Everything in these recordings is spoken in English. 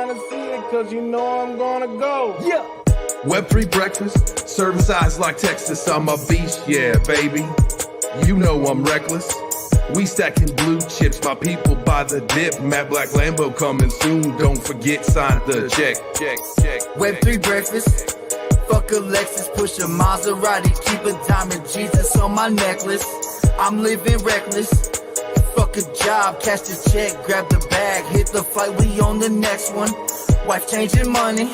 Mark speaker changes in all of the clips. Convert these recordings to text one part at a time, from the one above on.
Speaker 1: trying to see it, cause you know I'm gonna go.
Speaker 2: Yeah.
Speaker 3: Web3 breakfast, serving size like Texas. I'm a beast, yeah, baby. You know I'm reckless. We stacking blue chips, my people by the dip. Matte Black Lambo coming soon. Don't forget, sign the check.
Speaker 2: Web3 breakfast. Fuck a Lexus, push a Maserati, keep a diamond Jesus on my necklace. I'm living reckless. Fuck a job, cash the check, grab the bag, hit the flight, we on the next one. Wife changing money,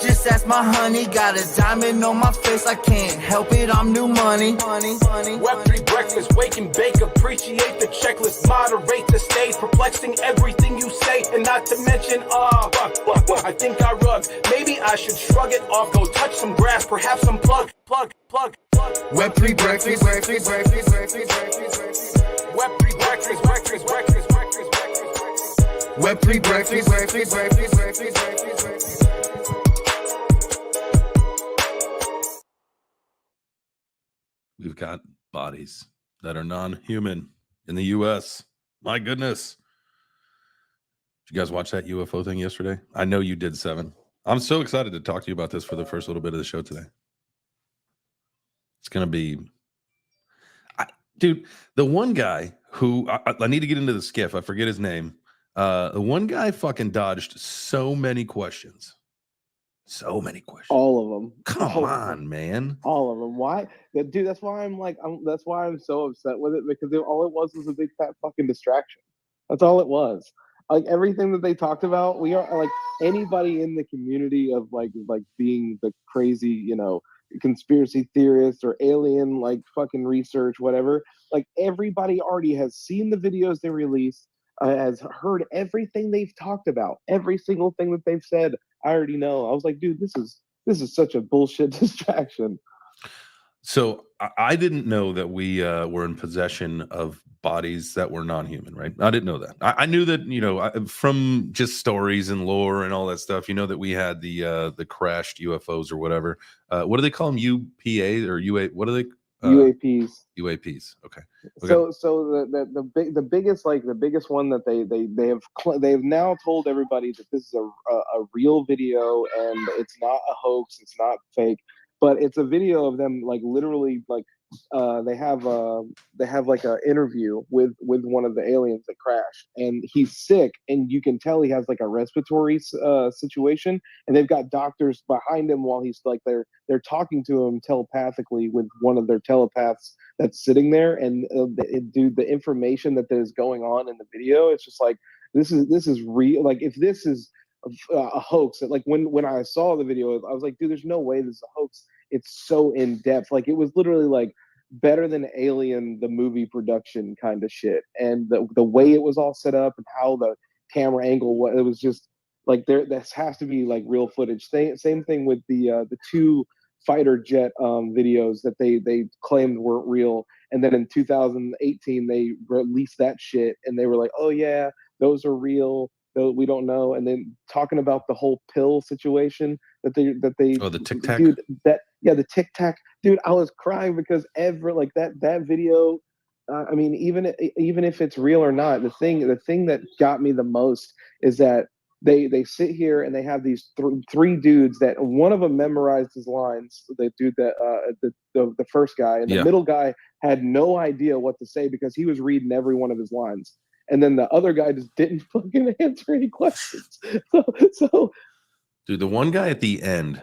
Speaker 2: just ask my honey. Got a diamond on my face, I can't help it, I'm new money.
Speaker 1: Web3 breakfast, wake and bake, appreciate the checklist, moderate the stage, perplexing everything you say, and not to mention, I think I rug. Maybe I should shrug it off, go touch some grass, perhaps some plug.
Speaker 3: Web3 breakfast,
Speaker 1: Web3 breakfast.
Speaker 3: Web3 breakfast.
Speaker 4: We've got bodies that are non-human in the U.S. My goodness. Did you guys watch that UFO thing yesterday? I know you did, Seven. I'm so excited to talk to you about this for the first little bit of the show today. It's going to be... Dude, the one guy who... I need to get into the skiff. I forget his name. The one guy fucking dodged so many questions. So many questions.
Speaker 5: All of them.
Speaker 4: Come on, man.
Speaker 5: All of them. Why, dude? That's why that's why I'm so upset with it, because all it was a big fat fucking distraction. That's all it was. Like everything that they talked about, we are like anybody in the community of like being the crazy, you know, conspiracy theorists or alien like fucking research, whatever. Like everybody already has seen the videos they released, has heard everything they've talked about, every single thing that they've said. I already know. I was like, dude, this is such a bullshit distraction.
Speaker 4: So I didn't know that we were in possession of bodies that were non-human, right? I didn't know that. I knew that, you know, from just stories and lore and all that stuff, you know, that we had the crashed UFOs or whatever. What do they call them? UPA or UA? What are they?
Speaker 5: UAPs.
Speaker 4: UAPs. Okay.
Speaker 5: So the biggest one that they've now told everybody that this is a real video and it's not a hoax, it's not fake, but it's a video of them like literally like they have like an interview with one of the aliens that crashed, and he's sick, and you can tell he has like a respiratory situation, and they've got doctors behind him while he's like they're talking to him telepathically with one of their telepaths that's sitting there, and dude, the information that is going on in the video, it's just like this is real. Like if this is a hoax, like when I saw the video, I was like, dude, there's no way this is a hoax. It's so in depth. Like it was literally like better than Alien, the movie production kind of shit. And the way it was all set up and how the camera angle was, it was just like this has to be like real footage. Same thing with the two fighter jet videos that they claimed weren't real. And then in 2018, they released that shit and they were like, oh yeah, those are real. We don't know. And then talking about the whole pill situation that they
Speaker 4: the Tic Tac,
Speaker 5: dude, the Tic Tac, dude, I was crying because that video, I mean, even if it's real or not, the thing that got me the most is that they sit here and they have these three dudes that one of them memorized his lines. The dude that the first guy, and the middle guy had no idea what to say because he was reading every one of his lines. And then the other guy just didn't fucking answer any questions. So
Speaker 4: dude, the one guy at the end,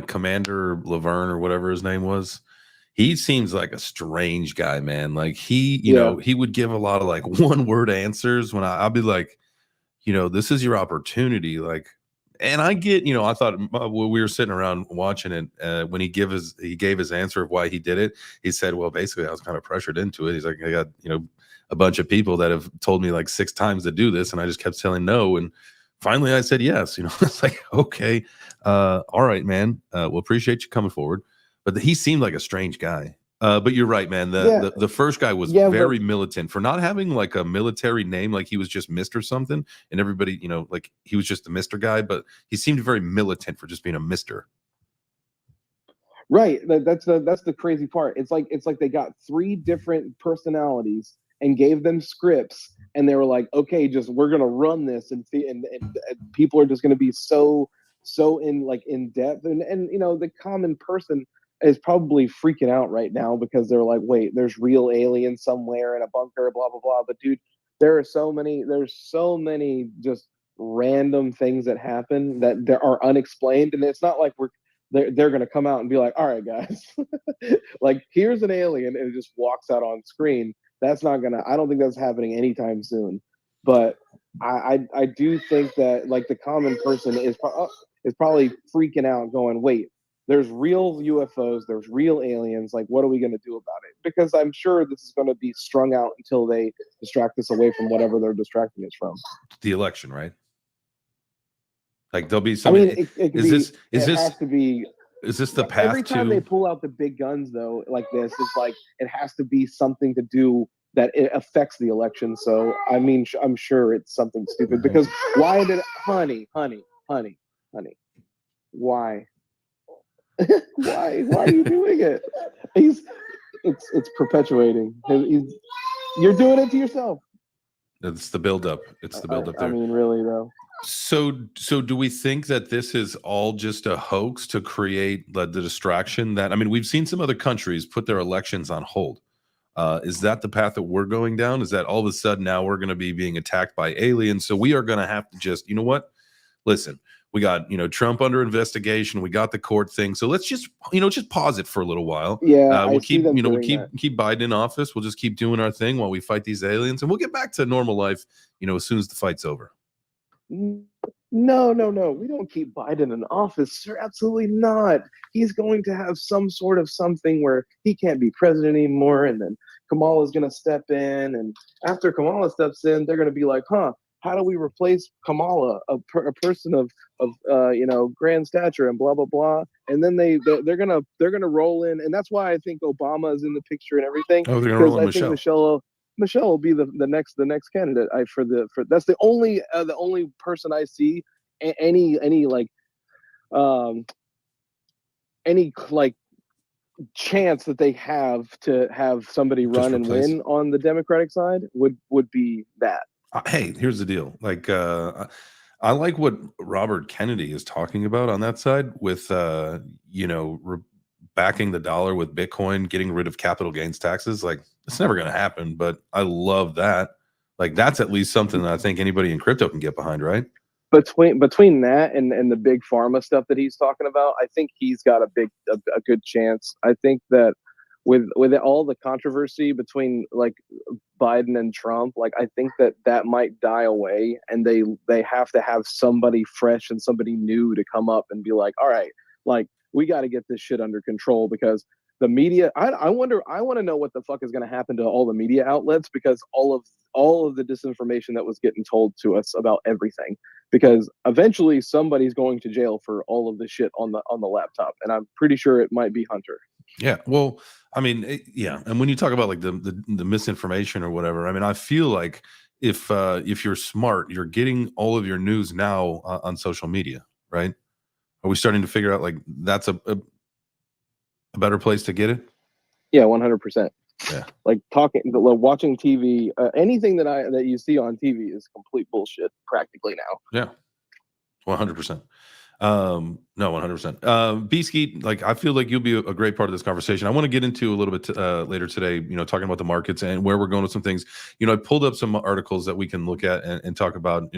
Speaker 4: Commander Laverne or whatever his name was, he seems like a strange guy, man. Like he, you know, he would give a lot of like one word answers when I'll be like, you know, this is your opportunity. Like, and I get, you know, I thought when we were sitting around watching it, when he gave his answer of why he did it, he said, well, basically I was kind of pressured into it. He's like, I got, you know, a bunch of people that have told me like 6 times to do this, and I just kept telling no, and finally I said yes. You know, it's like, okay, all right, man, we'll appreciate you coming forward. But he seemed like a strange guy. But you're right, man. The first guy was very militant for not having like a military name, like he was just Mr. something, and everybody, you know, like he was just a Mr. guy, but he seemed very militant for just being a Mr.
Speaker 5: Right. That's the crazy part. It's like they got 3 different personalities and gave them scripts and they were like, okay, just we're gonna run this, and people are just gonna be so in depth, and the common person is probably freaking out right now because they're like, wait, there's real aliens somewhere in a bunker, blah blah blah. But dude, there's so many just random things that happen that there are unexplained, and it's not like they're going to come out and be like, all right guys, like here's an alien and it just walks out on screen. That's not gonna, I don't think that's happening anytime soon. But I do think that like the common person is probably freaking out going, wait, there's real UFOs, there's real aliens, like what are we going to do about it? Because I'm sure this is going to be strung out until they distract us away from whatever they're distracting us from.
Speaker 4: The election, right? Like there'll be
Speaker 5: I
Speaker 4: something.
Speaker 5: mean,
Speaker 4: Is this
Speaker 5: has to be.
Speaker 4: Is this the path
Speaker 5: Every time they pull out the big guns, though, like this, it's like it has to be something to do that it affects the election. So I mean, I'm sure it's something stupid because why did honey, why? why are you doing it? It's perpetuating. You're doing it to yourself.
Speaker 4: It's the buildup. It's the buildup there.
Speaker 5: I mean, really though.
Speaker 4: So do we think that this is all just a hoax to create the distraction that, I mean, we've seen some other countries put their elections on hold. Is that the path that we're going down? Is that all of a sudden now we're going to be being attacked by aliens? So we are going to have to just, you know what? Listen, we got, Trump under investigation. We got the court thing. So let's just, just pause it for a little while.
Speaker 5: Yeah,
Speaker 4: we'll keep Biden in office. We'll just keep doing our thing while we fight these aliens, and we'll get back to normal life, as soon as the fight's over.
Speaker 5: No. We don't keep Biden in office, sir. Absolutely not. He's going to have some sort of something where he can't be president anymore, and then Kamala's going to step in. And after Kamala steps in, they're going to be like, how do we replace Kamala, a person of grand stature and blah blah blah? And then they're gonna roll in, and that's why I think Obama is in the picture and everything.
Speaker 4: Oh, they're gonna roll in
Speaker 5: Michelle. Michelle will be the next candidate. That's the only person I see any chance that they have to have somebody run and win on the Democratic side would be that.
Speaker 4: Hey, here's the deal. Like, I like what Robert Kennedy is talking about on that side with, backing the dollar with Bitcoin, getting rid of capital gains taxes. Like, it's never going to happen, but I love that. Like, that's at least something that I think anybody in crypto can get behind, right?
Speaker 5: Between that and the big pharma stuff that he's talking about, I think he's got a good chance. I think that with all the controversy between like Biden and Trump, like I think that might die away, and they have to have somebody fresh and somebody new to come up and be like, all right, like we got to get this shit under control, because the media, I want to know what the fuck is going to happen to all the media outlets, because all of the disinformation that was getting told to us about everything, because eventually somebody's going to jail for all of this shit on the laptop, and I'm pretty sure it might be Hunter.
Speaker 4: Yeah, well, I mean, yeah, and when you talk about like the misinformation or whatever, I mean, I feel like if you're smart, you're getting all of your news now on social media, right? Are we starting to figure out like that's a better place to get it?
Speaker 5: Yeah, 100%.
Speaker 4: Yeah,
Speaker 5: like watching TV, anything that you see on TV is complete bullshit practically now.
Speaker 4: Yeah, 100%. No, 100%. B-Skeet, like I feel like you'll be a great part of this conversation. I want to get into a little bit later today, talking about the markets and where we're going with some things. I pulled up some articles that we can look at and talk about.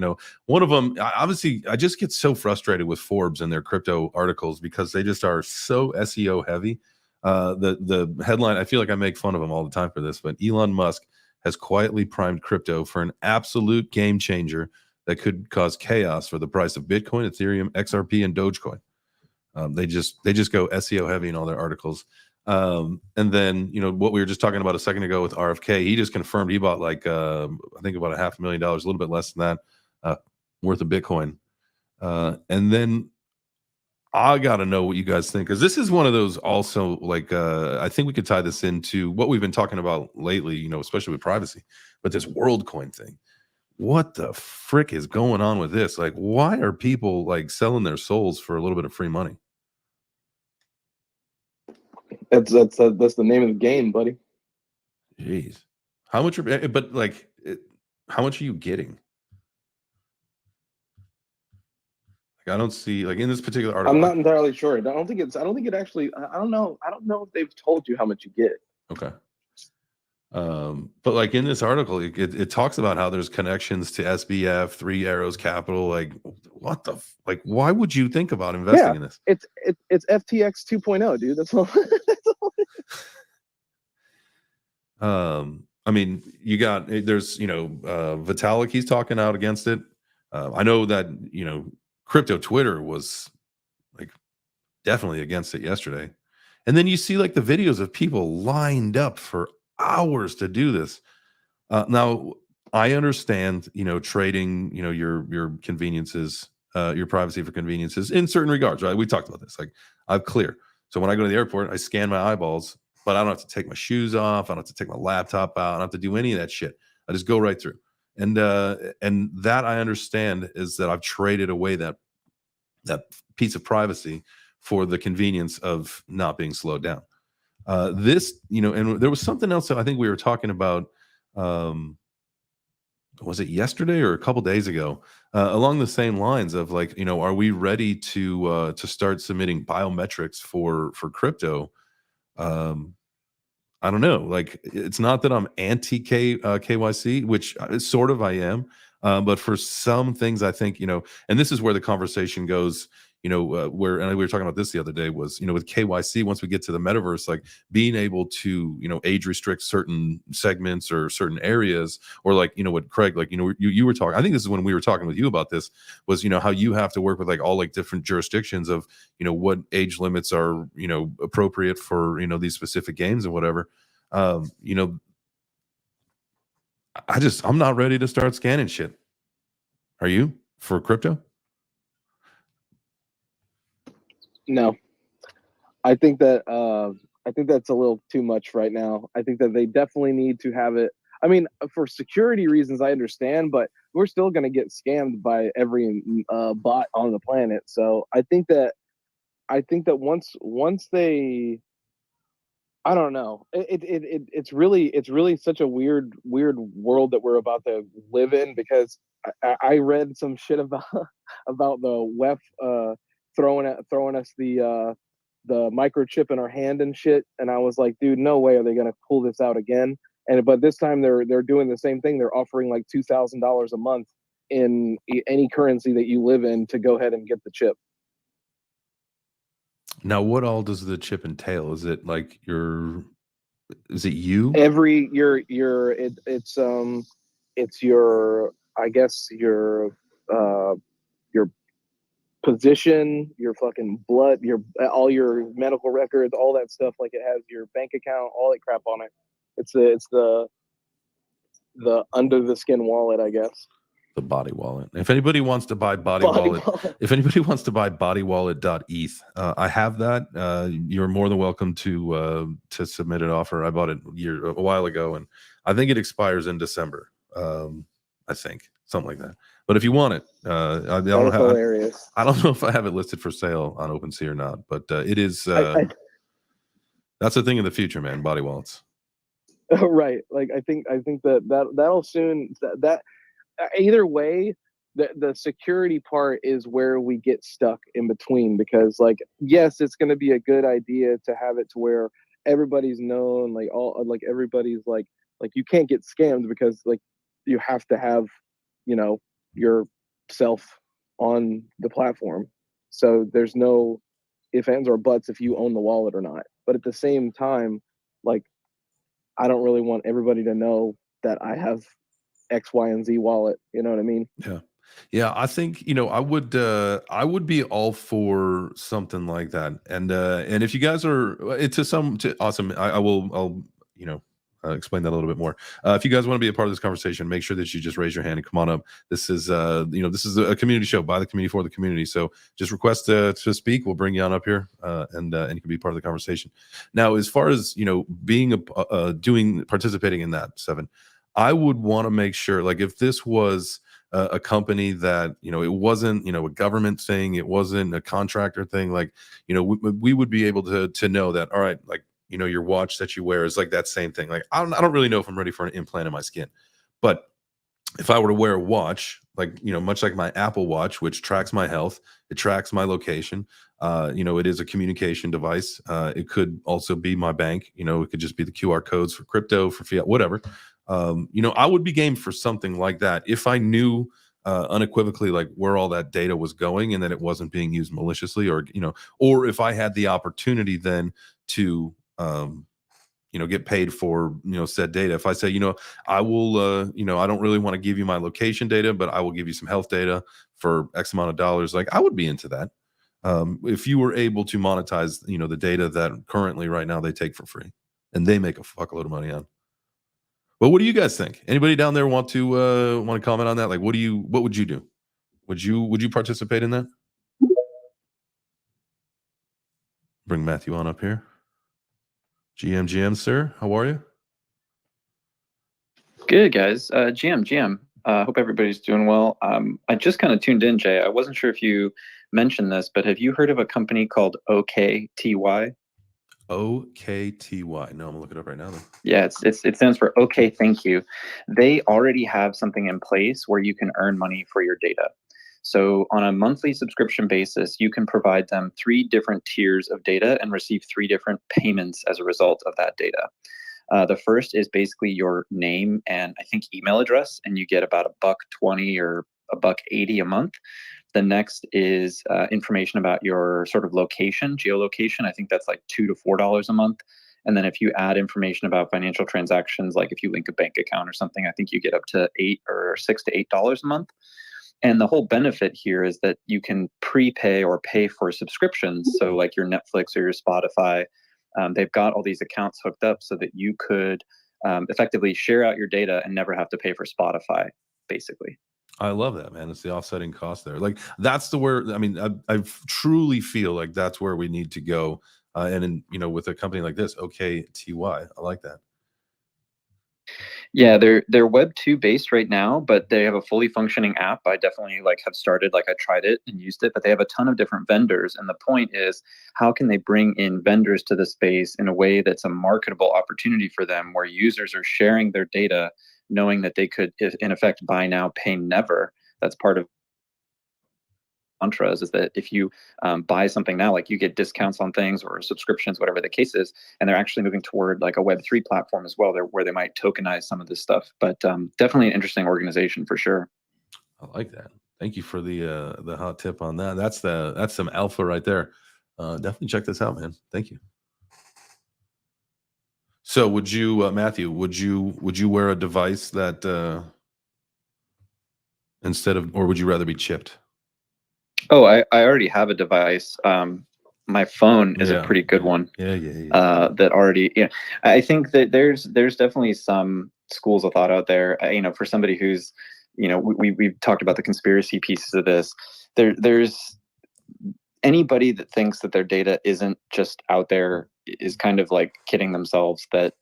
Speaker 4: One of them, obviously, I just get so frustrated with Forbes and their crypto articles because they just are so SEO heavy. The headline, I feel like I make fun of them all the time for this, but Elon Musk has quietly primed crypto for an absolute game changer that could cause chaos for the price of Bitcoin, Ethereum, XRP, and Dogecoin. They just go SEO heavy in all their articles. And then, what we were just talking about a second ago with RFK, he just confirmed he bought like, I think about $500,000, a little bit less than that, worth of Bitcoin. And then I got to know what you guys think, because this is one of those also like, I think we could tie this into what we've been talking about lately, especially with privacy, but this WorldCoin thing. What the frick is going on with this? Like, why are people like selling their souls for a little bit of free money?
Speaker 5: That's the name of the game, buddy.
Speaker 4: Jeez, how much? But like, how much are you getting? Like, I don't see, like, in this particular article.
Speaker 5: I'm not entirely sure. I don't think it actually. I don't know. I don't know if they've told you how much you get.
Speaker 4: Okay. But like in this article, it talks about how there's connections to SBF, Three Arrows Capital. Like, what the like? Why would you think about investing in this?
Speaker 5: It's FTX 2.0, dude. That's all. That's all.
Speaker 4: I mean, you got there's Vitalik. He's talking out against it. I know that crypto Twitter was like definitely against it yesterday. And then you see like the videos of people lined up for hours to do this. Now, I understand, trading, your conveniences, your privacy for conveniences in certain regards, right? We talked about this. Like, I'm clear. So when I go to the airport, I scan my eyeballs, but I don't have to take my shoes off. I don't have to take my laptop out. I don't have to do any of that shit. I just go right through. And that I understand is that I've traded away that piece of privacy for the convenience of not being slowed down. This, and there was something else that I think we were talking about. Was it yesterday or a couple days ago? Along the same lines of like, are we ready to start submitting biometrics for crypto? I don't know. Like, it's not that I'm anti KYC, which sort of I am. But for some things, I think, and this is where the conversation goes, where, and we were talking about this the other day, was, with KYC, once we get to the metaverse, like being able to, age restrict certain segments or certain areas, or like, what Craig, like, you were talking, I think this is when we were talking with you about this, was, how you have to work with like all like different jurisdictions of, what age limits are, appropriate for, these specific games and whatever. I'm not ready to start scanning shit. Are you, for crypto?
Speaker 5: No, I think that that's a little too much right now. I think that they definitely need to have it. I mean, for security reasons, I understand, but we're still going to get scammed by every bot on the planet. So I think that once they, I don't know. It's really such a weird world that we're about to live in, because I read some shit about the WEF throwing us the microchip in our hand and shit, and I was like, dude, no way are they gonna pull this out again. But this time they're doing the same thing. They're offering like $2,000 a month in any currency that you live in to go ahead and get the chip.
Speaker 4: Now, what all does the chip entail? Is it like is it you?
Speaker 5: It's your, I guess, your position, your fucking blood, all your medical records, all that stuff. Like, it has your bank account, all that crap on it. It's the under the skin wallet, I guess.
Speaker 4: The body wallet. If anybody wants to buy body wallet, if anybody wants to buy bodywallet.eth, I have that. You're more than welcome to submit an offer. I bought it a while ago, and I think it expires in December. I think something like that. But if you want it, I don't know if I have it listed for sale on OpenSea or not, but it is. That's a thing in the future, man. Body wallets.
Speaker 5: Right. Like, I think that'll soon that. Either way, the security part is where we get stuck in between, because like, yes, it's going to be a good idea to have it to where everybody's known, like everybody's like you can't get scammed, because like you have to have yourself on the platform, so there's no ifs, ands, or buts if you own the wallet or not. But at the same time, like, I don't really want everybody to know that I have X, Y, and Z wallet. You know what I mean?
Speaker 4: Yeah. I think, I would be all for something like that. And if you guys are awesome, I'll explain that a little bit more. If you guys want to be a part of this conversation, make sure that you just raise your hand and come on up. This is this is a community show by the community for the community. So just request to speak. We'll bring you on up here, and you can be part of the conversation. Now, as far as being participating in that, Seven, I would want to make sure, like, if this was a company that, it wasn't, a government thing, it wasn't a contractor thing, like, we would be able to know that, all right, like, your watch that you wear is like that same thing. Like, I don't really know if I'm ready for an implant in my skin, but if I were to wear a watch, like, much like my Apple Watch, which tracks my health, it tracks my location. It is a communication device. It could also be my bank. It could just be the QR codes for crypto, for fiat, whatever. I would be game for something like that if I knew unequivocally like where all that data was going and that it wasn't being used maliciously, or if I had the opportunity then to get paid for said data. If I say, I will I don't really want to give you my location data, but I will give you some health data for X amount of dollars, like I would be into that. If you were able to monetize the data that currently right now they take for free and they make a fuckload of money on. But what do you guys think? Anybody down there want to comment on that? Like what would you do? Would you participate in that? Bring Matthew on up here. GM, sir, how are you?
Speaker 6: Good, guys. GM. Hope everybody's doing well. I just kind of tuned in, Jay. I wasn't sure if you mentioned this, but have you heard of a company called OKTY?
Speaker 4: OKTY. No, I'm gonna look it up right now then.
Speaker 6: Yeah, it stands for OK, thank you. They already have something in place where you can earn money for your data. So on a monthly subscription basis, you can provide them 3 different tiers of data and receive 3 different payments as a result of that data. The first is basically your name and I think email address, and you get about $1.20 or $1.80 a month. The next is information about your sort of location, geolocation. I think that's like $2 to $4 a month. And then if you add information about financial transactions, like if you link a bank account or something, I think you get up to $6 to $8 a month. And the whole benefit here is that you can prepay or pay for subscriptions. So like your Netflix or your Spotify, they've got all these accounts hooked up so that you could effectively share out your data and never have to pay for Spotify, basically.
Speaker 4: I love that, man. It's the offsetting cost there. Like that's I truly feel like that's where we need to go. With a company like this, OKTY, I like that.
Speaker 6: Yeah, they're Web2 based right now, but they have a fully functioning app. I definitely have started, I tried it and used it, but they have a ton of different vendors. And the point is, how can they bring in vendors to the space in a way that's a marketable opportunity for them, where users are sharing their data, knowing that they could, in effect, buy now, pay never. That's part of mantras, is that if you buy something now, you get discounts on things or subscriptions, whatever the case is. And they're actually moving toward a Web3 platform as well, where they might tokenize some of this stuff. But definitely an interesting organization for sure.
Speaker 4: I like that. Thank you for the hot tip on that. That's some alpha right there. Definitely check this out, man. Thank you. So would you, Matthew, would you wear a device that or would you rather be chipped?
Speaker 6: Oh, I already have a device. My phone is a pretty good one.
Speaker 4: Yeah.
Speaker 6: That already, I think that there's definitely some schools of thought out there. For somebody who's, we've talked about the conspiracy pieces of this. There's anybody that thinks that their data isn't just out there is kind of kidding themselves that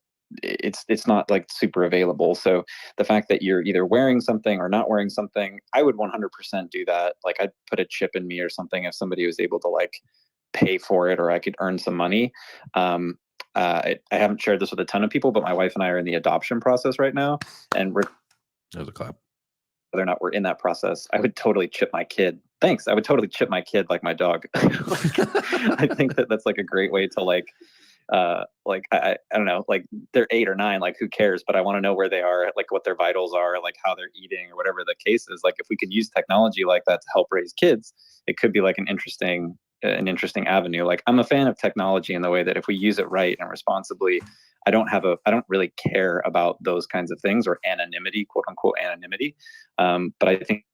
Speaker 6: it's not super available. So the fact that you're either wearing something or not wearing something, I would 100% do that. I'd put a chip in me or something if somebody was able to pay for it, or I could earn some money. I haven't shared this with a ton of people, but my wife and I are in the adoption process right now, and
Speaker 4: there's a clap.
Speaker 6: Whether or not we're in that process, I would totally chip my kid. Thanks. I would totally chip my kid like my dog. I think that's a great way to I don't know, they're 8 or 9, who cares? But I want to know where they are, what their vitals are, how they're eating, or whatever the case is. If we could use technology like that to help raise kids, it could be an interesting avenue. I'm a fan of technology in the way that if we use it right and responsibly, I don't really care about those kinds of things, or anonymity, quote unquote anonymity. But I think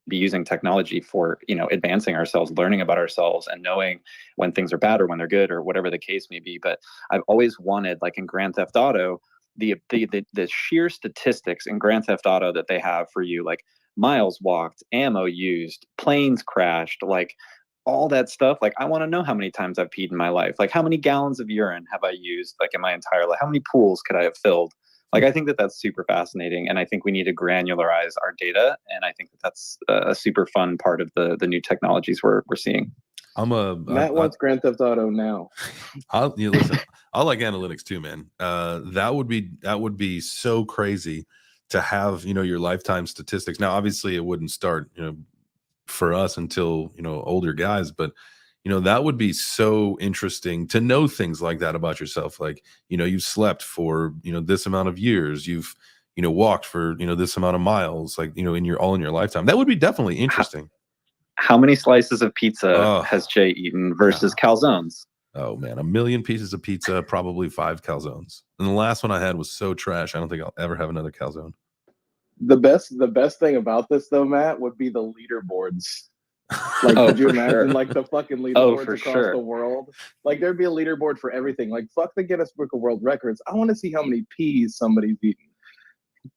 Speaker 6: be using technology for advancing ourselves, learning about ourselves, and knowing when things are bad or when they're good, or whatever the case may be. But I've always wanted, in Grand Theft Auto, the sheer statistics in Grand Theft Auto that they have for you, miles walked, ammo used, planes crashed, all that stuff. I want to know how many times I've peed in my life, how many gallons of urine have I used in my entire life, how many pools could I have filled. I think that that's super fascinating, and I think we need to granularize our data, and I think that that's a super fun part of the new technologies we're seeing.
Speaker 5: Matt wants Grand Theft Auto now.
Speaker 4: Listen, I like analytics too, man. That would be so crazy to have, you know, your lifetime statistics. Now, obviously it wouldn't start, you know, for us until, you know, older guys, but you know, that would be so interesting to know things like that about yourself. Like, you know, you've slept for, you know, this amount of years, you've, you know, walked for, you know, this amount of miles, like, you know, in your lifetime. That would be definitely interesting.
Speaker 6: How many slices of pizza
Speaker 4: Oh,
Speaker 6: has Jay eaten versus calzones?
Speaker 4: oh man, 1,000,000 pieces of pizza, probably 5 calzones. And the last one I had was so trash. I don't think I'll ever have another calzone.
Speaker 5: The best thing about this though, Matt, would be the leaderboards. Like,
Speaker 6: Oh,
Speaker 5: could you
Speaker 6: for
Speaker 5: imagine
Speaker 6: sure.
Speaker 5: like the fucking
Speaker 6: Oh,
Speaker 5: leaderboards
Speaker 6: for
Speaker 5: across
Speaker 6: sure.
Speaker 5: the world? Like, there'd be a leaderboard for everything. Like, fuck the Guinness Book of World Records. I want to see how many peas somebody's eaten.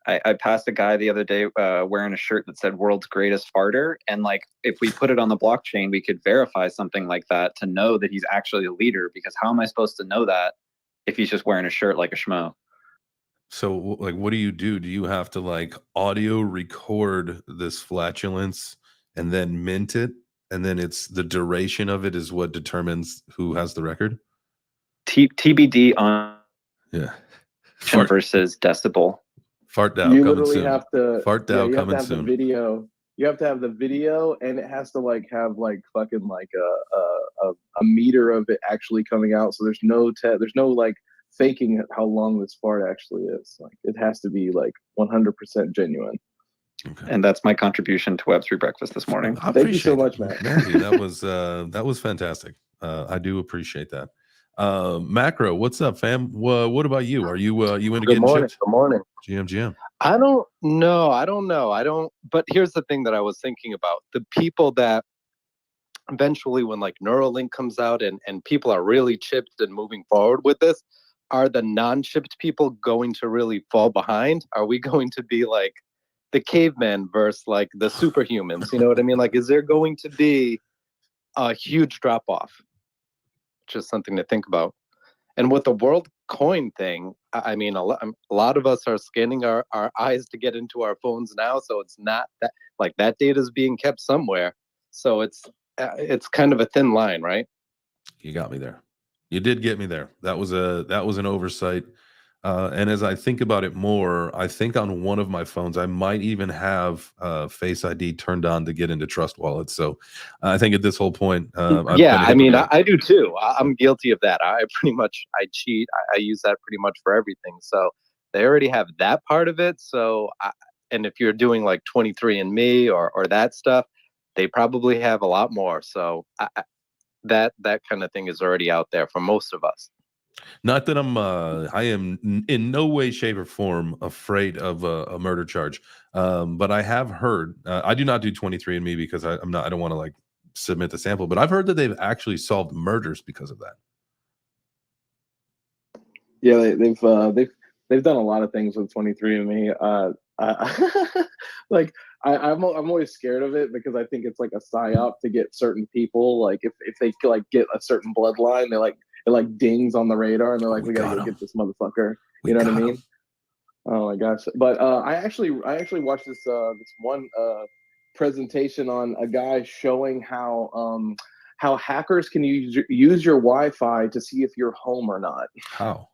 Speaker 6: I passed a guy the other day wearing a shirt that said "World's Greatest Farter," and like, if we put it on the blockchain, we could verify something like that to know that he's actually a leader. Because how am I supposed to know that if he's just wearing a shirt like a schmo?
Speaker 4: So, like, what do? Do you have to like audio record this flatulence and then mint it? And then it's the duration of it is what determines who has the record?
Speaker 6: TBD on
Speaker 4: Yeah.
Speaker 6: versus decibel.
Speaker 4: Fart Dow
Speaker 5: You
Speaker 4: coming
Speaker 5: literally
Speaker 4: soon.
Speaker 5: have to,
Speaker 4: Fart
Speaker 5: yeah,
Speaker 4: Dow
Speaker 5: you have to
Speaker 4: coming
Speaker 5: have the
Speaker 4: soon.
Speaker 5: video. You have to have the video, and it has to like have like fucking like a meter of it actually coming out. So there's there's no like faking how long this fart actually is. Like, it has to be like 100% genuine.
Speaker 4: Okay.
Speaker 6: And that's my contribution to Web3 Breakfast this morning.
Speaker 5: Thank you so much, Matt.
Speaker 4: Matthew, that was fantastic. I do appreciate that. Macro, what's up, fam? What about you? Are you you into getting chipped?
Speaker 7: Good morning.
Speaker 4: GM.
Speaker 7: I don't know. I don't. But here's the thing that I was thinking about: the people that eventually, when like Neuralink comes out and people are really chipped and moving forward with this, are the non-chipped people going to really fall behind? Are we going to be like the cavemen versus like the superhumans? You know what I mean? Like, is there going to be a huge drop off? Just something to think about. And with the world coin thing, I mean, a lot of us are scanning our eyes to get into our phones now. So it's not that like that data is being kept somewhere. So it's kind of a thin line, right?
Speaker 4: You got me there. You did get me there. That was an oversight. And as I think about it more, I think on one of my phones, I might even have Face ID turned on to get into Trust Wallet. So I think at this whole point,
Speaker 7: yeah, I mean, I do too. I'm guilty of that. I cheat. I use that pretty much for everything. So they already have that part of it. So, and if you're doing like 23andMe or that stuff, they probably have a lot more. So that kind of thing is already out there for most of us.
Speaker 4: Not that I am in no way, shape, or form afraid of a murder charge. But I have heard, I do not do 23andMe because I don't want to like submit the sample, but I've heard that they've actually solved murders because of that.
Speaker 5: Yeah, they've done a lot of things with 23andMe. Like, I'm always scared of it because I think it's like a psyop to get certain people. Like, if they like get a certain bloodline, it like dings on the radar, and they're like, we gotta go get this motherfucker. You know what I mean? Oh my gosh! But I actually watched this one presentation on a guy showing how hackers can use your Wi-Fi to see if you're home or not.
Speaker 4: How?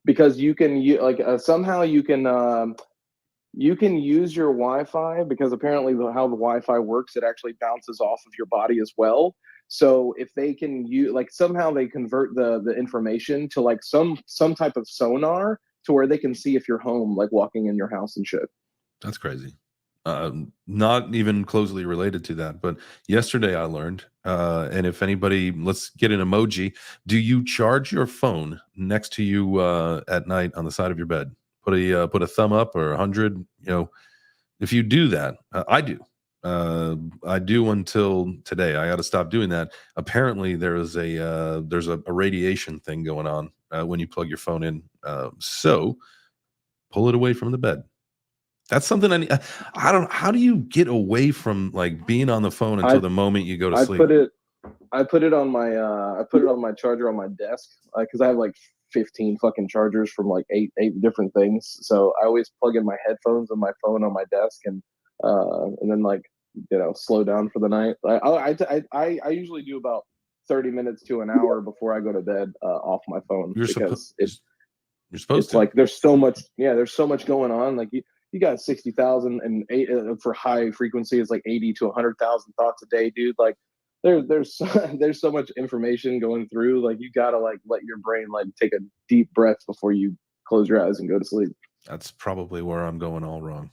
Speaker 5: Because somehow you can use your Wi-Fi, because apparently how the Wi-Fi works, it actually bounces off of your body as well. So if they can somehow they convert the information to like some type of sonar to where they can see if you're home, like walking in your house and shit.
Speaker 4: That's crazy. Not even closely related to that, but yesterday I learned, and if anybody, let's get an emoji. Do you charge your phone next to you at night on the side of your bed? Put a thumb up or 100. You know, if you do that, I do. I do until today. I got to stop doing that. Apparently, there's a radiation thing going on when you plug your phone in. So pull it away from the bed. That's something I need. I don't. How do you get away from like being on the phone until the moment you go to sleep?
Speaker 5: I put it on my charger on my desk because I have like 15 fucking chargers from like eight different things. So I always plug in my headphones and my phone on my desk, and then like, you know, slow down for the night. I usually do about 30 minutes to an hour before I go to bed off my phone.
Speaker 4: You're supposed
Speaker 5: It's
Speaker 4: to.
Speaker 5: like there's so much going on. Like you got 60,000 and for high frequency, it's like 80 to 100,000 thoughts a day, dude. Like there's there's so much information going through. Like you gotta like let your brain like take a deep breath before you close your eyes and go to sleep.
Speaker 4: That's probably where I'm going all wrong.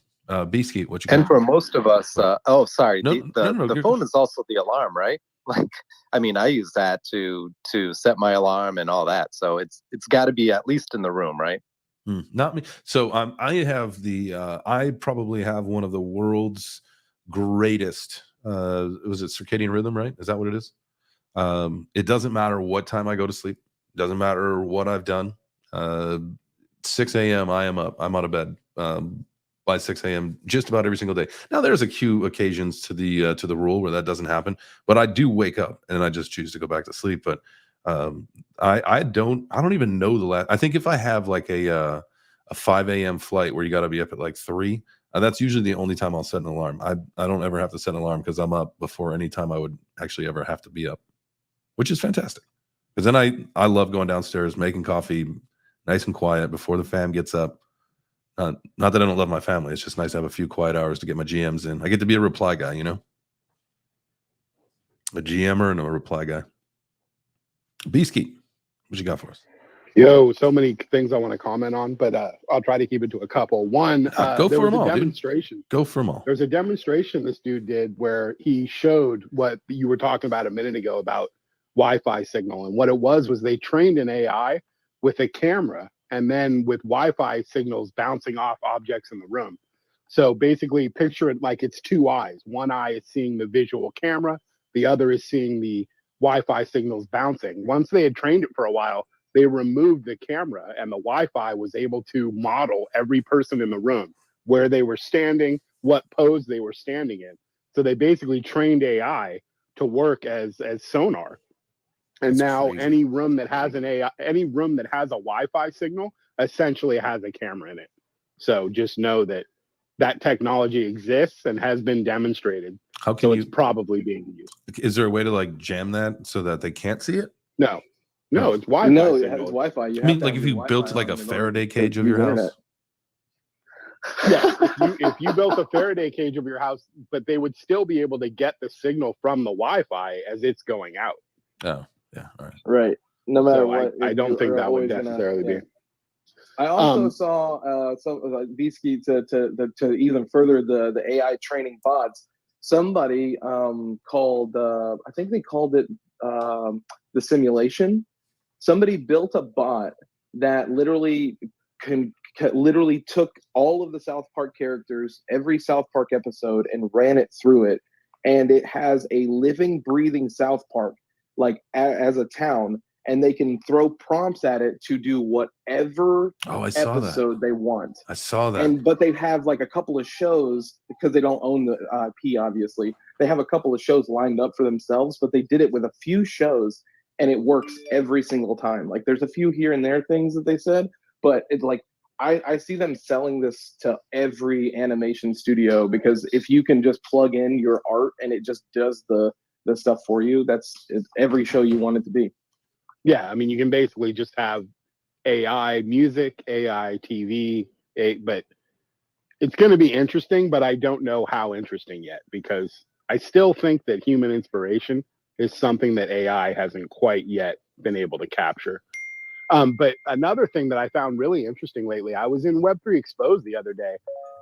Speaker 4: Beastie, what you
Speaker 7: And
Speaker 4: got?
Speaker 7: for most of us, sorry,
Speaker 4: No,
Speaker 7: the phone is also the alarm, right? Like, I mean, I use that to set my alarm and all that. So it's got to be at least in the room, right?
Speaker 4: Not me. So I have I probably have one of the world's greatest. Was it circadian rhythm? Right? Is that what it is? It doesn't matter what time I go to sleep. Doesn't matter what I've done. 6 a.m. I am up. I'm out of bed by 6 a.m. just about every single day. Now there's a few occasions to the rule where that doesn't happen, but I do wake up and I just choose to go back to sleep. But I don't even know the last. I think if I have like a 5 a.m. flight where you got to be up at like 3, that's usually the only time I'll set an alarm. I don't ever have to set an alarm because I'm up before any time I would actually ever have to be up, which is fantastic. Because then I love going downstairs, making coffee, nice and quiet before the fam gets up. Not that I don't love my family. It's just nice to have a few quiet hours to get my GMs in. I get to be a reply guy, you know? A GMer and a reply guy. Beastie, what you got for us?
Speaker 8: Yo, so many things I want to comment on, but I'll try to keep it to a couple. One,
Speaker 4: Go
Speaker 8: there
Speaker 4: for
Speaker 8: was
Speaker 4: them
Speaker 8: a
Speaker 4: all,
Speaker 8: demonstration.
Speaker 4: Dude. Go for them all.
Speaker 8: There's a demonstration this dude did where he showed what you were talking about a minute ago about Wi-Fi signal. And what it was they trained an AI with a camera and then with Wi-Fi signals bouncing off objects in the room. So basically picture it like it's two eyes. One eye is seeing the visual camera. The other is seeing the Wi-Fi signals bouncing. Once they had trained it for a while, they removed the camera and the Wi-Fi was able to model every person in the room, where they were standing, what pose they were standing in. So they basically trained AI to work as sonar. And
Speaker 4: That's
Speaker 8: now
Speaker 4: crazy.
Speaker 8: any room that has any room that has a Wi-Fi signal essentially has a camera in it. So just know that technology exists and has been demonstrated.
Speaker 4: How can
Speaker 8: it's probably being used.
Speaker 4: Is there a way to like jam that so that they can't see it?
Speaker 8: No, it's Wi-Fi.
Speaker 5: No,
Speaker 8: signal.
Speaker 5: it's Wi-Fi.
Speaker 4: I mean, like if you built like a Faraday cage of your house.
Speaker 8: Yeah, if you built a Faraday cage of your house, but they would still be able to get the signal from the Wi-Fi as it's going out.
Speaker 4: Oh, yeah, all right.
Speaker 5: Right. No matter
Speaker 8: So
Speaker 5: what.
Speaker 8: I don't think that would necessarily be.
Speaker 5: I also saw some like Beastie to even further the AI training bots. Somebody called I think they called it the simulation. Somebody built a bot that literally literally took all of the South Park characters, every South Park episode, and ran it through it, and it has a living, breathing South Park like as a town. And they can throw prompts at it to do whatever episode they want.
Speaker 4: I saw that.
Speaker 5: But they have like a couple of shows because they don't own the IP, obviously. They have a couple of shows lined up for themselves, but they did it with a few shows and it works every single time. Like there's a few here and there things that they said, but it's like, I see them selling this to every animation studio because if you can just plug in your art and it just does the stuff for you, it's every show you want it to be.
Speaker 8: Yeah, I mean, you can basically just have AI music, AI TV, but it's going to be interesting, but I don't know how interesting yet because I still think that human inspiration is something that AI hasn't quite yet been able to capture. But another thing that I found really interesting lately, I was in Web3 Exposed the other day,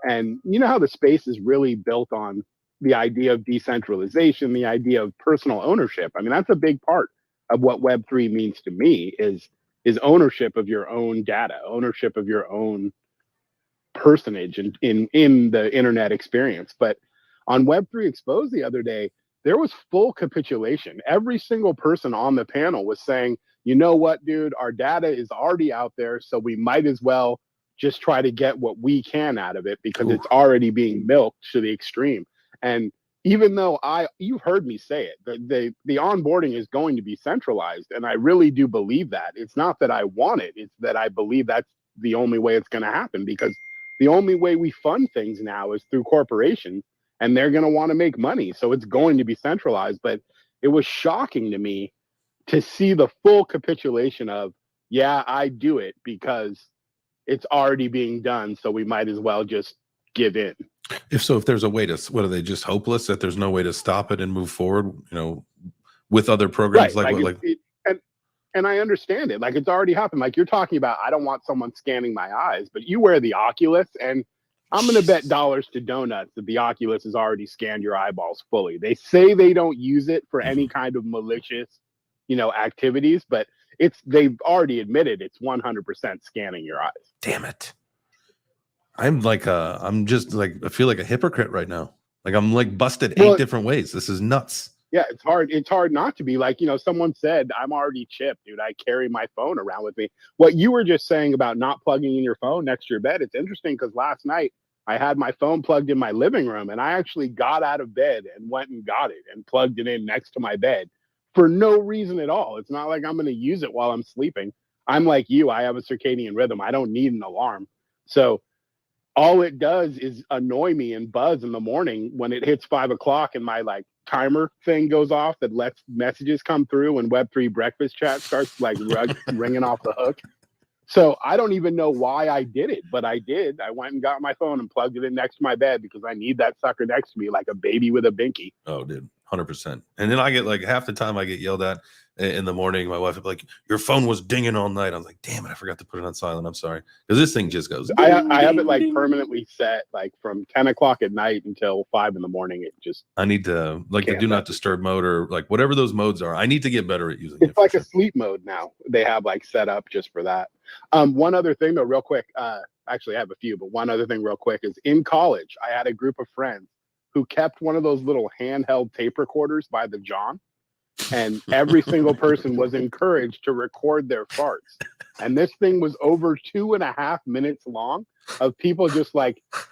Speaker 8: and you know how the space is really built on the idea of decentralization, the idea of personal ownership. I mean, that's a big part of what Web3 means to me is ownership of your own data, ownership of your own personage in the internet experience. But on Web3 Exposed the other day, there was full capitulation. Every single person on the panel was saying, you know what, dude, our data is already out there, so we might as well just try to get what we can out of it because it's already being milked to the extreme. And even though you've heard me say it, the onboarding is going to be centralized, and I really do believe that. It's not that I want it, it's that I believe that's the only way it's going to happen, because the only way we fund things now is through corporations, and they're going to want to make money. So it's going to be centralized. But it was shocking to me to see the full capitulation of, yeah, I do it because it's already being done, so we might as well just give in.
Speaker 4: If there's a way to, what are they, just hopeless that there's no way to stop it and move forward, with other programs
Speaker 8: Right. And I understand it. Like, it's already happened. Like, you're talking about, I don't want someone scanning my eyes, but you wear the Oculus, and I'm going to bet dollars to donuts that the Oculus has already scanned your eyeballs fully. They say they don't use it for any kind of malicious, activities, but they've already admitted it's 100% scanning your eyes.
Speaker 4: Damn it. I'm just like, I feel like a hypocrite right now. Like, I'm like busted 8 different ways. This is nuts.
Speaker 8: Yeah, it's hard not to be. Like, someone said, I'm already chipped, dude. I carry my phone around with me. What you were just saying about not plugging in your phone next to your bed, it's interesting because last night I had my phone plugged in my living room, and I actually got out of bed and went and got it and plugged it in next to my bed for no reason at all. It's not like I'm going to use it while I'm sleeping. I'm like you. I have a circadian rhythm. I don't need an alarm. So all it does is annoy me and buzz in the morning when it hits 5 o'clock and my timer thing goes off that lets messages come through and Web3 breakfast chat starts ringing off the hook. So I don't even know why I did it, but I did. I went and got my phone and plugged it in next to my bed because I need that sucker next to me like a baby with a binky.
Speaker 4: Oh, dude, 100%. And then I get half the time I get yelled at in the morning. My wife would be like, your phone was dinging all night. I was like, damn it, I forgot to put it on silent. I'm sorry. Because this thing just goes.
Speaker 8: I have it permanently set from 10 o'clock at night until 5 in the morning. It just.
Speaker 4: I need to the do not disturb mode or whatever those modes are. I need to get better at using it.
Speaker 8: It's like a sleep mode now. They have set up just for that. One other thing though, real quick. Actually, I have a few, but one other thing real quick is in college, I had a group of friends who kept one of those little handheld tape recorders by the John. And every single person was encouraged to record their farts. And this thing was over 2.5 minutes long of people just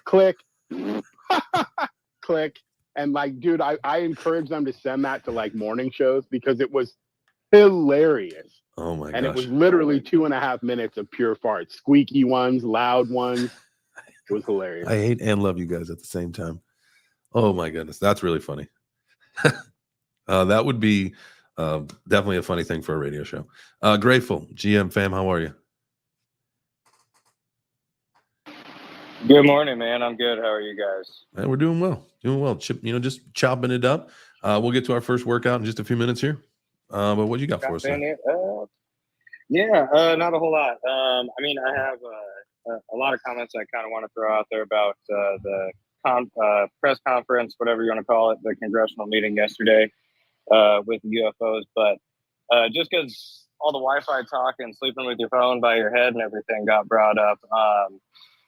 Speaker 8: click, click. And dude, I encouraged them to send that to morning shows because it was hilarious.
Speaker 4: Oh my gosh.
Speaker 8: And it was literally 2.5 minutes of pure farts, squeaky ones, loud ones. It was hilarious.
Speaker 4: I hate and love you guys at the same time. Oh my goodness. That's really funny. That would be definitely a funny thing for a radio show. Grateful GM fam, how are you?
Speaker 9: Good morning, man. I'm good. How are you guys?
Speaker 4: Man, we're doing well. Chip, just chopping it up. We'll get to our first workout in just a few minutes here. But what you got for us?
Speaker 9: Not a whole lot. I have a lot of comments I kind of want to throw out there about the press conference, whatever you want to call it, the congressional meeting yesterday with UFOs. But just because all the Wi-Fi talk and sleeping with your phone by your head and everything got brought up,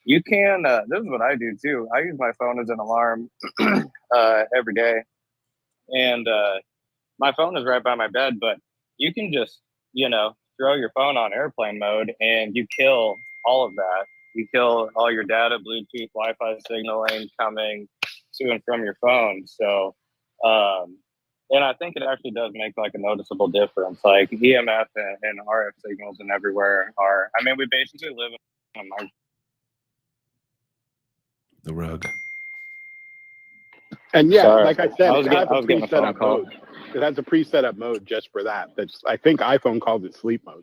Speaker 9: you can. This is what I do too. I use my phone as an alarm every day, and my phone is right by my bed. But you can just, throw your phone on airplane mode, and you kill all of that. You kill all your data, Bluetooth, Wi-Fi signaling coming to and from your phone. So, and I think it actually does make a noticeable difference. Like EMF and RF signals and everywhere are. We basically live in
Speaker 4: the rug.
Speaker 8: And yeah,
Speaker 9: sorry.
Speaker 8: like I said, it has a preset up mode. It has a preset up mode just for that. I think iPhone calls it sleep mode.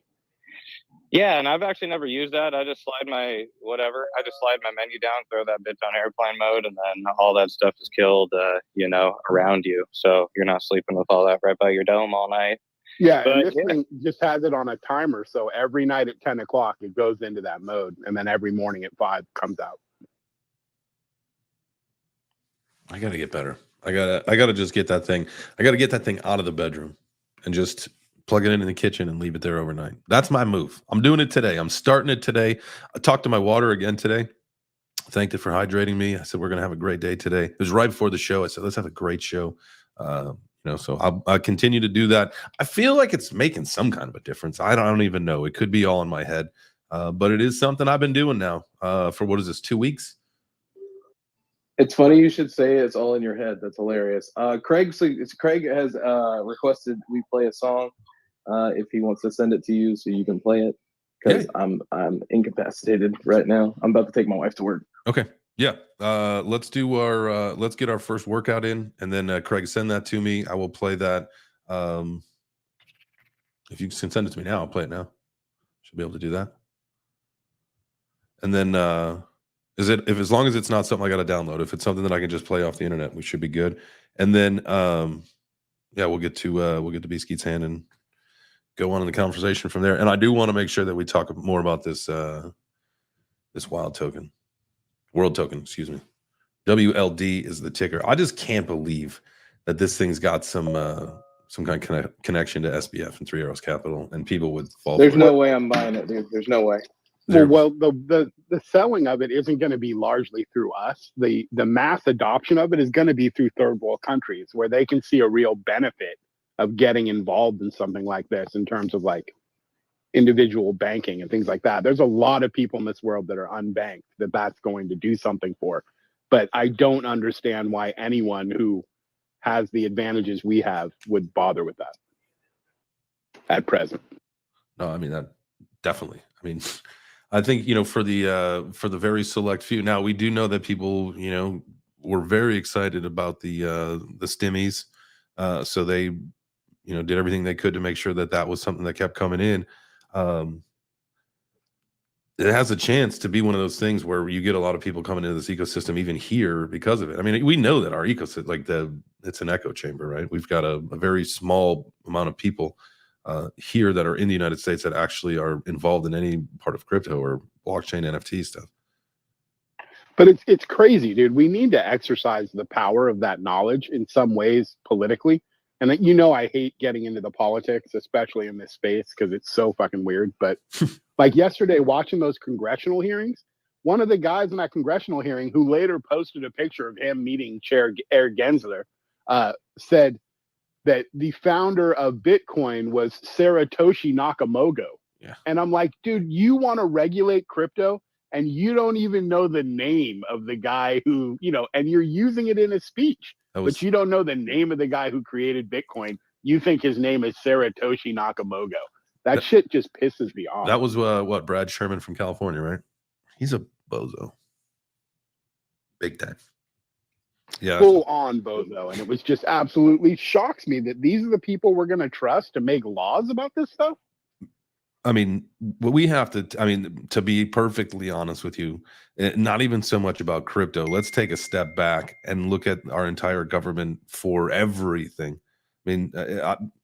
Speaker 9: Yeah, and I've actually never used that. I just slide my menu down, throw that bitch on airplane mode, and then all that stuff is killed, around you. So you're not sleeping with all that right by your dome all night.
Speaker 8: Yeah, and this thing just has it on a timer. So every night at 10 o'clock, it goes into that mode. And then every morning at 5 comes out.
Speaker 4: I got to get better. I gotta just get that thing. I got to get that thing out of the bedroom and just plug it in the kitchen and leave it there overnight. That's my move. I'm doing it today. I'm starting it today. I talked to my water again today. Thanked it for hydrating me. I said, we're going to have a great day today. It was right before the show. I said, let's have a great show. So I'll continue to do that. I feel like it's making some kind of a difference. I don't even know. It could be all in my head. But it is something I've been doing now for what is this, 2 weeks?
Speaker 5: It's funny you should say it's all in your head. That's hilarious. Craig has requested we play a song if he wants to send it to you so you can play it because I'm incapacitated right now. I'm about to take my wife to work.
Speaker 4: Okay. Yeah. Let's do our let's get our first workout in, and then Craig, send that to me. I will play that. If you can send it to me now, I'll play it now. Should be able to do that. And then as long as it's not something I got to download, if it's something that I can just play off the internet, we should be good. And then yeah, we'll get to Beaskeet's hand and go on in the conversation from there. And I do want to make sure that we talk more about this this world token, excuse me. WLD is the ticker. I just can't believe that this thing's got some kind of connection to SBF and Three Arrows Capital, and people would fall.
Speaker 5: There's
Speaker 4: for
Speaker 5: no
Speaker 4: it.
Speaker 5: way I'm buying it, dude. There's no way.
Speaker 8: Well, the selling of it isn't going to be largely through us. The mass adoption of it is going to be through third world countries where they can see a real benefit of getting involved in something like this in terms of like individual banking and things like that. There's a lot of people in this world that are unbanked that's going to do something for. But I don't understand why anyone who has the advantages we have would bother with that at present.
Speaker 4: No, I mean, that definitely. I mean, I think, you know, for the very select few. Now, we do know that people, you know, were very excited about the stimmies. So they, you know, did everything they could to make sure that was something that kept coming in. It has a chance to be one of those things where you get a lot of people coming into this ecosystem even here because of it. I mean, we know that our ecosystem, like it's an echo chamber, right? We've got a very small amount of people here that are in the United States that actually are involved in any part of crypto or blockchain NFT stuff.
Speaker 8: But it's crazy, dude. We need to exercise the power of that knowledge in some ways politically. And you know, I hate getting into the politics, especially in this space, because it's so fucking weird. But like yesterday, watching those congressional hearings, one of the guys in that congressional hearing who later posted a picture of him meeting Chair Eric Gensler said that the founder of Bitcoin was Satoshi Nakamoto.
Speaker 4: Yeah.
Speaker 8: And I'm like, dude, you want to regulate crypto and you don't even know the name of the guy who, you know, and you're using it in a speech. But you don't know the name of the guy who created Bitcoin. You think his name is Satoshi Nakamoto. That shit just pisses me off.
Speaker 4: That was what, Brad Sherman from California, right? He's a bozo. Big time. Yeah.
Speaker 8: Full on bozo. And it was just absolutely shocks me that these are the people we're going to trust to make laws about this stuff.
Speaker 4: I mean, we have to, I mean, to be perfectly honest with you, not even so much about crypto. Let's take a step back and look at our entire government for everything. I mean,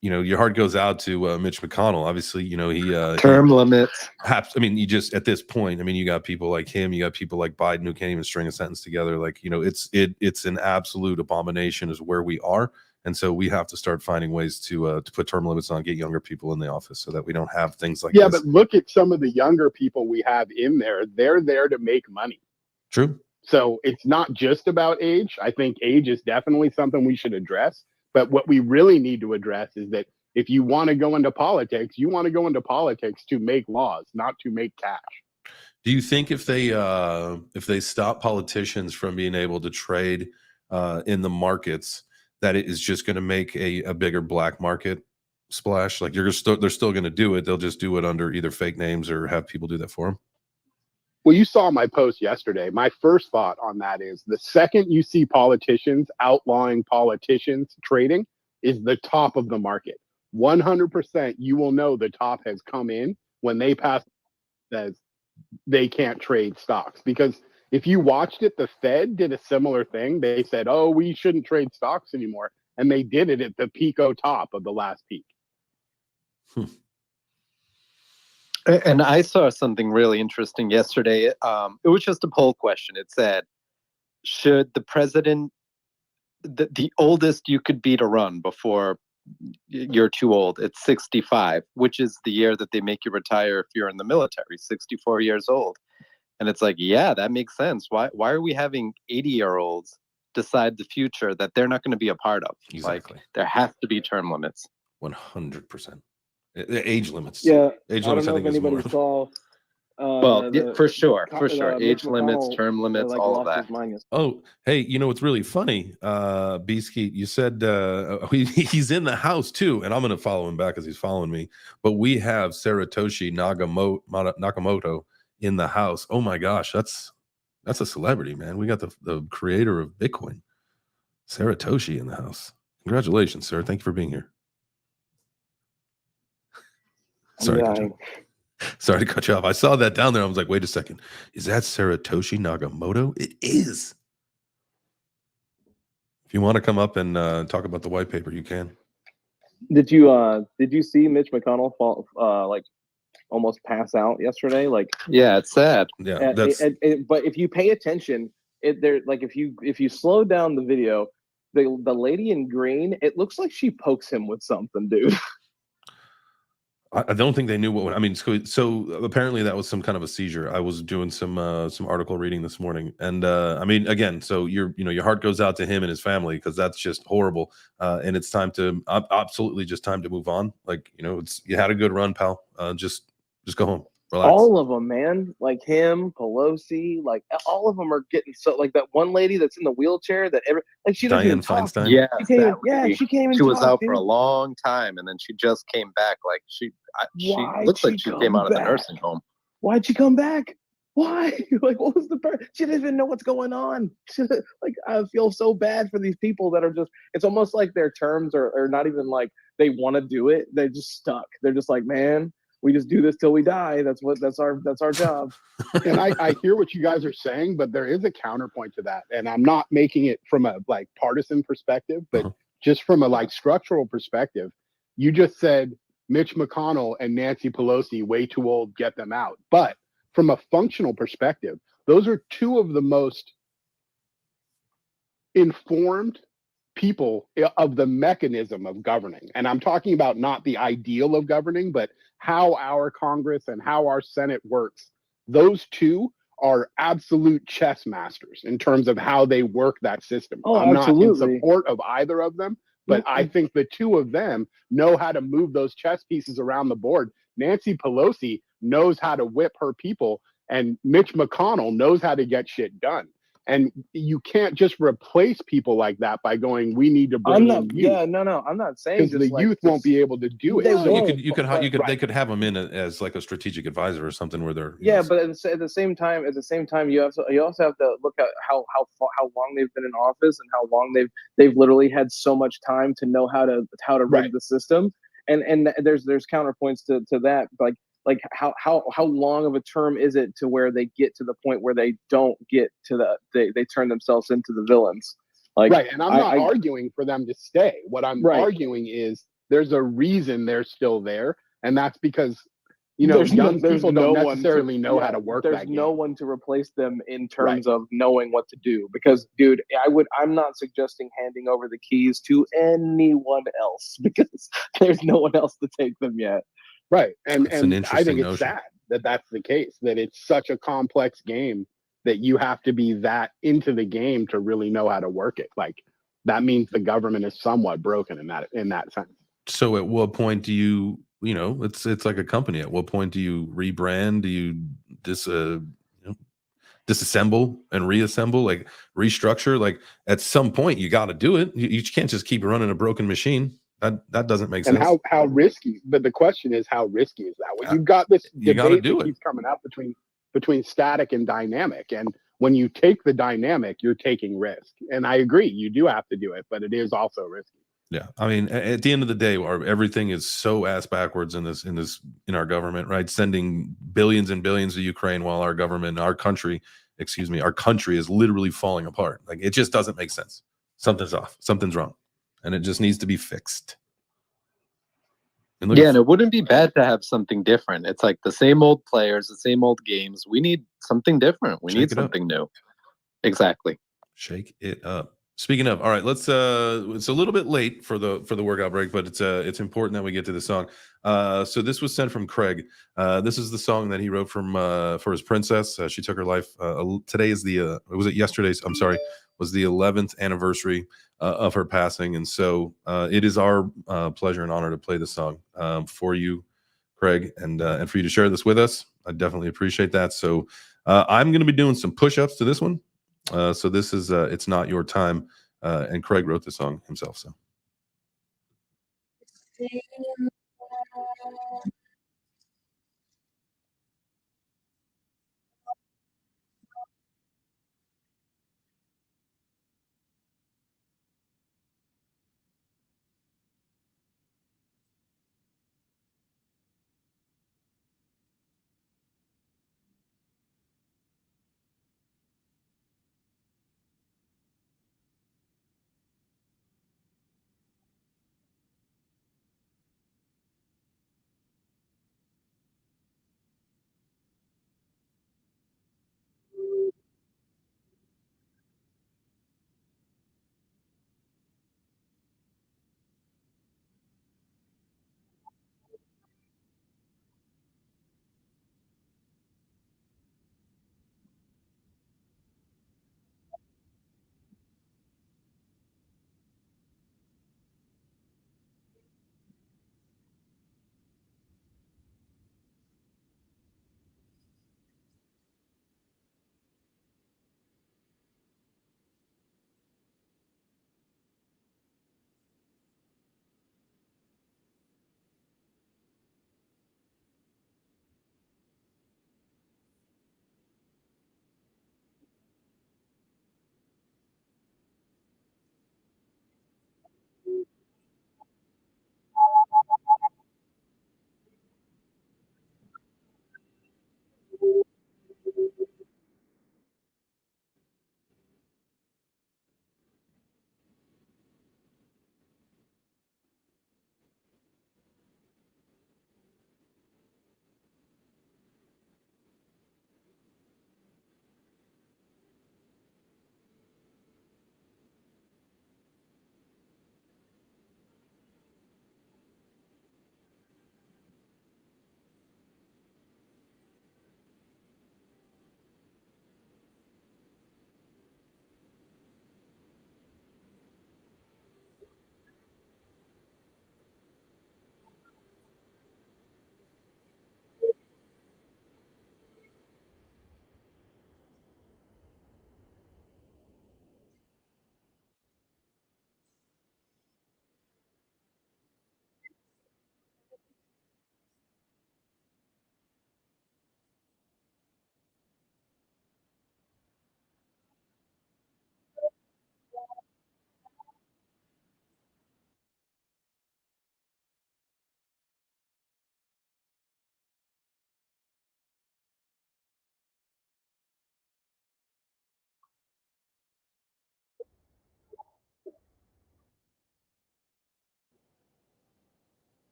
Speaker 4: you know, your heart goes out to Mitch McConnell. Obviously, you know,
Speaker 7: term limits.
Speaker 4: Perhaps, I mean, you just, at this point, I mean, you got people like him, you got people like Biden who can't even string a sentence together. Like, you know, it's an absolute abomination is where we are. And so we have to start finding ways to put term limits on, get younger people in the office so that we don't have things like this.
Speaker 8: Yeah, but look at some of the younger people we have in there. They're there to make money.
Speaker 4: True.
Speaker 8: So it's not just about age. I think age is definitely something we should address. But what we really need to address is that if you want to go into politics, you want to go into politics to make laws, not to make cash.
Speaker 4: Do you think if they stop politicians from being able to trade in the markets, that it is just going to make a bigger black market splash? Like they're still going to do it. They'll just do it under either fake names or have people do that for them.
Speaker 8: Well, you saw my post yesterday. My first thought on that is the second you see politicians outlawing politicians trading is the top of the market. 100% you will know the top has come in when they pass says they can't trade stocks. Because if you watched it, the Fed did a similar thing. They said, oh, we shouldn't trade stocks anymore. And they did it at the Pico top of the last peak.
Speaker 7: And I saw something really interesting yesterday. It was just a poll question. It said, should the president, the oldest you could be to run before you're too old, it's 65, which is the year that they make you retire if you're in the military, 64 years old. And it's like, yeah, that makes sense. Why are we having 80-year-olds decide the future that they're not going to be a part of?
Speaker 4: Exactly.
Speaker 7: Like, there have to be term limits.
Speaker 4: 100%. Age limits.
Speaker 5: Yeah,
Speaker 4: age
Speaker 5: I don't
Speaker 4: limits.
Speaker 5: know
Speaker 4: I think
Speaker 5: if
Speaker 4: is more.
Speaker 5: anybody saw.
Speaker 7: For sure.
Speaker 5: Mitch
Speaker 7: Age limits,
Speaker 5: McConnell,
Speaker 7: term limits,
Speaker 5: like,
Speaker 7: all of
Speaker 5: lost
Speaker 7: that.
Speaker 5: his mind.
Speaker 4: Oh, hey, you know what's really funny? Beaskeet, you said he's in the house too, and I'm going to follow him back as he's following me. But we have Satoshi Nakamoto in the house. Oh my gosh, that's a celebrity, man. We got the creator of Bitcoin, Satoshi, in the house. Congratulations, sir. Thank you for being here. Sorry. Sorry to cut you off. I saw that down there. I was like, wait a second. Is that Saratoshi Nakamoto? It is. If you want to come up and talk about the white paper, you can.
Speaker 5: Did you see Mitch McConnell fall like almost pass out yesterday? Like,
Speaker 7: Yeah, it's sad.
Speaker 4: Yeah,
Speaker 5: but if you pay attention, if you slow down the video, the lady in green, it looks like she pokes him with something, dude.
Speaker 4: I don't think they knew what. I mean, so apparently that was some kind of a seizure. I was doing some article reading this morning, and I mean, again, so your heart goes out to him and his family because that's just horrible, and it's time to absolutely just time to move on. Like you had a good run, pal. Just go home, relax.
Speaker 5: All of them, man. Like him, Pelosi, like all of them are getting so. Like that one lady that's in the wheelchair she doesn't even talk.
Speaker 4: Feinstein.
Speaker 7: Yeah,
Speaker 5: she can't even
Speaker 7: She was
Speaker 5: talk,
Speaker 7: out
Speaker 5: dude.
Speaker 7: for a long time, and then she just came back. Like she
Speaker 5: Why'd
Speaker 7: looks like
Speaker 5: she
Speaker 7: she came
Speaker 5: come
Speaker 7: out of the
Speaker 5: back?
Speaker 7: nursing home.
Speaker 5: Why'd she come back? Why? Like, what was the she didn't even know what's going on. Like, I feel so bad for these people that are just, it's almost like their terms are not even like they want to do it. They're just stuck. They're just like, man, we just do this till we die. That's our job.
Speaker 8: And I hear what you guys are saying, but there is a counterpoint to that. And I'm not making it from a like partisan perspective, but just from a like structural perspective. You just said Mitch McConnell and Nancy Pelosi, way too old, get them out. But from a functional perspective, those are two of the most informed people of the mechanism of governing. And I'm talking about not the ideal of governing, but how our Congress and how our Senate works. Those two are absolute chess masters in terms of how they work that system.
Speaker 5: Oh,
Speaker 8: I'm
Speaker 5: absolutely.
Speaker 8: not in support of either of them, but I think the two of them know how to move those chess pieces around the board. Nancy Pelosi knows how to whip her people, and Mitch McConnell knows how to get shit done. And you can't just replace people like that by going, we need to bring in youth.
Speaker 5: Yeah, no, I'm not saying
Speaker 8: because the youth won't be able to do it.
Speaker 5: They
Speaker 8: So
Speaker 5: won't.
Speaker 4: They could have them in as like a strategic advisor or something where they're
Speaker 5: but at the same time, you also have to look at how long they've been in office and how long they've literally had so much time to know how to rig the system. And there's counterpoints to that, like how long of a term is it to where they get to the point where they don't get to they turn themselves into the villains. Like,
Speaker 8: right, and I'm not arguing for them to stay. What I'm arguing is there's a reason they're still there, and that's because young people don't necessarily know how to work that game.
Speaker 5: There's no one to replace them in terms of knowing what to do. Because, dude, I'm not suggesting handing over the keys to anyone else because there's no one else to take them yet.
Speaker 8: Right, and I think it's sad that that's the case. That it's such a complex game that you have to be that into the game to really know how to work it. Like that means the government is somewhat broken in that sense.
Speaker 4: So, at what point do you? It's like a company. At what point do you rebrand? Do you disassemble and reassemble, like restructure? Like at some point, you got to do it. You can't just keep running a broken machine. That doesn't make sense.
Speaker 8: And how risky? But the question is, how risky is that? When you've got this debate that keeps coming up between static and dynamic, and when you take the dynamic, you're taking risk. And I agree, you do have to do it, but it is also risky.
Speaker 4: Yeah, I mean, at the end of the day, everything is so ass backwards in our government, right? Sending billions and billions to Ukraine while our country is literally falling apart. Like it just doesn't make sense. Something's off. Something's wrong, and it just needs to be fixed.
Speaker 7: And it wouldn't be bad to have something different. It's like the same old players, the same old games. We need something different. We need something new. Exactly.
Speaker 4: Shake it up. Speaking of, all right, let's it's a little bit late for the workout break, but it's important that we get to the song. So this was sent from Craig. This is the song that he wrote for his princess. She took her life. Today is was the 11th anniversary of her passing, and so it is our pleasure and honor to play the song for you, Craig, and for you to share this with us. I definitely appreciate that. So I'm going to be doing some push-ups to this one. So this is It's Not Your Time, and Craig wrote the song himself. So.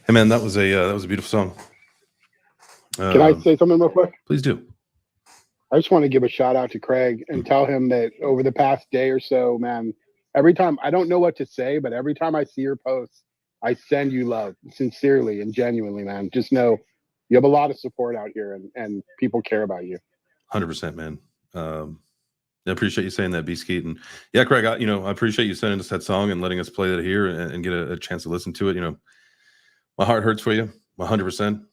Speaker 4: Hey man, that was a beautiful song.
Speaker 8: Can I say something real quick?
Speaker 4: Please do.
Speaker 8: I just want to give a shout out to Craig and tell him that over the past day or so, man, every time, I don't know what to say, but every time I see your posts, I send you love sincerely and genuinely, man. Just know you have a lot of support out here, and people care about you.
Speaker 4: 100%, man. I appreciate you saying that, B Skeet. And yeah, Craig, I appreciate you sending us that song and letting us play that here and get a chance to listen to it. My heart hurts for you 100%.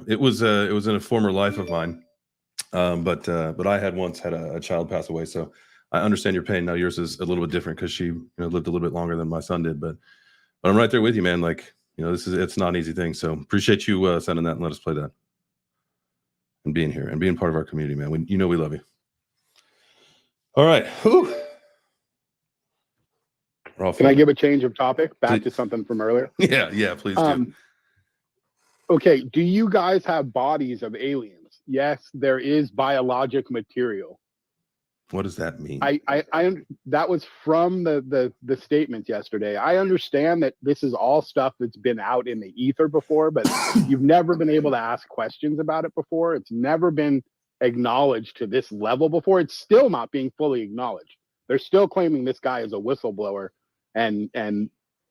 Speaker 4: It was in a former life of mine. But I had once had a child pass away, so I understand your pain. Now yours is a little bit different because she lived a little bit longer than my son did. But I'm right there with you, man. Like, it's not an easy thing. So appreciate you sending that and let us play that and being here and being part of our community, man. We love you. All right. Whew.
Speaker 8: Can I give a change of topic back to something from earlier?
Speaker 4: Yeah, please do.
Speaker 8: Okay, do you guys have bodies of aliens? Yes, there is biologic material.
Speaker 4: What does that mean?
Speaker 8: I that was from the statement yesterday. I understand that this is all stuff that's been out in the ether before, but you've never been able to ask questions about it before. It's never been acknowledged to this level before. It's still not being fully acknowledged. They're still claiming this guy is a whistleblower and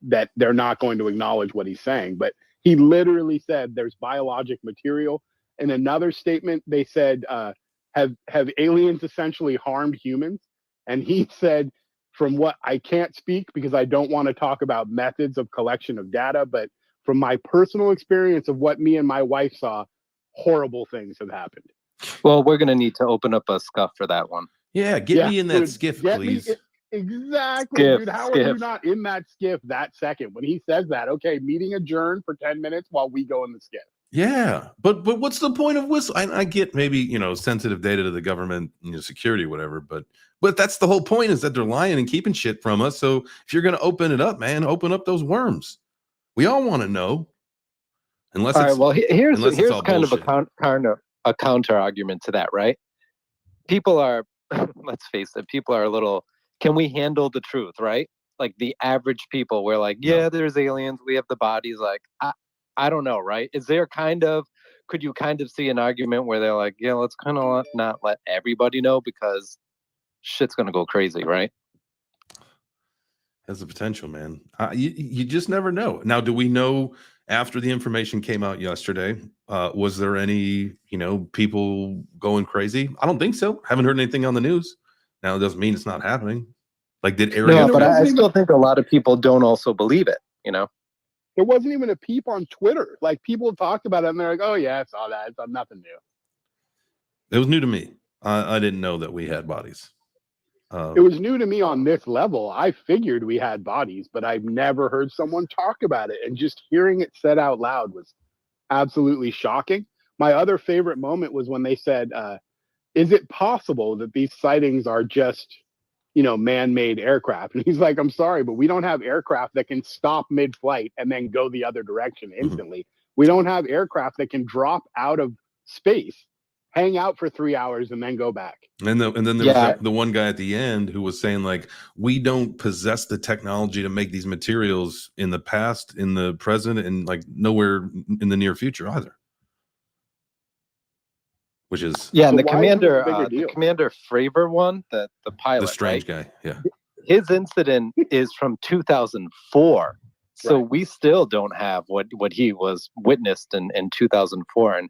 Speaker 8: that they're not going to acknowledge what he's saying. But he literally said there's biologic material. In another statement, they said, have aliens essentially harmed humans? And he said, from what I can't speak because I don't want to talk about methods of collection of data, but from my personal experience of what me and my wife saw, horrible things have happened.
Speaker 7: Well, we're going to need to open up a scuff for that one.
Speaker 4: Yeah, get me in that skiff, please.
Speaker 8: Exactly, dude. How are you not in that skiff that second when he says that? Okay, meeting adjourned for 10 minutes while we go in the skiff.
Speaker 4: Yeah, but what's the point of whistle? I get maybe sensitive data to the government, security, whatever. But that's the whole point, is that they're lying and keeping shit from us. So if you're going to open it up, man, open up those worms. We all want to know. Unless
Speaker 7: here's kind bullshit. Of a counter argument to that, right? People are, let's face it, people are a little. Can we handle the truth, right? Like the average people, we're like, yeah, there's aliens. We have the bodies. Like, I don't know, right? Could you kind of see an argument where they're like, yeah, let's kind of not let everybody know because shit's going to go crazy, right?
Speaker 4: Has the potential, man. You just never know. Now, do we know after the information came out yesterday, was there any, people going crazy? I don't think so. Haven't heard anything on the news. Now, it doesn't mean it's not happening. Like, did Area?
Speaker 7: No, but I still think a lot of people don't also believe it,
Speaker 8: There wasn't even a peep on Twitter. Like, people talked about it and they're like, oh, yeah, I saw that. It's nothing new.
Speaker 4: It was new to me. I didn't know that we had bodies.
Speaker 8: It was new to me on this level. I figured we had bodies, but I've never heard someone talk about it. And just hearing it said out loud was absolutely shocking. My other favorite moment was when they said, is it possible that these sightings are just, man-made aircraft? And he's like, I'm sorry, but we don't have aircraft that can stop mid-flight and then go the other direction instantly. Mm-hmm. We don't have aircraft that can drop out of space, hang out for 3 hours, and then go back.
Speaker 4: And then there was the one guy at the end who was saying, like, we don't possess the technology to make these materials in the past, in the present, and like nowhere in the near future either. Which is
Speaker 7: and the commander Fravor one, the pilot,
Speaker 4: the strange guy,
Speaker 7: his incident is from 2004, so we still don't have what he was witnessed in 2004. And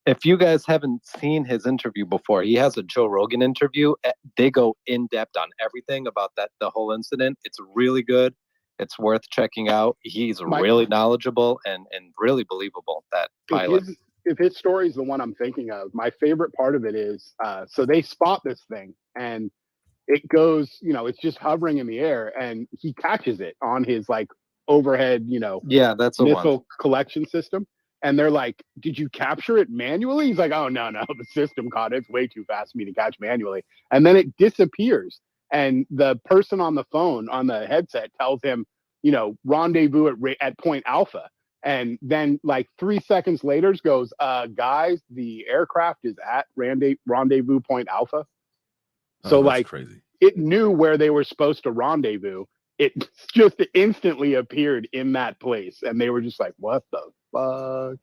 Speaker 7: if you guys haven't seen his interview before, he has a Joe Rogan interview. They go in depth on everything about the whole incident. It's really good. It's worth checking out. He's really knowledgeable and really believable, that pilot.
Speaker 8: If his story is the one I'm thinking of, my favorite part of it is, so they spot this thing and it goes, it's just hovering in the air and he catches it on his like overhead,
Speaker 7: that's a
Speaker 8: missile collection system. And they're like, did you capture it manually? He's like, oh, no, the system caught it. It's way too fast for me to catch manually. And then it disappears. And the person on the phone, on the headset, tells him, rendezvous at point alpha. And then like 3 seconds later goes, guys, the aircraft is at rendezvous point alpha. So like
Speaker 4: crazy.
Speaker 8: It knew where they were supposed to rendezvous. it just instantly appeared in that place, and they were just like, "What the fuck?"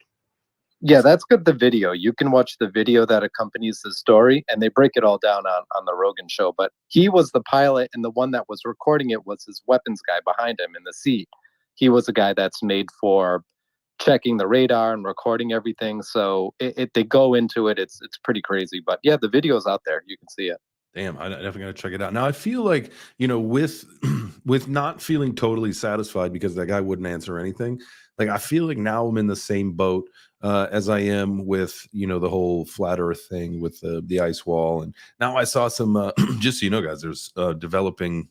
Speaker 7: Yeah, that's good. The video. You can watch the video that accompanies the story, and they break it all down on the Rogan show. But he was the pilot, and the one that was recording it was his weapons guy behind him in the seat. He was a guy that's made for checking the radar and recording everything. So they go into it. It's pretty crazy. But yeah, the video's out there. You can see it.
Speaker 4: Damn, I definitely gotta check it out. Now I feel like, with with not feeling totally satisfied because that guy wouldn't answer anything. Like I feel like now I'm in the same boat as I am with the whole flat Earth thing with the ice wall. And now I saw some just so you know, guys, there's developing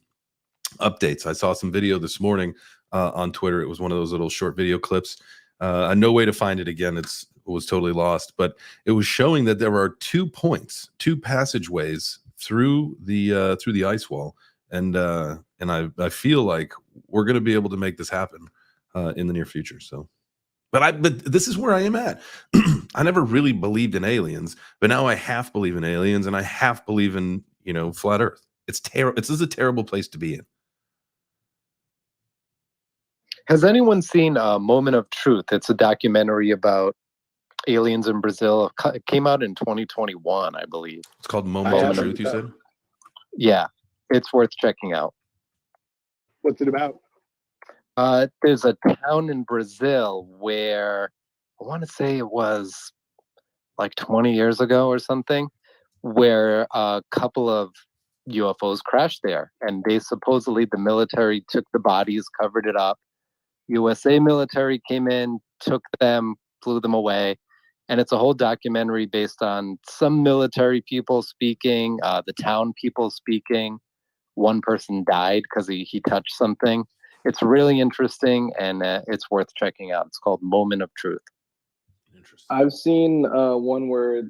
Speaker 4: updates. I saw some video this morning on Twitter. It was one of those little short video clips. No way to find it again. It was totally lost, but it was showing that there are 2 points, 2 passageways through the ice wall, and I feel like we're going to be able to make this happen in the near future. So, but this is where I am at. I never really believed in aliens, but now I half believe in aliens, and I half believe in flat Earth. It's terrible. This is a terrible place to be in.
Speaker 7: Has anyone seen Moment of Truth? It's a documentary about aliens in Brazil. It came out in 2021, I believe.
Speaker 4: It's called Moment of Truth, you said?
Speaker 7: Yeah, it's worth checking out.
Speaker 8: What's it about?
Speaker 7: There's a town in Brazil where I want to say it was like 20 years ago or something, where a couple of UFOs crashed there. And the military took the bodies, covered it up. USA military came in, took them, flew them away. And it's a whole documentary based on some military people speaking, the town people speaking. One person died because he touched something. It's really interesting, and it's worth checking out. It's called Moment of Truth.
Speaker 4: Interesting.
Speaker 5: I've seen one where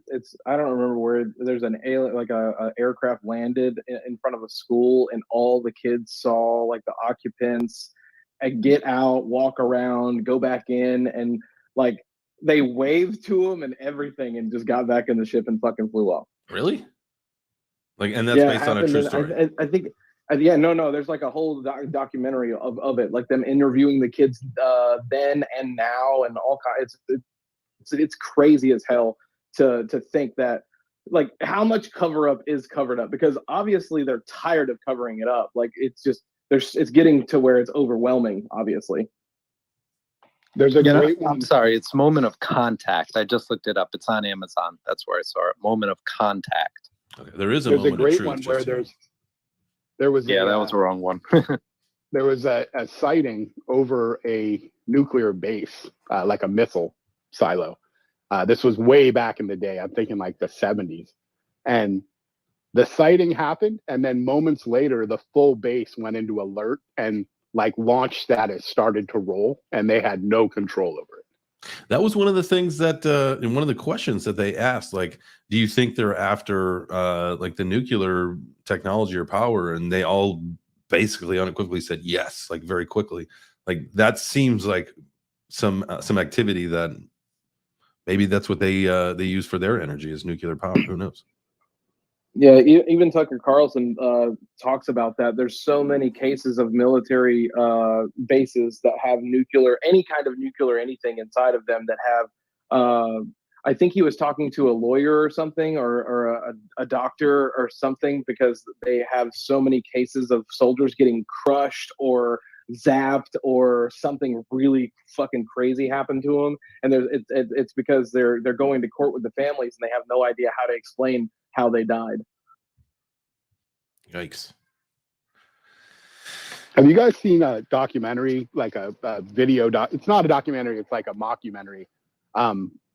Speaker 5: I don't remember where there's an alien, like a aircraft landed in front of a school, and all the kids saw like the occupants get out, walk around, go back in, and like they waved to them and everything, and just got back in the ship and fucking flew off.
Speaker 4: Really? Like, and that's based on a true story.
Speaker 5: I think. Yeah, no. There's like a whole documentary of it, like them interviewing the kids then and now, and all kinds. It's crazy as hell to think that, like, how much cover up is covered up, because obviously they're tired of covering it up. Like, it's getting to where it's overwhelming. Obviously,
Speaker 8: there's a great one.
Speaker 7: I'm sorry, it's Moment of Contact. I just looked it up. It's on Amazon. That's where I saw it. Moment of Contact.
Speaker 4: Okay, there's a
Speaker 8: great
Speaker 4: of truth,
Speaker 8: one where there was
Speaker 7: that was the wrong one.
Speaker 8: There was a sighting over a nuclear base, like a missile silo. This was way back in the day. I'm thinking like the 70s. And the sighting happened, and then moments later, the full base went into alert, and like launch status started to roll, and they had no control over it.
Speaker 4: That was one of the things that in one of the questions that they asked, like, do you think they're after like the nuclear technology or power? And they all basically unequivocally said yes, like very quickly. Like that seems like some activity that maybe that's what they use for their energy is nuclear power. Who knows?
Speaker 5: Yeah, even Tucker Carlson talks about that. There's so many cases of military bases that have any kind of nuclear anything inside of them that have. I think he was talking to a lawyer or something, or a doctor or something, because they have so many cases of soldiers getting crushed or zapped or something really fucking crazy happened to them, and it's because they're going to court with the families and they have no idea how to explain how they died.
Speaker 4: Yikes.
Speaker 8: Have you guys seen a documentary, like a video it's not a documentary, it's like a mockumentary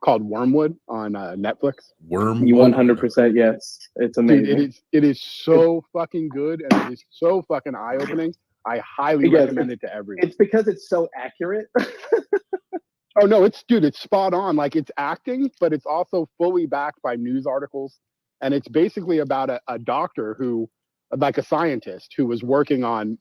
Speaker 8: called Wormwood on Netflix?
Speaker 5: Wormwood? 100%, yes. It's amazing.
Speaker 8: Dude, it is so fucking good, and it is so fucking eye-opening. I highly recommend it to everyone.
Speaker 5: It's because it's so accurate.
Speaker 8: Oh no, it's spot on. Like, it's acting, but it's also fully backed by news articles. And it's basically about a doctor who, like a scientist who was working on,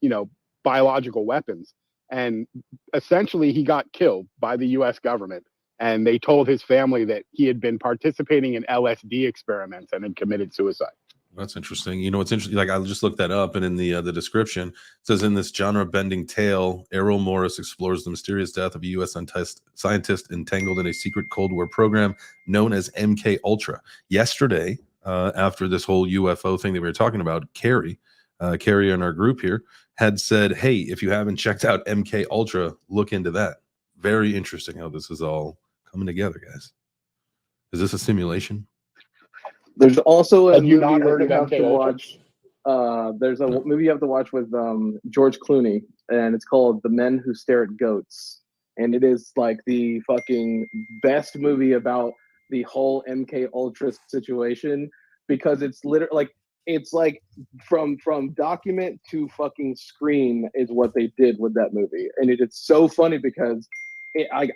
Speaker 8: biological weapons. And essentially he got killed by the US government. And they told his family that he had been participating in LSD experiments and had committed suicide.
Speaker 4: That's interesting. You know, what's interesting, like I just looked that up, and in the description it says, in this genre-bending tale, Errol Morris explores the mysterious death of a U.S. scientist entangled in a secret Cold War program known as MK Ultra. Yesterday, after this whole UFO thing that we were talking about, Carrie in our group here had said, "Hey, if you haven't checked out MK Ultra, look into that." Very interesting how this is all coming together, guys. Is this a simulation?
Speaker 5: There's also a
Speaker 8: Have you
Speaker 5: movie
Speaker 8: not
Speaker 5: that
Speaker 8: heard
Speaker 5: you
Speaker 8: of
Speaker 5: have
Speaker 8: MK
Speaker 5: to
Speaker 8: Ultra?
Speaker 5: watch. There's a movie you have to watch with George Clooney, and it's called The Men Who Stare at Goats. And it is like the fucking best movie about the whole MK Ultra situation, because it's literally like, it's like from document to fucking screen is what they did with that movie, and it's so funny because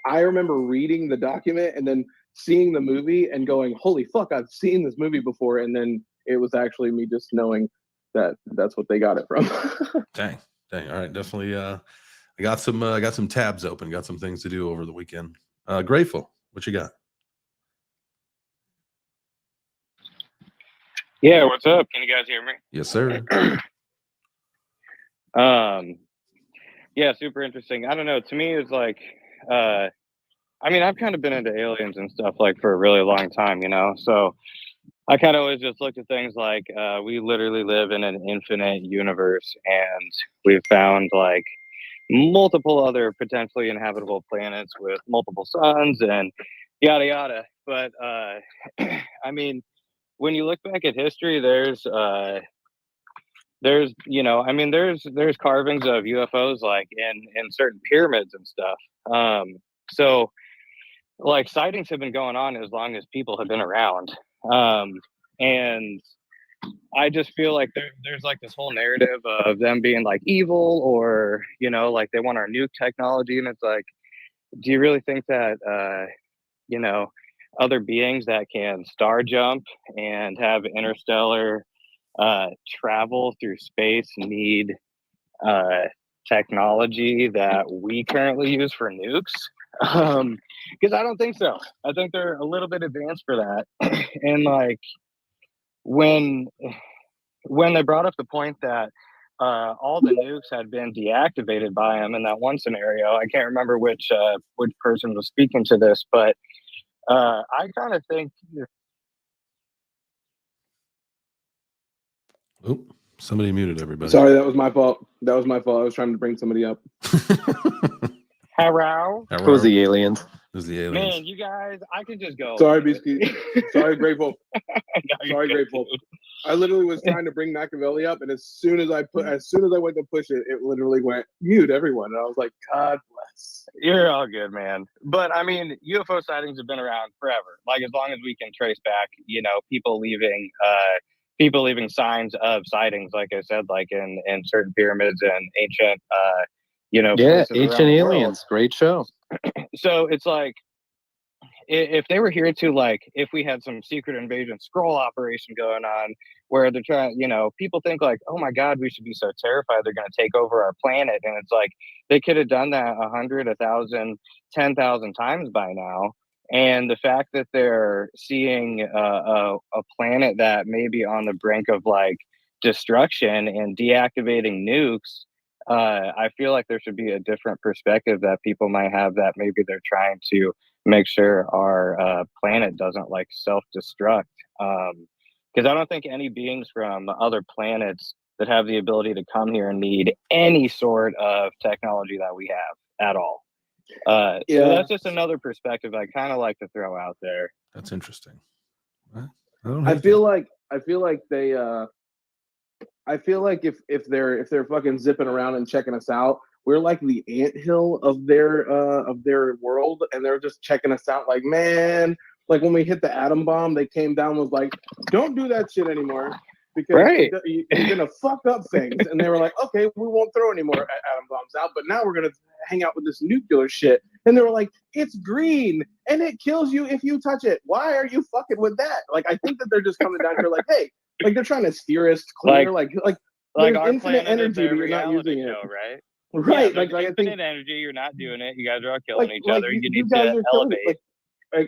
Speaker 5: I remember reading the document and then seeing the movie and going, holy fuck, I've seen this movie before. And then it was actually me just knowing that that's what they got it from.
Speaker 4: Dang. All right. Definitely. I got some tabs open, got some things to do over the weekend. Grateful. What you got?
Speaker 9: Yeah, what's up? Can you guys hear me?
Speaker 4: Yes, sir.
Speaker 9: Yeah, super interesting. I don't know. To me, it's like, I mean, I've kind of been into aliens and stuff like for a really long time, you know? So I kind of always just looked at things like we literally live in an infinite universe, and we've found like multiple other potentially inhabitable planets with multiple suns and yada yada. But I mean, when you look back at history, there's you know, I mean, there's carvings of UFOs like in certain pyramids and stuff. So like sightings have been going on as long as people have been around. And I just feel like there's like this whole narrative of them being like evil, or, you know, like they want our nuke technology. And it's like, do you really think that, you know, other beings that can star jump and have interstellar travel through space need technology that we currently use for nukes? Because I don't think so. I think they're a little bit advanced for that. And like when they brought up the point that all the nukes had been deactivated by them in that one scenario, I can't remember which person was speaking to this, but I kind of think.
Speaker 4: Oop, somebody muted everybody.
Speaker 5: Sorry, that was my fault. I was trying to bring somebody up.
Speaker 9: Hello?
Speaker 7: It was the aliens.
Speaker 4: It was the aliens.
Speaker 9: Man, you guys, I could just go.
Speaker 5: Sorry, Beastie. Sorry, Grateful.
Speaker 9: No,
Speaker 5: Sorry, Grateful. I literally was trying to bring Machiavelli up, and as soon as I went to push it, it literally went mute everyone, and I was like, God bless.
Speaker 9: You're all good, man. But I mean, UFO sightings have been around forever. Like as long as we can trace back, you know, people leaving signs of sightings, like I said, like in certain pyramids and ancient, you know,
Speaker 7: Yeah,
Speaker 9: places around
Speaker 7: Ancient
Speaker 9: the world.
Speaker 7: Aliens, great show.
Speaker 9: So it's like, if they were here to, like, if we had some secret invasion scroll operation going on where they're trying, you know, people think like, oh my God, we should be so terrified they're going to take over our planet. And it's like, they could have done that 100, 1,000, 10,000 times by now. And the fact that they're seeing a planet that may be on the brink of like destruction and deactivating nukes, I feel like there should be a different perspective that people might have, that maybe they're trying to make sure our planet doesn't like self-destruct. Because I don't think any beings from other planets that have the ability to come here need any sort of technology that we have at all. So that's just another perspective I kind of like to throw out there.
Speaker 4: That's interesting.
Speaker 5: I feel like they I feel like if they're fucking zipping around and checking us out, we're like the anthill of their world, and they're just checking us out. Like, man, like when we hit the atom bomb, they came down and was like, don't do that shit anymore, because
Speaker 9: Right.
Speaker 5: you're gonna fuck up things. And they were like, okay, we won't throw any more atom bombs out, but now we're gonna hang out with this nuclear shit. And they were like, it's green and it kills you if you touch it. Why are you fucking with that? Like, I think that they're just coming down here like, hey, like they're trying to steer us clear, like
Speaker 9: Like
Speaker 5: there's
Speaker 9: our
Speaker 5: infinite
Speaker 9: planet is
Speaker 5: energy,
Speaker 9: their
Speaker 5: but you're not
Speaker 9: reality
Speaker 5: using it.
Speaker 9: show, right?
Speaker 5: Right,
Speaker 9: Yeah,
Speaker 5: like I
Speaker 9: infinite
Speaker 5: think
Speaker 9: energy, you're not doing it. You guys are all killing each
Speaker 5: like
Speaker 9: other. You
Speaker 5: you
Speaker 9: need
Speaker 5: guys
Speaker 9: to
Speaker 5: are killing it.
Speaker 9: elevate.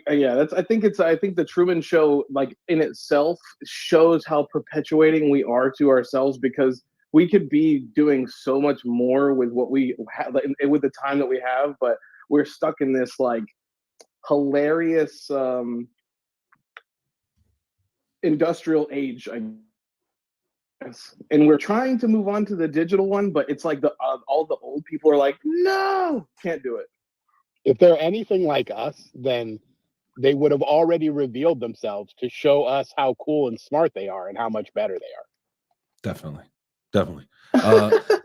Speaker 5: Yeah, I think the Truman Show, like in itself, shows how perpetuating we are to ourselves, because we could be doing so much more with what we have, with the time that we have, but we're stuck in this like hilarious industrial age, I guess. And we're trying to move on to the digital one, but it's like all the old people are like, no, can't do it.
Speaker 8: If they're anything like us, then they would have already revealed themselves to show us how cool and smart they are and how much better they are.
Speaker 4: Definitely.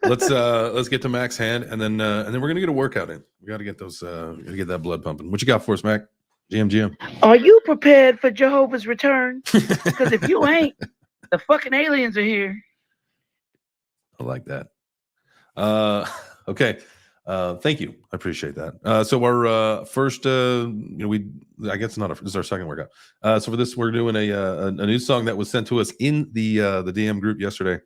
Speaker 4: Let's get to Mac's hand, and then we're gonna get a workout in. We got to get those. Gotta get that blood pumping. What you got for us, Mac? GM.
Speaker 10: Are you prepared for Jehovah's return? Because if you ain't, the fucking aliens are here.
Speaker 4: I like that. Okay. Thank you. I appreciate that. So our first, I guess this is our second workout. So for this, we're doing a new song that was sent to us in the DM group yesterday.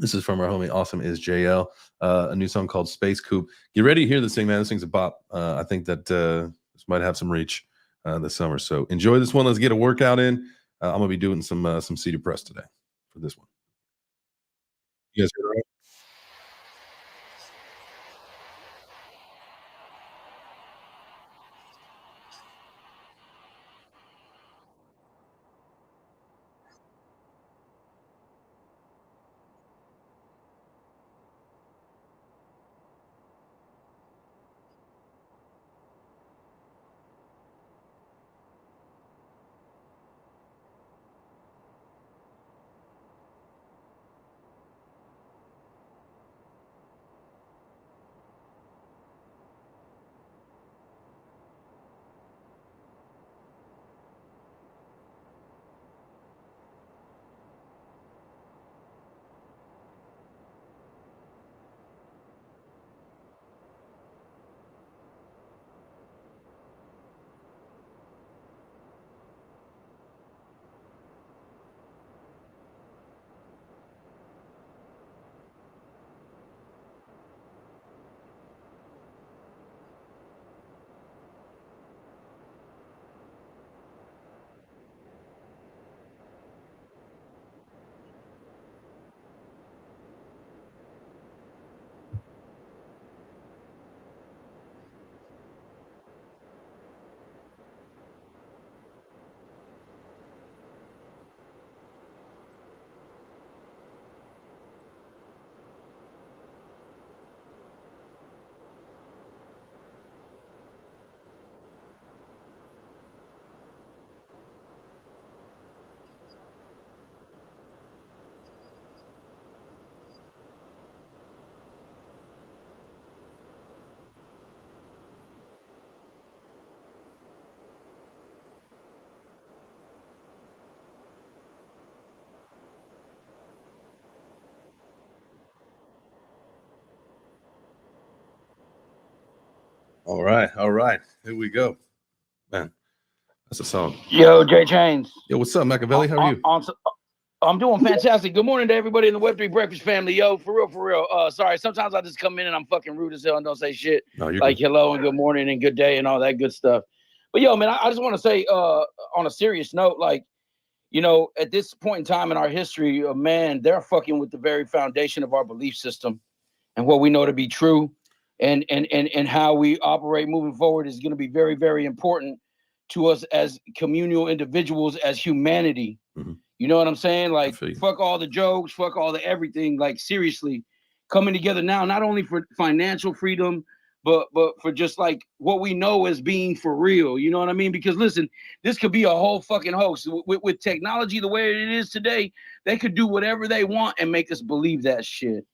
Speaker 4: This is from our homie Awesome is JL, a new song called Space Coupe. Get ready to hear this thing, man. This thing's a bop. I think that this might have some reach this summer. So enjoy this one. Let's get a workout in. I'm gonna be doing some seated press today for this one. You guys hear it, right? All right. Here we go, man. That's a song.
Speaker 10: Yo, Jay Chains.
Speaker 4: Yo, what's up, Machiavelli? How are you?
Speaker 10: I'm doing fantastic. Good morning to everybody in the Web3 Breakfast family. Yo, for real. Sorry, sometimes I just come in and I'm fucking rude as hell and don't say shit.
Speaker 4: No, you're
Speaker 10: like
Speaker 4: good.
Speaker 10: hello and good morning and good day and all that good stuff. But yo, man, I just want to say on a serious note, like, at this point in time in our history, man, they're fucking with the very foundation of our belief system and what we know to be true. And how we operate moving forward is going to be very, very important to us as communal individuals, as humanity.
Speaker 4: Mm-hmm.
Speaker 10: You know what I'm saying? Like, fuck all the jokes, fuck all the everything. Like, seriously, coming together now, not only for financial freedom, but for just like what we know as being for real. You know what I mean? Because listen, this could be a whole fucking hoax. With technology the way it is today, they could do whatever they want and make us believe that shit.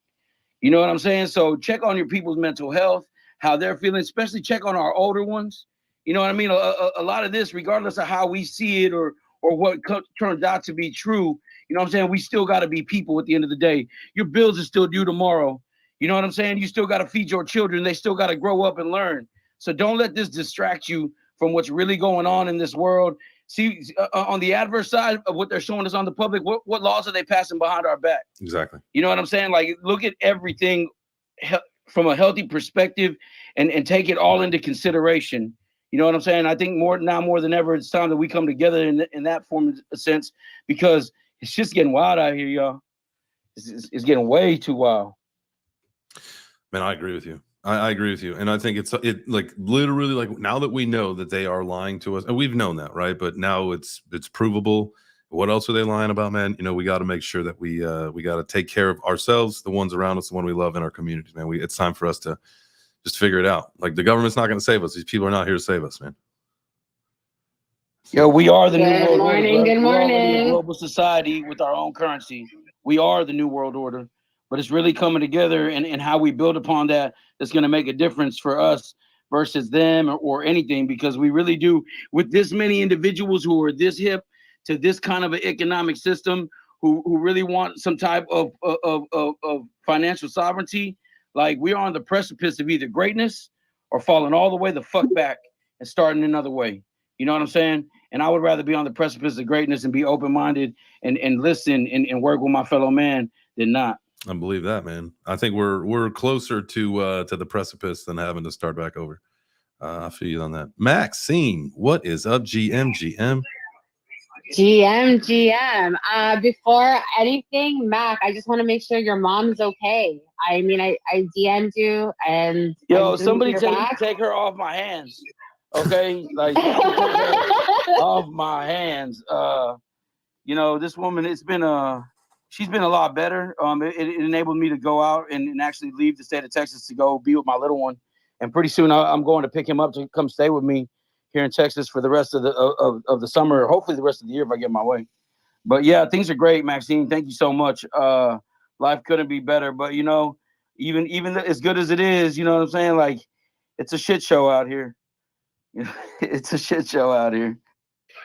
Speaker 10: You know what I'm saying? So check on your people's mental health, how they're feeling, especially check on our older ones. You know what I mean? A lot of this, regardless of how we see it or what turns out to be true, you know what I'm saying? We still got to be people at the end of the day. Your bills are still due tomorrow. You know what I'm saying? You still got to feed your children. They still got to grow up and learn. So don't let this distract you from what's really going on in this world. See, on the adverse side of what they're showing us on the public, what laws are they passing behind our back?
Speaker 4: Exactly.
Speaker 10: You know what I'm saying? Like, look at everything from a healthy perspective and take it all into consideration. You know what I'm saying? I think more than ever, it's time that we come together in that form of sense, because it's just getting wild out here, y'all. It's getting way too wild.
Speaker 4: Man, I agree with you. I agree with you, and I think it like literally like now that we know that they are lying to us, and we've known that, right? But now it's provable. What else are they lying about, man? You know, we got to make sure that we got to take care of ourselves, the ones around us, the one we love in our communities, man. It's time for us to just figure it out. Like the government's not going to save us. These people are not here to save us, man.
Speaker 10: Yo, we are the new world order.
Speaker 11: Good morning.
Speaker 10: We're already a global society with our own currency. We are the new world order, but it's really coming together and how we build upon that that's going to make a difference for us versus them or anything, because we really do, with this many individuals who are this hip to this kind of an economic system, who really want some type of financial sovereignty. Like, we are on the precipice of either greatness or falling all the way the fuck back and starting another way. You know what I'm saying? And I would rather be on the precipice of greatness and be open-minded and listen and work with my fellow man than not.
Speaker 4: I believe that, man. I think we're closer to the precipice than having to start back over. I feel you on that. Maxine, what is up, GM?
Speaker 11: Before anything, Mac, I just want to make sure your mom's okay. I mean, I DM'd you and
Speaker 10: yo, somebody take her off my hands. Okay, like off my hands. You know, this woman, she's been a lot better. It enabled me to go out and actually leave the state of Texas to go be with my little one. And pretty soon I'm going to pick him up to come stay with me here in Texas for the rest of the summer, hopefully the rest of the year if I get my way. But yeah, things are great, Maxine. Thank you so much. Life couldn't be better. But you know, even as good as it is, you know what I'm saying? Like, it's a shit show out here. It's a shit show out here.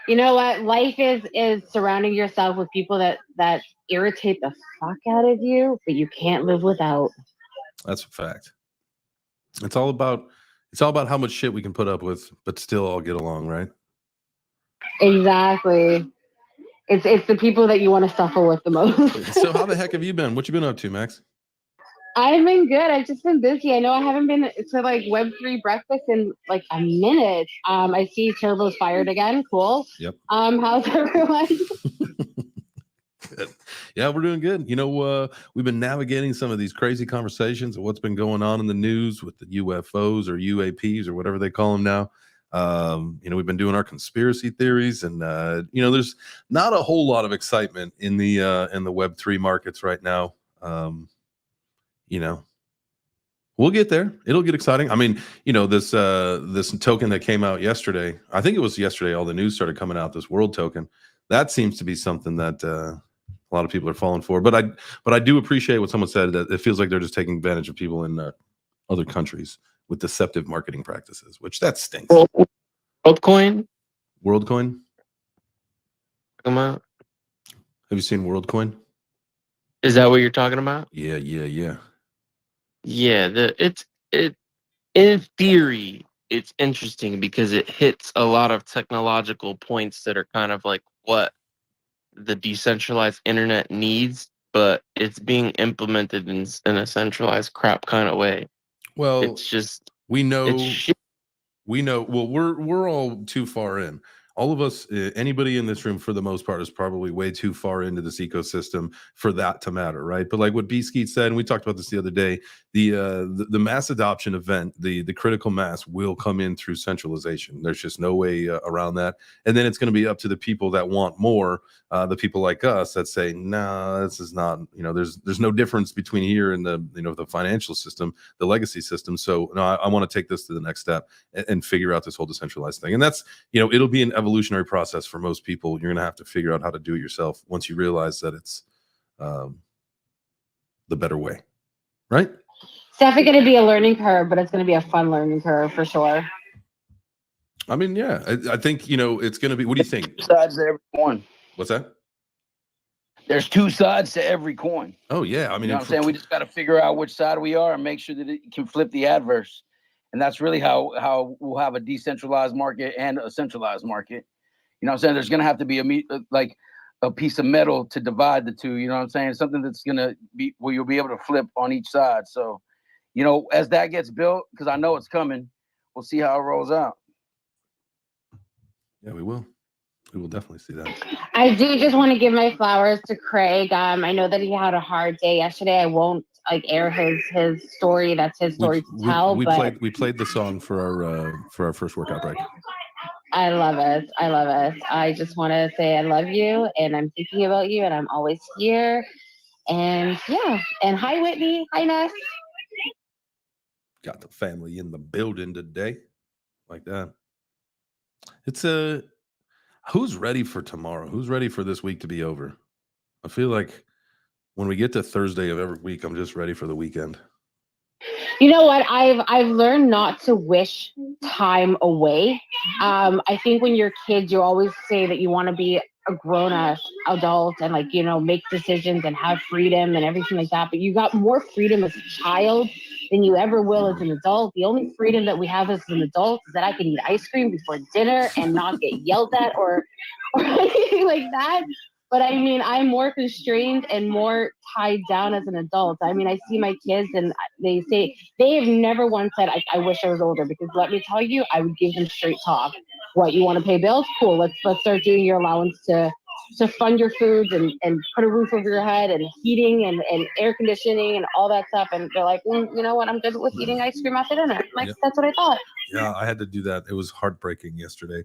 Speaker 11: You know what? Life is surrounding yourself with people that irritate the fuck out of you, but you can't live without.
Speaker 4: That's a fact. It's all about how much shit we can put up with, but still all get along, right?
Speaker 11: Exactly. It's the people that you want to suffer with the most.
Speaker 4: So how the heck have you been? What you been up to, Max?
Speaker 11: I've been good. I've just been busy. I know I haven't been to like Web3 breakfast in like a minute. I see Turbo's fired again. Cool.
Speaker 4: Yep.
Speaker 11: How's everyone?
Speaker 4: Good. Yeah, we're doing good. You know, we've been navigating some of these crazy conversations of what's been going on in the news with the UFOs or UAPs or whatever they call them now. You know, we've been doing our conspiracy theories, and you know, there's not a whole lot of excitement in the Web3 markets right now. You know, we'll get there. It'll get exciting. I mean, you know, this token that came out yesterday, I think it was yesterday, all the news started coming out, this world token. That seems to be something that a lot of people are falling for. But I do appreciate what someone said, that it feels like they're just taking advantage of people in other countries with deceptive marketing practices, which that stinks.
Speaker 12: WorldCoin?
Speaker 4: WorldCoin?
Speaker 12: Come out.
Speaker 4: Have you seen WorldCoin?
Speaker 12: Is that what you're talking about?
Speaker 4: Yeah.
Speaker 12: Yeah, in theory, it's interesting because it hits a lot of technological points that are kind of like what the decentralized internet needs, but it's being implemented in a centralized crap kind of way.
Speaker 4: Well,
Speaker 12: it's just
Speaker 4: we know. Well, we're all too far in. All of us, anybody in this room, for the most part, is probably way too far into this ecosystem for that to matter, right? But like what B Skeet said, and we talked about this the other day, the mass adoption event, the critical mass will come in through centralization. There's just no way around that. And then it's going to be up to the people that want more, the people like us that say, nah, this is not, you know, there's no difference between here and the, you know, the financial system, the legacy system. So no, I want to take this to the next step and figure out this whole decentralized thing. And that's, you know, it'll be an evolutionary process for most people. You're going to have to figure out how to do it yourself once you realize that it's the better way, right?
Speaker 11: It's definitely going to be a learning curve, but it's going to be a fun learning curve for sure.
Speaker 4: I mean, yeah, I think, you know, it's going to be, what do you think?
Speaker 10: Two sides to every coin.
Speaker 4: What's that?
Speaker 10: There's two sides to every coin.
Speaker 4: Oh, yeah. I mean,
Speaker 10: you know what I'm saying? We just got to figure out which side we are and make sure that it can flip the adverse. And that's really how we'll have a decentralized market and a centralized market. You know what I'm saying? There's going to have to be a piece of metal to divide the two. You know what I'm saying? Something that's going to be where you'll be able to flip on each side. So, you know, as that gets built, because I know it's coming, we'll see how it rolls out.
Speaker 4: Yeah, we will. We will definitely see that.
Speaker 11: I do just want to give my flowers to Craig. I know that he had a hard day yesterday. I won't like air his story. That's his story to tell.
Speaker 4: We
Speaker 11: but
Speaker 4: played the song for our first workout break.
Speaker 11: I love it. I love it. I just want to say I love you, and I'm thinking about you, and I'm always here. And yeah, and hi Whitney, hi Ness.
Speaker 4: Got the family in the building today, like that. It's who's ready for tomorrow? Who's ready for this week to be over? I feel like when we get to Thursday of every week, I'm just ready for the weekend.
Speaker 11: You know what? I've learned not to wish time away. I think when you're kids, you always say that you want to be a grown ass adult and like, make decisions and have freedom and everything like that. But you got more freedom as a child than you ever will as an adult. The only freedom that we have as an adult is that I can eat ice cream before dinner and not get yelled at or anything like that. But I mean, I'm more constrained and more tied down as an adult. I mean, I see my kids and they say they have never once said, I wish I was older, because let me tell you, I would give them straight talk. What, you want to pay bills? Cool. Let's start doing your allowance to fund your foods and put a roof over your head and heating and air conditioning and all that stuff. And they're like, you know what? I'm good with eating ice cream after dinner. Like, yep. That's what I thought.
Speaker 4: Yeah, I had to do that. It was heartbreaking yesterday.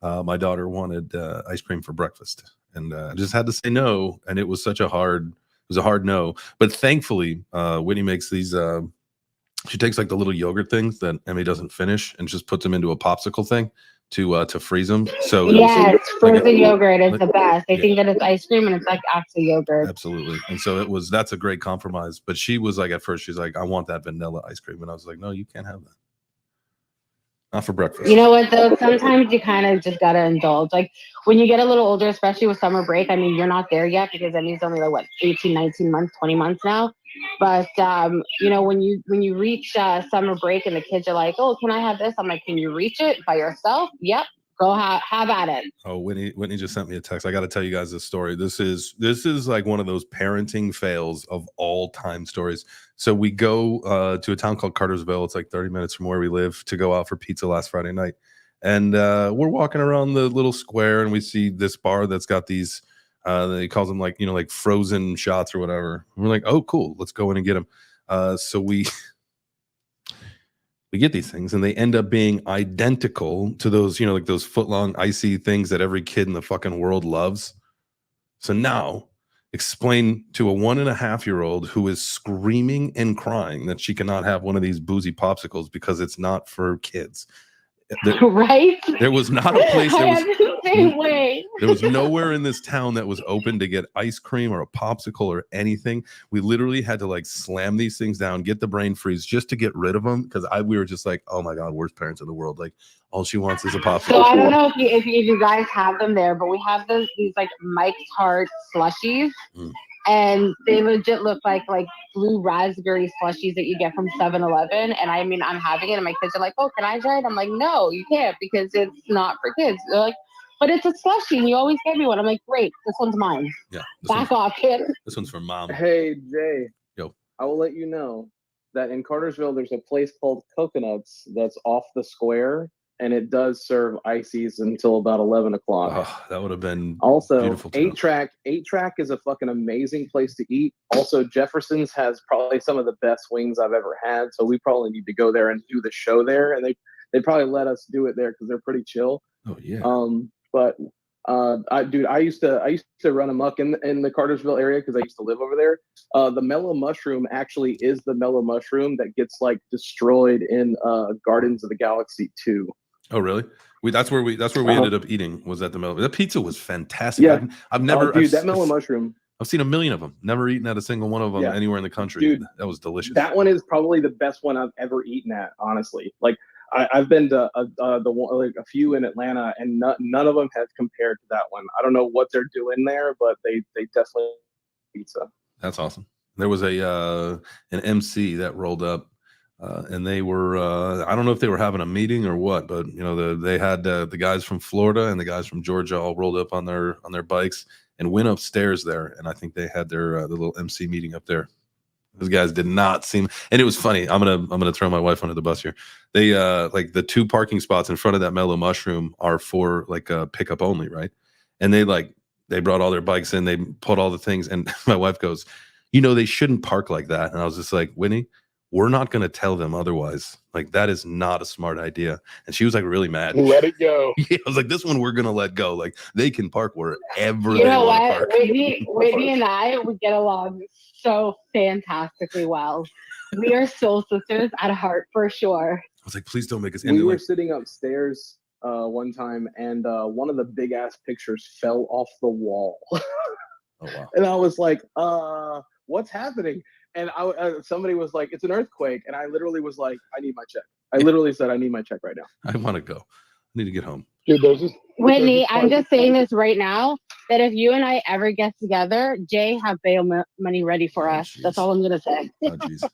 Speaker 4: My daughter wanted ice cream for breakfast. And I just had to say no, and it was a hard no. But thankfully, Whitney makes these. She takes like the little yogurt things that Emmy doesn't finish, and just puts them into a popsicle thing to freeze them. So
Speaker 11: yes, frozen yogurt is the best. I think that it's ice cream and it's like actual yogurt.
Speaker 4: Absolutely. And so that's a great compromise. But she was like, at first, she's like, I want that vanilla ice cream, and I was like, no, you can't have that. Not for breakfast.
Speaker 11: You know what, though? Sometimes you kind of just got to indulge. Like when you get a little older, especially with summer break, I mean, you're not there yet because Emmy's only like, 18, 19 months, 20 months now. But, when you reach summer break and the kids are like, oh, can I have this? I'm like, can you reach it by yourself? Yep. Go have at it.
Speaker 4: Oh, Whitney just sent me a text. I got to tell you guys this story. This is like one of those parenting fails of all time stories. So we go to a town called Cartersville. It's like 30 minutes from where we live, to go out for pizza last Friday night. And we're walking around the little square, and we see this bar that's got these, they calls them like frozen shots or whatever. And we're like, oh, cool. Let's go in and get them. So we get these things, and they end up being identical to those, like those foot-long icy things that every kid in the fucking world loves. So now explain to a 1.5-year-old who is screaming and crying that she cannot have one of these boozy popsicles because it's not for kids.
Speaker 11: Right?
Speaker 4: There was not a place.
Speaker 11: Way.
Speaker 4: There was nowhere in this town that was open to get ice cream or a popsicle or anything. We literally had to like slam these things down, get the brain freeze just to get rid of them, because we were just like, oh my god, worst parents in the world. Like all she wants is a popsicle.
Speaker 11: So I don't know if you guys have them there, but we have these like Mike's Hard slushies. And they legit look like blue raspberry slushies that you get from 7-Eleven. And I mean, I'm having it, and my kids are like, oh, can I try it? I'm like, no, you can't, because it's not for kids. They're like, but it's a slushie, and you always get me one. I'm like, great, this one's mine.
Speaker 4: Yeah.
Speaker 11: Back off, kid.
Speaker 4: This one's for mom.
Speaker 5: Hey, Jay.
Speaker 4: Yo.
Speaker 5: I will let you know that in Cartersville, there's a place called Coconuts that's off the square, and it does serve ices until about 11 o'clock.
Speaker 4: Oh, that would have been
Speaker 5: also
Speaker 4: beautiful.
Speaker 5: 8-Track is a fucking amazing place to eat. Also, Jefferson's has probably some of the best wings I've ever had, so we probably need to go there and do the show there, and they probably let us do it there because they're pretty chill.
Speaker 4: Oh yeah.
Speaker 5: But I used to run amok in the Cartersville area because I used to live over there. The mellow mushroom actually is the mellow mushroom that gets like destroyed in Guardians of the Galaxy 2.
Speaker 4: Oh really? That's where we ended up eating, was at the mellow. That pizza was fantastic.
Speaker 5: Yeah.
Speaker 4: I've never
Speaker 5: that mellow mushroom.
Speaker 4: I've seen a million of them. Never eaten at a single one of them anywhere in the country.
Speaker 5: Dude,
Speaker 4: that was delicious.
Speaker 5: That one is probably the best one I've ever eaten at, honestly. Like I've been to a few in Atlanta, and none of them have compared to that one. I don't know what they're doing there, but they definitely pizza.
Speaker 4: That's awesome. There was an MC that rolled up, and they were I don't know if they were having a meeting or what, but they had the guys from Florida and the guys from Georgia all rolled up on their bikes and went upstairs there, and I think they had their little MC meeting up there. Those guys did not seem, and it was funny. I'm gonna throw my wife under the bus here. They like the 2 parking spots in front of that Mellow Mushroom are for like pickup only, right? And they brought all their bikes in, they put all the things, and my wife goes, they shouldn't park like that. And I was just like, Whitney, we're not gonna tell them otherwise. Like that is not a smart idea. And she was like really mad.
Speaker 8: Let it go.
Speaker 4: Yeah, I was like, this one we're gonna let go. Like they can park wherever
Speaker 11: You
Speaker 4: they
Speaker 11: know
Speaker 4: want to
Speaker 11: what?
Speaker 4: park.
Speaker 11: Whitney and I would get along so fantastically well. We are soul sisters at heart for sure.
Speaker 4: I was like, please don't make us.
Speaker 5: We were sitting upstairs one time, and one of the big ass pictures fell off the wall.
Speaker 4: Oh wow!
Speaker 5: And I was like, what's happening? And somebody was like, it's an earthquake, and I literally was like, I need my check. I literally said, I need my check right now.
Speaker 4: I want to go. I need to get home.
Speaker 8: Dude,
Speaker 11: Whitney, I'm just saying this right now, that if you and I ever get together, Jay have bail money ready for us. Geez. That's all I'm going to say.
Speaker 4: Oh, geez.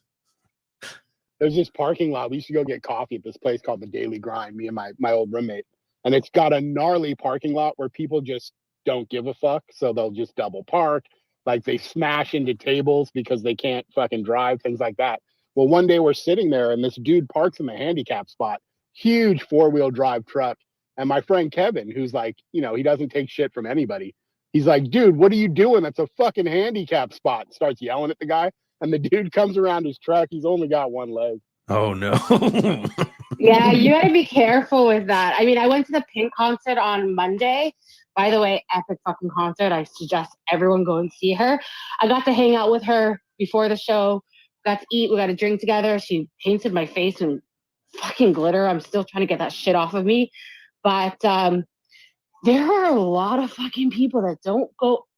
Speaker 8: There's this parking lot. We used to go get coffee at this place called the Daily Grind, me and my old roommate. And it's got a gnarly parking lot where people just don't give a fuck. So they'll just double park. Like they smash into tables because they can't fucking drive, things like that. Well, one day we're sitting there and this dude parks in the handicap spot, huge 4-wheel drive truck. And my friend Kevin, who's like, he doesn't take shit from anybody. He's like, dude, what are you doing? That's a fucking handicap spot. Starts yelling at the guy. And the dude comes around his truck. He's only got one leg.
Speaker 4: Oh, no.
Speaker 11: Yeah, you got to be careful with that. I mean, I went to the Pink concert on Monday. By the way, epic fucking concert. I suggest everyone go and see her. I got to hang out with her before the show. Got to eat. We got to drink together. She painted my face in fucking glitter. I'm still trying to get that shit off of me. But there are a lot of fucking people that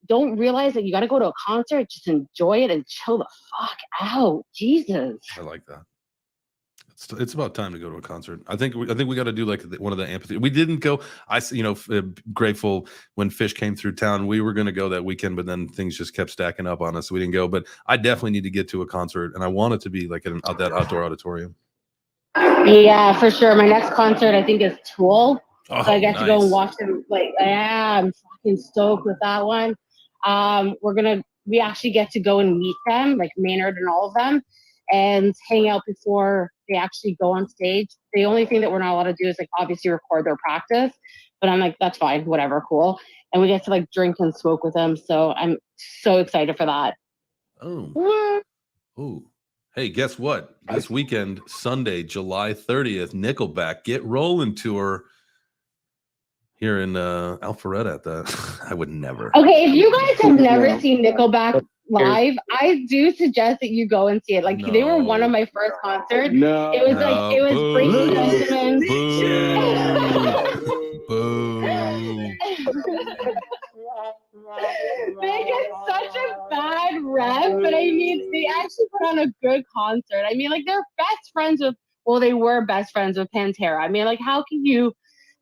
Speaker 11: don't realize that you got to go to a concert, just enjoy it and chill the fuck out. Jesus.
Speaker 4: I like that. It's about time to go to a concert. I think we got to do like one of the amphitheaters. We didn't go. Grateful when Fish came through town. We were going to go that weekend, but then things just kept stacking up on us. So we didn't go. But I definitely need to get to a concert, and I want it to be like at that outdoor auditorium.
Speaker 11: Yeah, for sure. My next concert, I think, is Tool.
Speaker 4: Oh,
Speaker 11: so I get
Speaker 4: nice.
Speaker 11: to go and watch them. Like, yeah, I'm fucking stoked with that one. We actually get to go and meet them, like Maynard and all of them, and hang out before they actually go on stage. The only thing that we're not allowed to do is like obviously record their practice, but I'm like, that's fine, whatever, cool. And we get to like drink and smoke with them. So I'm so excited for that.
Speaker 4: Oh. Hey, guess what? This weekend, Sunday, July 30th, Nickelback Get Rollin' tour here in Alpharetta at the I would never.
Speaker 11: Okay, if you guys have never seen Nickelback live, I do suggest that you go and see it. Like they were one of my first concerts.
Speaker 5: No,
Speaker 11: it was Breaking Benjamin.
Speaker 4: Boo.
Speaker 11: They get such a bad rep, but I mean, they actually put on a good concert. I mean, like they're they were best friends with Pantera. I mean, like how can you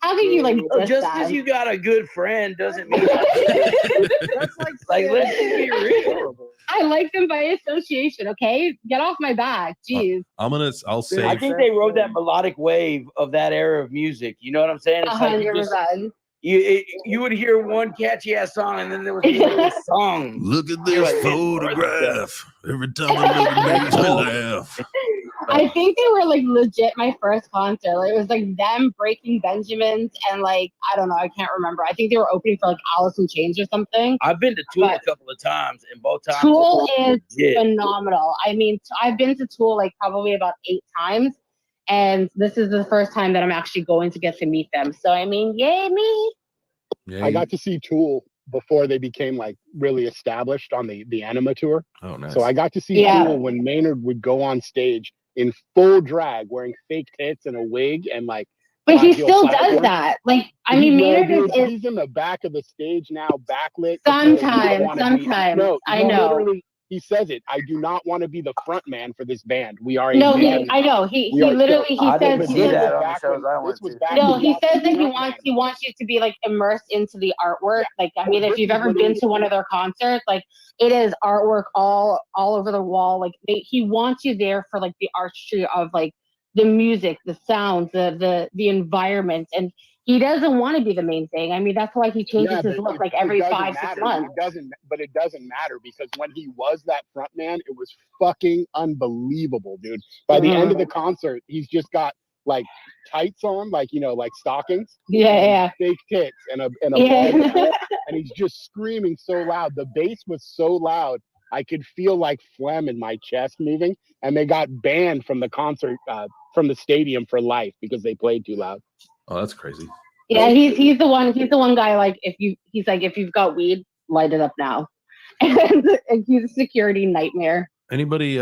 Speaker 11: like
Speaker 10: just because you got a good friend doesn't mean that's like let's be real.
Speaker 11: I like them by association. Okay, get off my back. Jeez.
Speaker 4: I'll say.
Speaker 10: I think they rode that melodic wave of that era of music. You know what I'm saying? It's
Speaker 11: 100%.
Speaker 10: You would hear one catchy ass song, and then there was a song.
Speaker 4: Look at this photograph. Every time I look at it makes me laugh.
Speaker 11: I think they were like legit my first concert. Like, it was like them, Breaking Benjamins, and like I don't know, I can't remember. I think they were opening for like Alice in Chains or something.
Speaker 10: I've been to Tool a couple of times, and both times
Speaker 11: Tool is phenomenal. I mean, I've been to Tool like probably about 8 times, and this is the first time that I'm actually going to get to meet them. So I mean, yay me!
Speaker 4: Yay.
Speaker 8: I got to see Tool before they became like really established on the Anima tour.
Speaker 4: Oh, nice.
Speaker 8: So I got to see Tool when Maynard would go on stage in full drag, wearing fake tits and a wig, and like.
Speaker 11: But he still does that. Like, I mean, Maynard is.
Speaker 8: He's in the back of the stage now, backlit.
Speaker 11: Sometimes. I know.
Speaker 8: Literally, he says it. I do not want to be the front man for this band. We are.
Speaker 11: I know. He literally he says. He says that he wants you to be like immersed into the artwork. Like, I mean, if you've ever been to one of their concerts, like it is artwork all over the wall. Like he wants you there for like the artistry of like the music, the sounds, the environment, and he doesn't want to be the main thing. I mean, that's why he changes
Speaker 8: Yeah,
Speaker 11: his
Speaker 8: but
Speaker 11: look like every 5-6 months.
Speaker 8: It doesn't matter because when he was that front man, it was fucking unbelievable, dude. By the end of the concert, he's just got like tights on, like, you know, like stockings.
Speaker 11: Yeah.
Speaker 8: Big tits and a ball cap, and he's just screaming so loud. The bass was so loud, I could feel like phlegm in my chest moving, and they got banned from the concert, from the stadium for life because they played too loud.
Speaker 4: Oh, that's crazy.
Speaker 11: Yeah, he's the one guy, like, if you've got weed, light it up now. And he's a security nightmare.
Speaker 4: Anybody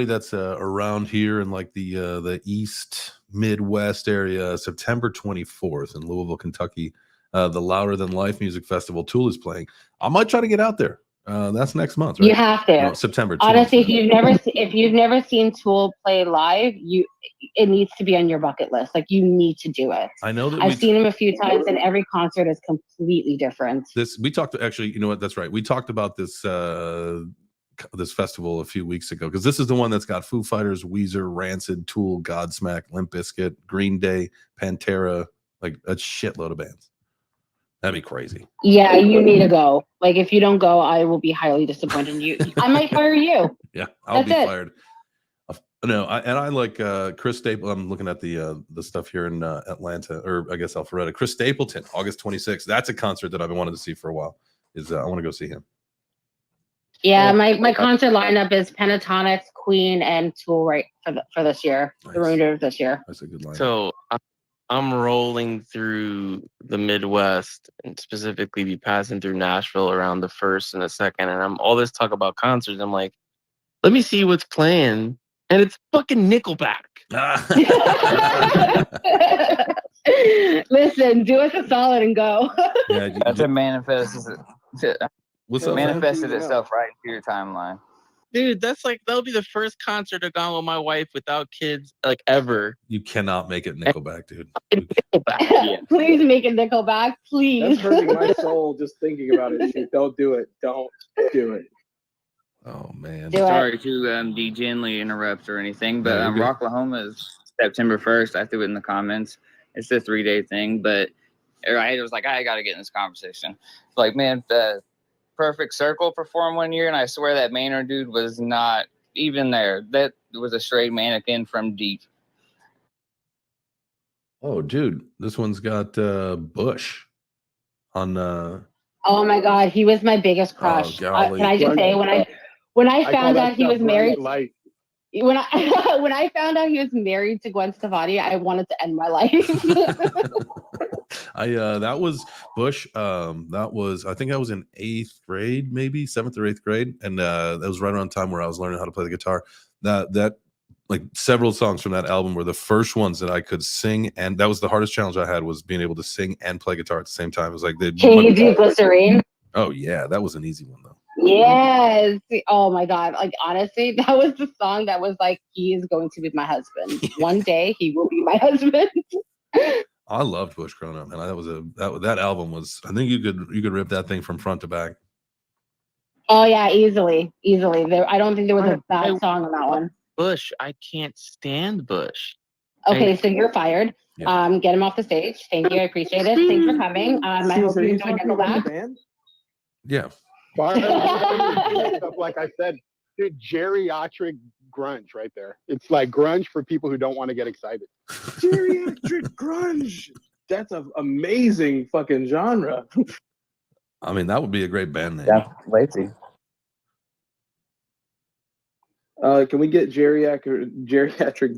Speaker 4: that's around here in like the East Midwest area, September 24th in Louisville, Kentucky, the Louder Than Life Music Festival, Tool is playing. I might try to get out there. That's next month, right?
Speaker 11: You have to.
Speaker 4: No, September.
Speaker 11: Honestly, if you've never seen Tool play live, it needs to be on your bucket list. Like, you need to do it.
Speaker 4: I know that
Speaker 11: I've seen him a few times, and every concert is completely different.
Speaker 4: We talked, actually, you know what? That's right. We talked about this festival a few weeks ago, because this is the one that's got Foo Fighters, Weezer, Rancid, Tool, Godsmack, Limp Bizkit, Green Day, Pantera, like a shitload of bands. That'd be crazy.
Speaker 11: Yeah, you need to go. Like, if you don't go, I will be highly disappointed in you. I might fire you.
Speaker 4: Yeah, I'll be fired. No, I like Chris Stapleton. I'm looking at the stuff here in Atlanta, or I guess Alpharetta. Chris Stapleton, August 26th. That's a concert that I've been wanting to see for a while. I want to go see him.
Speaker 11: Yeah, my concert lineup is Pentatonics, Queen, and Tool right for this year. Nice. The remainder of this year.
Speaker 4: That's a good lineup.
Speaker 12: So I'm rolling through the Midwest, and specifically be passing through Nashville around the 1st and the 2nd, and I'm all this talk about concerts. I'm like, let me see what's playing, and it's fucking Nickelback.
Speaker 11: Listen, do us a solid and go.
Speaker 4: Yeah,
Speaker 13: that's a manifest.
Speaker 4: What's up,
Speaker 13: manifested itself right into your timeline.
Speaker 12: Dude, that'll be the first concert I've gone with my wife without kids, like, ever.
Speaker 4: You cannot make it Nickelback, dude.
Speaker 11: Nickelback. Please make it Nickelback, please.
Speaker 5: That's hurting my soul just thinking about it. Shit, don't do it. Don't do it.
Speaker 4: Oh man.
Speaker 13: Sorry to degenerally interrupt or anything, but Rocklahoma is September 1st. I threw it in the comments. It's a 3-day thing, but it was like, I got to get in this conversation. Like, man, Perfect Circle performed one year, and I swear that Maynard dude was not even there. That was a straight mannequin from Deep.
Speaker 4: Oh, dude, this one's got Bush on.
Speaker 11: Oh my God, he was my biggest crush. Can I just say, when I found out he was married, when I found out he was married to Gwen Stefani, I wanted to end my life.
Speaker 4: That was Bush. I think I was in 8th grade, maybe 7th or 8th grade, and that was right around the time where I was learning how to play the guitar. That like several songs from that album were the first ones that I could sing, and that was the hardest challenge I had, was being able to sing and play guitar at the same time. It was like
Speaker 11: Can you do Glycerine?
Speaker 4: Oh yeah, that was an easy one though.
Speaker 11: Yes. Oh my God. Like, honestly, that was the song that was like, he is going to be my husband. One day he will be my husband.
Speaker 4: I loved Bush growing up, man. That album was. I think you could rip that thing from front to back.
Speaker 11: Oh yeah, easily. I don't think there was a bad song on that one.
Speaker 12: Bush, I can't stand Bush.
Speaker 11: Okay, so you're fired. Yeah. Get him off the stage. Thank you. I appreciate it. Thanks for coming. I hope you enjoy Nickelback.
Speaker 4: Yeah.
Speaker 8: Like I said, dude, geriatric grunge right there. It's like grunge for people who don't want to get excited.
Speaker 5: Geriatric grunge. That's an amazing fucking genre.
Speaker 4: I mean, that would be a great band name.
Speaker 13: Yeah, lazy.
Speaker 5: Can we get geriatric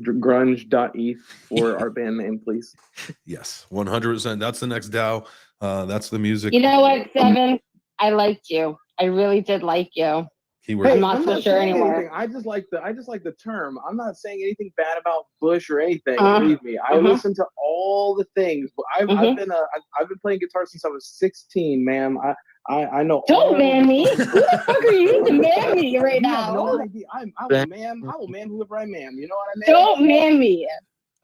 Speaker 5: grunge.eth for our band name, please?
Speaker 4: Yes, 100%. That's the next DAO. That's the music.
Speaker 11: You know what, Seven? I liked you. I really did like you. I'm not so sure anymore.
Speaker 5: Anything. I just like the term. I'm not saying anything bad about Bush or anything. Believe me, I listen to all the things. I've been playing guitar since I was 16, ma'am. I know.
Speaker 11: Don't man me. Who the fuck are you to man me right now?
Speaker 5: No idea. I will man whoever I am. You know what I mean?
Speaker 11: Don't man me.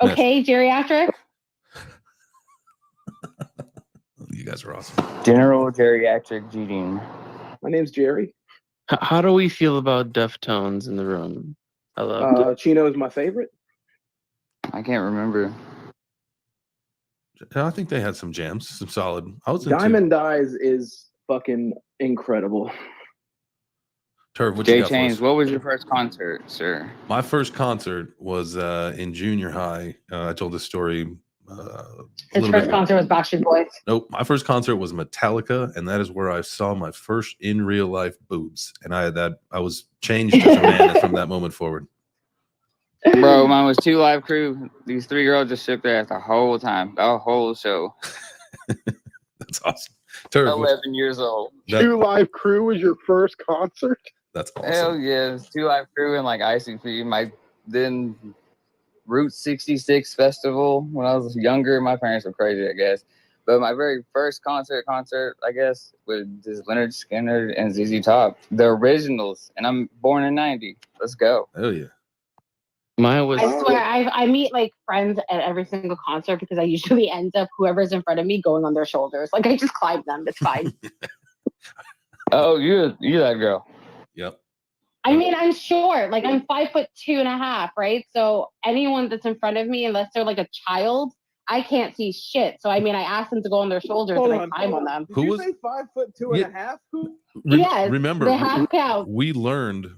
Speaker 11: Okay, geriatric.
Speaker 4: You guys are awesome.
Speaker 13: General geriatric Gene.
Speaker 5: My name's Jerry.
Speaker 12: How do we feel about Deftones in the room? I love
Speaker 5: Chino is my favorite.
Speaker 13: I can't remember.
Speaker 4: I think they had some jams, some solid. I was into
Speaker 5: Diamond Eyes is fucking incredible.
Speaker 4: Turv, what
Speaker 13: Jay
Speaker 4: you got
Speaker 13: Chains,
Speaker 4: for us?
Speaker 13: what was your first concert, sir?
Speaker 4: My first concert was in junior high. I told this story.
Speaker 11: His first concert was Backstreet Boys.
Speaker 4: Nope, my first concert was Metallica, and that is where I saw my first in real life boobs, and I was changed as a man from that moment forward.
Speaker 13: Bro, mine was 2 Live Crew. These 3 girls just shook their ass the whole time, the whole show.
Speaker 4: That's awesome. Turv,
Speaker 13: 11 years old.
Speaker 8: 2 Live Crew was your first concert?
Speaker 4: That's awesome.
Speaker 13: Hell yeah, 2 Live Crew and like ICP. My then Route 66 festival when I was younger. My parents were crazy, I guess. But my very first concert, I guess, was just Leonard Skinner and ZZ Top, the originals. And I'm born in '90. Let's go.
Speaker 4: Hell yeah.
Speaker 12: Mine was.
Speaker 11: I swear, I meet like friends at every single concert because I usually end up whoever's in front of me going on their shoulders. Like I just climb them. It's fine.
Speaker 13: Oh, you that girl.
Speaker 4: Yep.
Speaker 11: I mean, I'm short. Like I'm 5'2.5", right? So anyone that's in front of me, unless they're like a child, I can't see shit. So I mean, I asked them to go on their shoulders and I climb on them.
Speaker 5: Did you say 5'2.5"?
Speaker 11: Yes,
Speaker 4: Remember,
Speaker 11: the half count.
Speaker 4: we learned.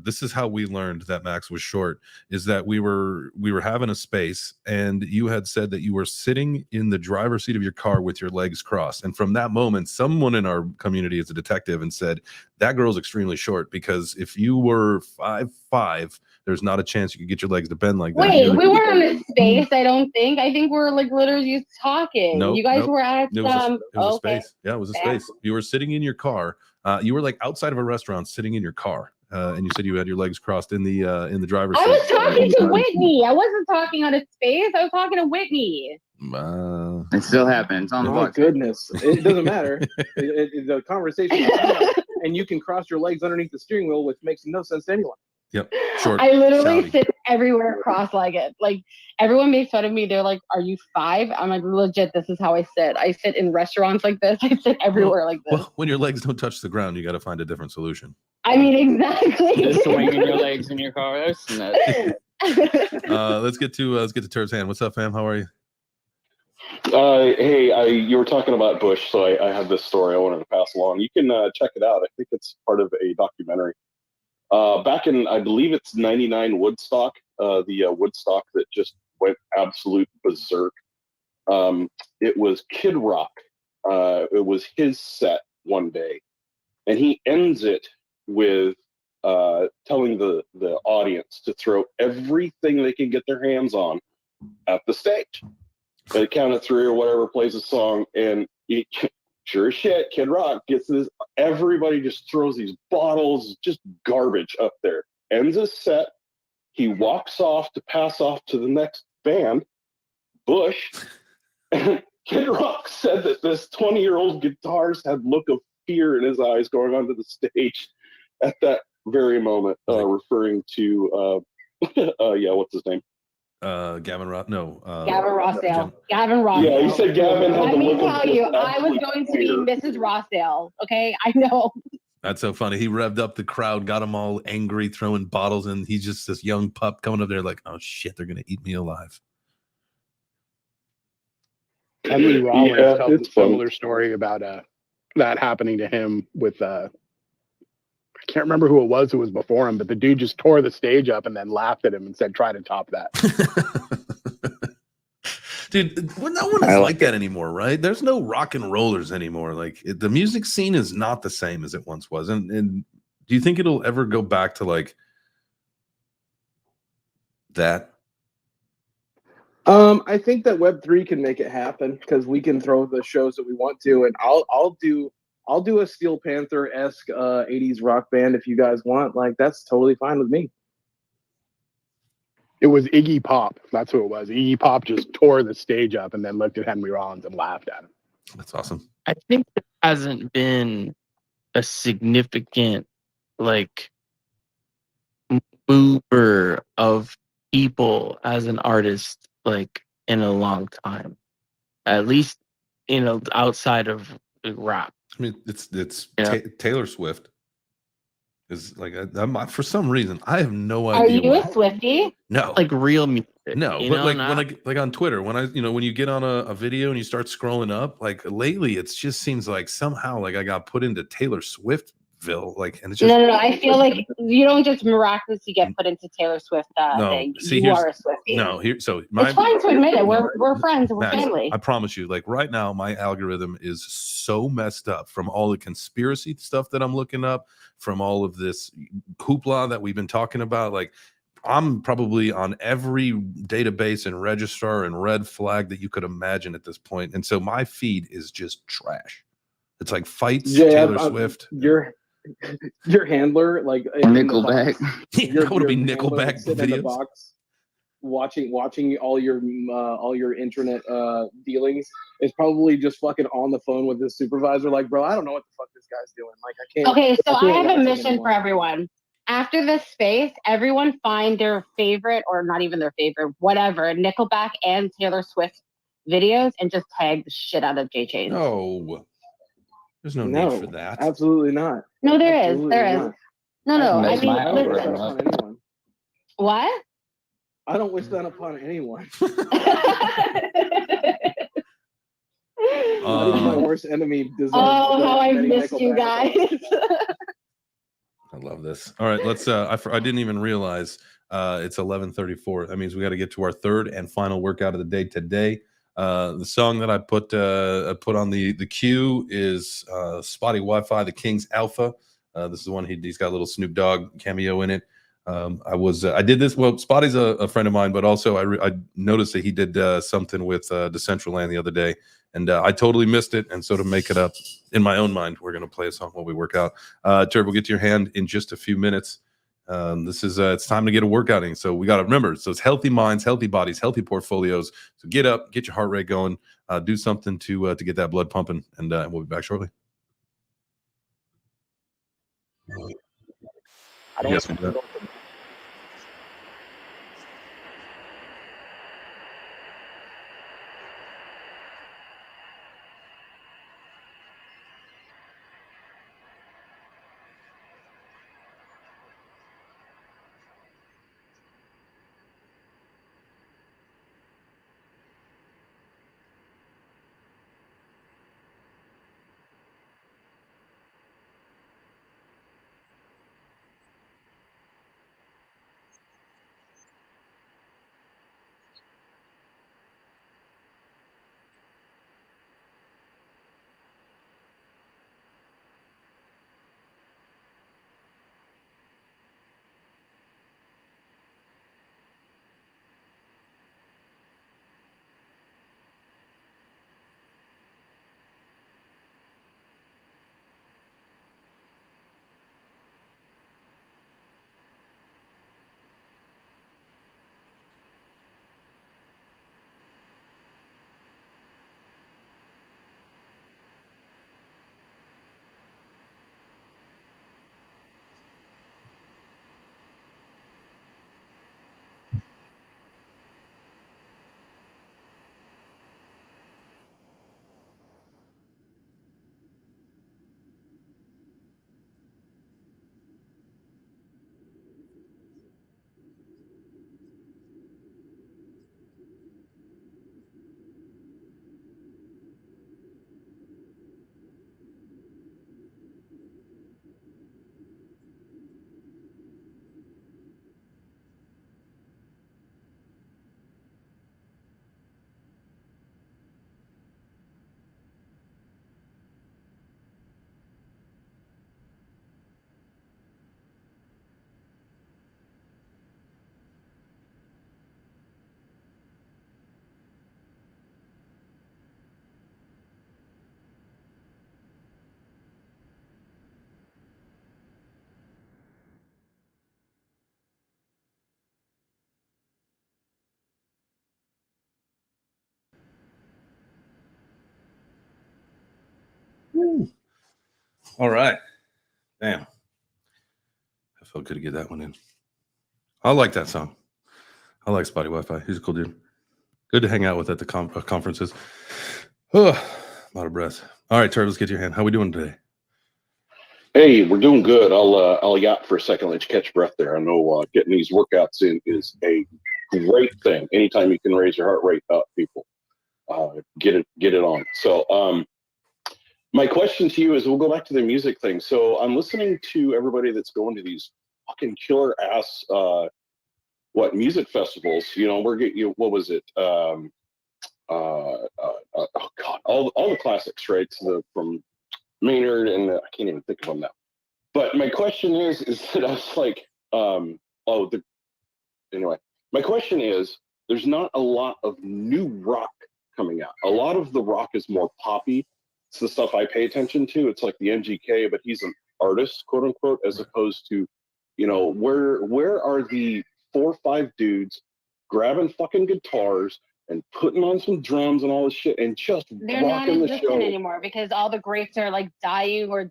Speaker 4: This is how we learned that Max was short. Is that we were having a space, and you had said that you were sitting in the driver's seat of your car with your legs crossed. And from that moment, someone in our community is a detective and said that girl's extremely short because if you were 5'5", there's not a chance you could get your legs to bend like that.
Speaker 11: Wait, we weren't in a space. I don't think. I think we're like literally just talking.
Speaker 4: Nope,
Speaker 11: you guys were at
Speaker 4: it was a
Speaker 11: okay.
Speaker 4: space. Yeah, it was a space. You were sitting in your car. You were like outside of a restaurant, sitting in your car, and you said you had your legs crossed in the driver's seat.
Speaker 11: I was talking to Whitney. I wasn't talking on a space. I was talking to Whitney.
Speaker 13: It still happens. On the
Speaker 5: Oh
Speaker 13: box.
Speaker 5: goodness, it doesn't matter. The conversation is on, and you can cross your legs underneath the steering wheel, which makes no sense to anyone.
Speaker 4: Yep. Short.
Speaker 11: I literally
Speaker 4: Shouty.
Speaker 11: sit everywhere cross-legged. Like everyone makes fun of me. They're like, "Are you 5?" I'm like, legit. This is how I sit. I sit in restaurants like this. I sit everywhere like this.
Speaker 4: Well, when your legs don't touch the ground, you got to find a different solution.
Speaker 11: I mean, exactly.
Speaker 13: Just swinging your legs in your car. That's nuts.
Speaker 4: Let's get to Turv's hand. What's up, fam? How are you?
Speaker 14: Hey, you were talking about Bush, so I have this story I wanted to pass along. You can check it out. I think it's part of a documentary. Back in, I believe it's '99 Woodstock, the Woodstock that just went absolute berserk. It was Kid Rock. It was his set one day, and he ends it with telling the audience to throw everything they can get their hands on at the stage. At the count of 3 or whatever, plays a song, and sure as shit, Kid Rock gets this. Everybody just throws these bottles, just garbage up there. Ends his set. He walks off to pass off to the next band, Bush. Kid Rock said that this 20-year-old guitarist had look of fear in his eyes going onto the stage at that very moment, referring to, what's his name?
Speaker 4: Gavin Ross. No.
Speaker 11: Gavin Rossdale. Gavin Rossdale.
Speaker 14: Yeah, you said Gavin had
Speaker 11: Let
Speaker 14: the
Speaker 11: me
Speaker 14: look of
Speaker 11: tell you,
Speaker 14: just
Speaker 11: I was
Speaker 14: absolute
Speaker 11: going to be
Speaker 14: fear.
Speaker 11: Mrs. Rossdale. Okay, I know.
Speaker 4: That's so funny. He revved up the crowd, got them all angry, throwing bottles, and he's just this young pup coming up there like, oh shit, they're gonna eat me alive.
Speaker 8: Henry Rollins tells a
Speaker 14: it's fun.
Speaker 8: similar story about that happening to him with I can't remember who it was before him, but the dude just tore the stage up and then laughed at him and said, "Try to top that."
Speaker 4: Dude, well, no one is like that anymore, right? There's no rock and rollers anymore. Like the music scene is not the same as it once was. And do you think it'll ever go back to like that?
Speaker 5: I think that Web3 can make it happen because we can throw the shows that we want to, and I'll do a Steel Panther-esque 80s rock band if you guys want. Like that's totally fine with me.
Speaker 8: It was Iggy Pop. That's who it was. Iggy Pop just tore the stage up and then looked at Henry Rollins and laughed at him.
Speaker 4: That's awesome.
Speaker 12: I think there hasn't been a significant like mover of people as an artist like in a long time. At least, outside of rap.
Speaker 4: I mean, it's Taylor Swift is like I'm for some reason I have no idea.
Speaker 11: Are you a Swiftie?
Speaker 4: No,
Speaker 12: like real music.
Speaker 4: No,
Speaker 12: You
Speaker 4: but
Speaker 12: know,
Speaker 4: like
Speaker 12: not
Speaker 4: when I like on Twitter, when when you get on a video and you start scrolling up, like lately, it just seems like somehow like I got put into Taylor Swiftville, like, and it's just
Speaker 11: No. I feel like you don't just miraculously get put into Taylor Swift
Speaker 4: no.
Speaker 11: thing.
Speaker 4: See,
Speaker 11: You are a Swiftie.
Speaker 4: no here. So
Speaker 11: It's fine to admit it. We're friends. We're
Speaker 4: Max,
Speaker 11: family.
Speaker 4: I promise you, like right now, my algorithm is so messed up from all the conspiracy stuff that I'm looking up, from all of this hoopla that we've been talking about. Like, I'm probably on every database and registrar and red flag that you could imagine at this point. And so my feed is just trash. It's like fights, Taylor Swift.
Speaker 5: Your handler, like
Speaker 13: Nickelback.
Speaker 4: I want to be
Speaker 5: handler,
Speaker 4: Nickelback
Speaker 5: sitting in the
Speaker 4: videos.
Speaker 5: box, watching all your internet dealings, is probably just fucking on the phone with his supervisor. Like, bro, I don't know what the fuck this guy's doing. Like, I can't.
Speaker 11: Okay, so I have
Speaker 5: watch
Speaker 11: a
Speaker 5: it
Speaker 11: mission
Speaker 5: anymore.
Speaker 11: for everyone. After this space, everyone find their favorite, or not even their favorite, whatever, Nickelback and Taylor Swift videos, and just tag the shit out of J Chains.
Speaker 4: No, there's no need for that.
Speaker 5: Absolutely not.
Speaker 11: No, there
Speaker 5: Absolutely
Speaker 11: is. There is.
Speaker 5: not.
Speaker 11: No. I
Speaker 13: Mess
Speaker 11: mean,
Speaker 13: my
Speaker 5: I don't wish that
Speaker 13: algorithm
Speaker 5: upon
Speaker 13: up.
Speaker 5: anyone.
Speaker 11: what?
Speaker 5: I don't wish that upon anyone. Not even my worst enemy deserves.
Speaker 11: Oh, how I
Speaker 5: many
Speaker 11: missed you
Speaker 5: Nickelback
Speaker 11: guys.
Speaker 4: I love this. All right, let's. I didn't even realize it's 11:34. That means we got to get to our third and final workout of the day today. The song that I put on the queue is Spotty Wi-Fi, the King's Alpha. This is the one he's got a little Snoop Dogg cameo in it. I did this. Well, Spotty's a friend of mine, but also I noticed that he did something with Decentralized the other day, and I totally missed it. And so to make it up in my own mind, we're gonna play a song while we work out. Turb, we'll get to your hand in just a few minutes. This is it's time to get a workout in. So we got to remember, so it's healthy minds, healthy bodies, healthy portfolios. So get up, get your heart rate going, do something to get that blood pumping, and we'll be back shortly. Yes, we do. Woo. All right. Damn. I felt good to get that one in. I like that song. I like Spotty Wi-Fi. He's a cool dude. Good to hang out with at the conferences. Oh, a lot of breath. All right, Turb, let's get your hand. How we doing today?
Speaker 14: Hey, we're doing good. I'll yacht for a second, let you catch breath there. I know getting these workouts in is a great thing. Anytime you can raise your heart rate up, people, get it on. So my question to you is, we'll go back to the music thing. So I'm listening to everybody that's going to these fucking killer ass music festivals. You know, we're getting, what was it? Oh God, all the classics, right? From Maynard, and I can't even think of them now. But my question is that I was like, anyway, my question is, there's not a lot of new rock coming out. A lot of the rock is more poppy. It's the stuff I pay attention to. It's like the MGK, but he's an artist, quote unquote, as opposed to, you know, where are the 4 or 5 dudes grabbing fucking guitars and putting on some drums and all this shit and just
Speaker 11: they're not
Speaker 14: rocking the
Speaker 11: existent
Speaker 14: show
Speaker 11: anymore because all the greats are like dying or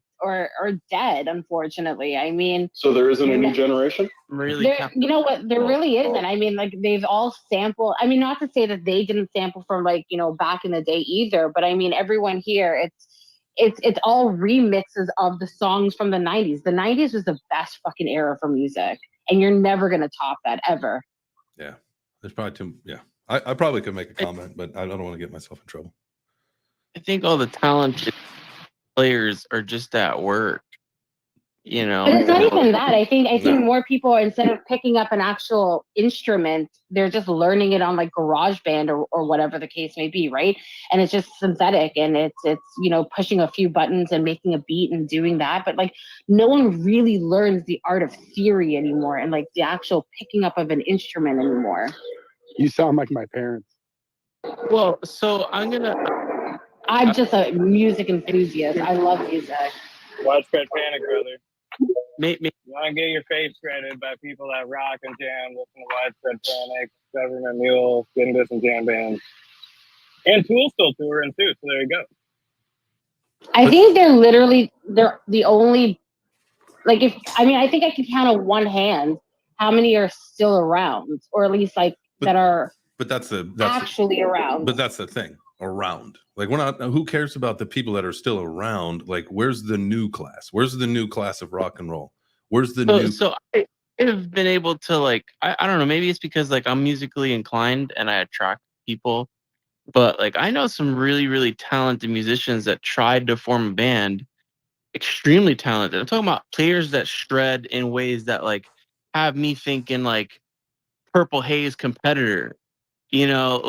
Speaker 11: dead, unfortunately. I mean,
Speaker 14: so there isn't a new generation?
Speaker 12: Really?
Speaker 11: you know what, there really isn't. I mean, like, they've all sampled. I mean, not to say that they didn't sample from, like, you know, back in the day either, but I mean, everyone here, it's all remixes of the songs from the 90s. The 90s was the best fucking era for music, and you're never gonna top that ever.
Speaker 4: Yeah, there's probably too. Yeah, I probably could make a comment, but I don't want to get myself in trouble.
Speaker 12: I think all the talented players are just at work, you know.
Speaker 11: But it's not even that. I think more people, instead of picking up an actual instrument, they're just learning it on like GarageBand or whatever the case may be, right? And it's just synthetic, and it's you know, pushing a few buttons and making a beat and doing that. But like, no one really learns the art of theory anymore, and like the actual picking up of an instrument anymore.
Speaker 8: You sound like my parents.
Speaker 12: Well, so
Speaker 11: I'm just a music enthusiast. I love music.
Speaker 9: Widespread panic, brother.
Speaker 12: You
Speaker 9: want to get your face shredded by people that rock and jam, listen to Widespread Panic, Government Mule, getting this and jam bands. And Tool still touring too, so there you go.
Speaker 11: I think they're the only, like, I think I can count on one hand how many are still around, or at least like that are
Speaker 4: that's
Speaker 11: actually around.
Speaker 4: But that's the thing, around. Like, we're not, who cares about the people that are still around? Like, where's the new class? Where's the new class of rock and roll? Where's the new?
Speaker 12: So I have been able to, like, I don't know, maybe it's because like I'm musically inclined and I attract people, but like I know some really, really talented musicians that tried to form a band, extremely talented. I'm talking about players that shred in ways that like have me thinking like Purple Haze competitor. You know,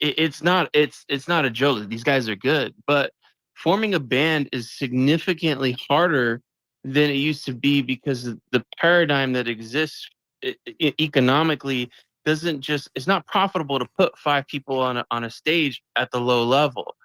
Speaker 12: it's not a joke. These guys are good, but forming a band is significantly harder than it used to be because the paradigm that exists economically it's not profitable to put 5 people on a stage at the low level.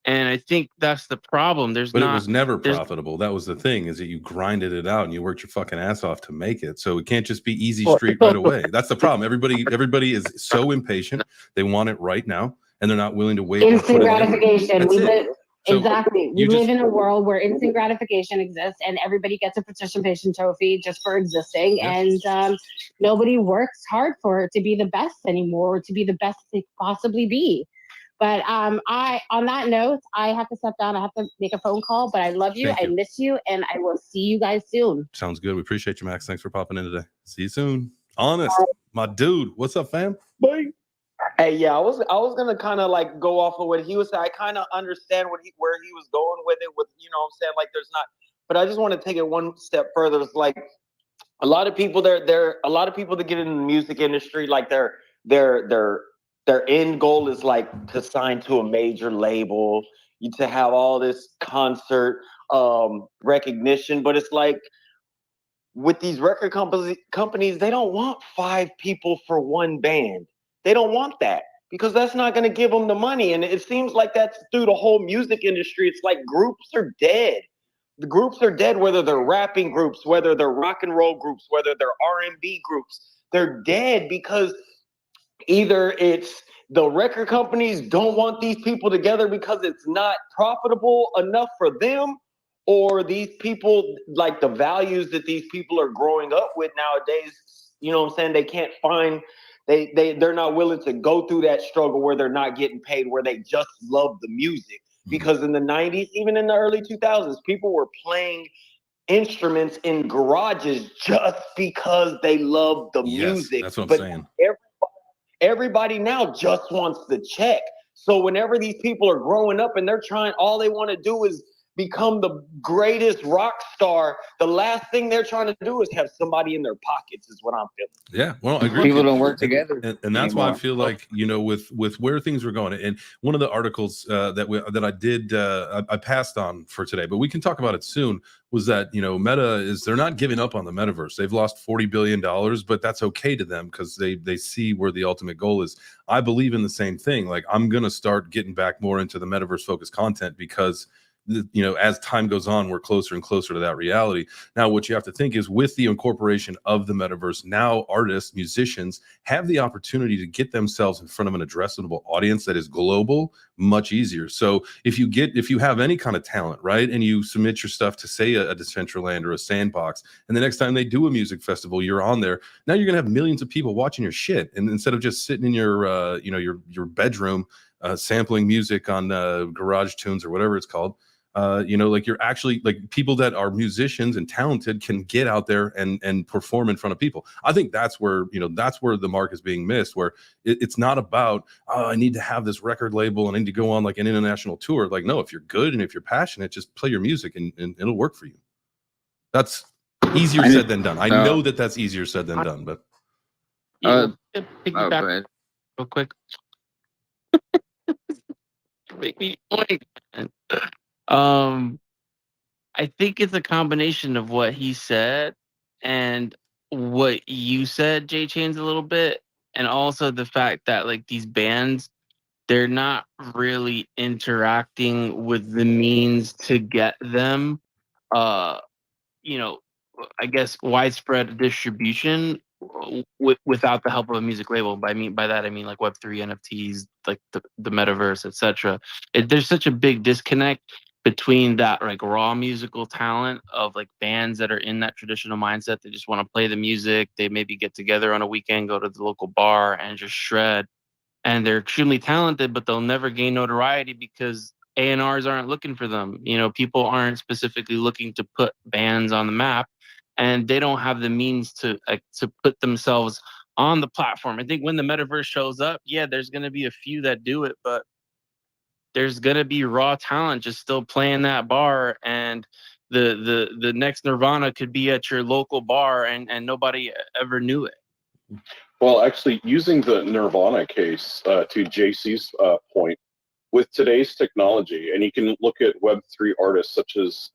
Speaker 12: And I think that's the problem.
Speaker 4: It was never profitable. That was the thing, is that you grinded it out and you worked your fucking ass off to make it. So it can't just be easy street right away. That's the problem. Everybody is so impatient. They want it right now, and they're not willing to wait.
Speaker 11: Instant gratification.
Speaker 4: Exactly.
Speaker 11: We live in a world where instant gratification exists, and everybody gets a participation trophy just for existing. Yes. And nobody works hard for it to be the best anymore, or to be the best they could possibly be. But on that note, I have to step down. I have to make a phone call, but I love you. I miss you, and I will see you guys soon.
Speaker 4: Sounds good. We appreciate you, Max. Thanks for popping in today. See you soon. Honest, my dude. What's up, fam?
Speaker 15: Bye. Hey, yeah, I was gonna kind of like go off of what he was saying. I kind of understand where he was going with it. With, you know what I'm saying, like, there's not, but I just want to take it one step further. It's like a lot of people a lot of people that get in the music industry, like their end goal is like to sign to a major label, to have all this concert recognition. But it's like, with these record companies, they don't want 5 people for one band. They don't want that, because that's not going to give them the money. And it seems like that's through the whole music industry. It's like groups are dead. The groups are dead, whether they're rapping groups, whether they're rock and roll groups, whether they're R&B groups. They're dead because either it's the record companies don't want these people together because it's not profitable enough for them, or these people, like the values that these people are growing up with nowadays, you know what I'm saying, they can't find, they're not willing to go through that struggle where they're not getting paid, where they just love the music. Because in the 90s, even in the early 2000s, people were playing instruments in garages just because they loved the music.
Speaker 4: That's what I'm saying.
Speaker 15: everybody now just wants the check. So whenever these people are growing up and they're trying, all they want to do is become the greatest rock star. The last thing they're trying to do is have somebody in their pockets, is what I'm feeling.
Speaker 4: Yeah, well, I agree.
Speaker 13: People don't work together,
Speaker 4: and that's why I feel like, you know, with where things were going. And one of the articles that I did I passed on for today, but we can talk about it soon, was that, you know, Meta they're not giving up on the metaverse. They've lost $40 billion, but that's okay to them because they see where the ultimate goal is. I believe in the same thing. Like, I'm gonna start getting back more into the metaverse focused content because, you know, as time goes on, we're closer and closer to that reality. Now, what you have to think is, with the incorporation of the metaverse, now artists, musicians have the opportunity to get themselves in front of an addressable audience that is global much easier. So if you have any kind of talent, right, and you submit your stuff to, say, a Decentraland or a Sandbox, and the next time they do a music festival, you're on there. Now you're gonna have millions of people watching your shit, and instead of just sitting in your your bedroom sampling music on Garage Tunes or whatever it's called. You know, like, you're actually, like, people that are musicians and talented can get out there and perform in front of people. I think that's where, you know, that's where the mark is being missed, where it's not about, oh, I need to have this record label and I need to go on like an international tour. Like, no, if you're good and if you're passionate, just play your music and it'll work for you. That's easier said than done. I know that that's easier said than done, but
Speaker 12: piggyback real quick. Make me point. I think it's a combination of what he said and what you said, Jay Chains, a little bit, and also the fact that, like, these bands, they're not really interacting with the means to get them, you know, I guess, widespread distribution without the help of a music label. By that I mean like Web3, NFTs, like the metaverse, etc. There's such a big disconnect between that, like, raw musical talent of, like, bands that are in that traditional mindset. They just want to play the music. They maybe get together on a weekend, go to the local bar and just shred. And they're extremely talented, but they'll never gain notoriety because A&Rs aren't looking for them. You know, people aren't specifically looking to put bands on the map, and they don't have the means to put themselves on the platform. I think when the metaverse shows up, yeah, there's going to be a few that do it, but there's going to be raw talent just still playing that bar, and the next Nirvana could be at your local bar and nobody ever knew it.
Speaker 14: Well, actually, using the Nirvana case to JC's point, with today's technology, and you can look at Web3 artists such as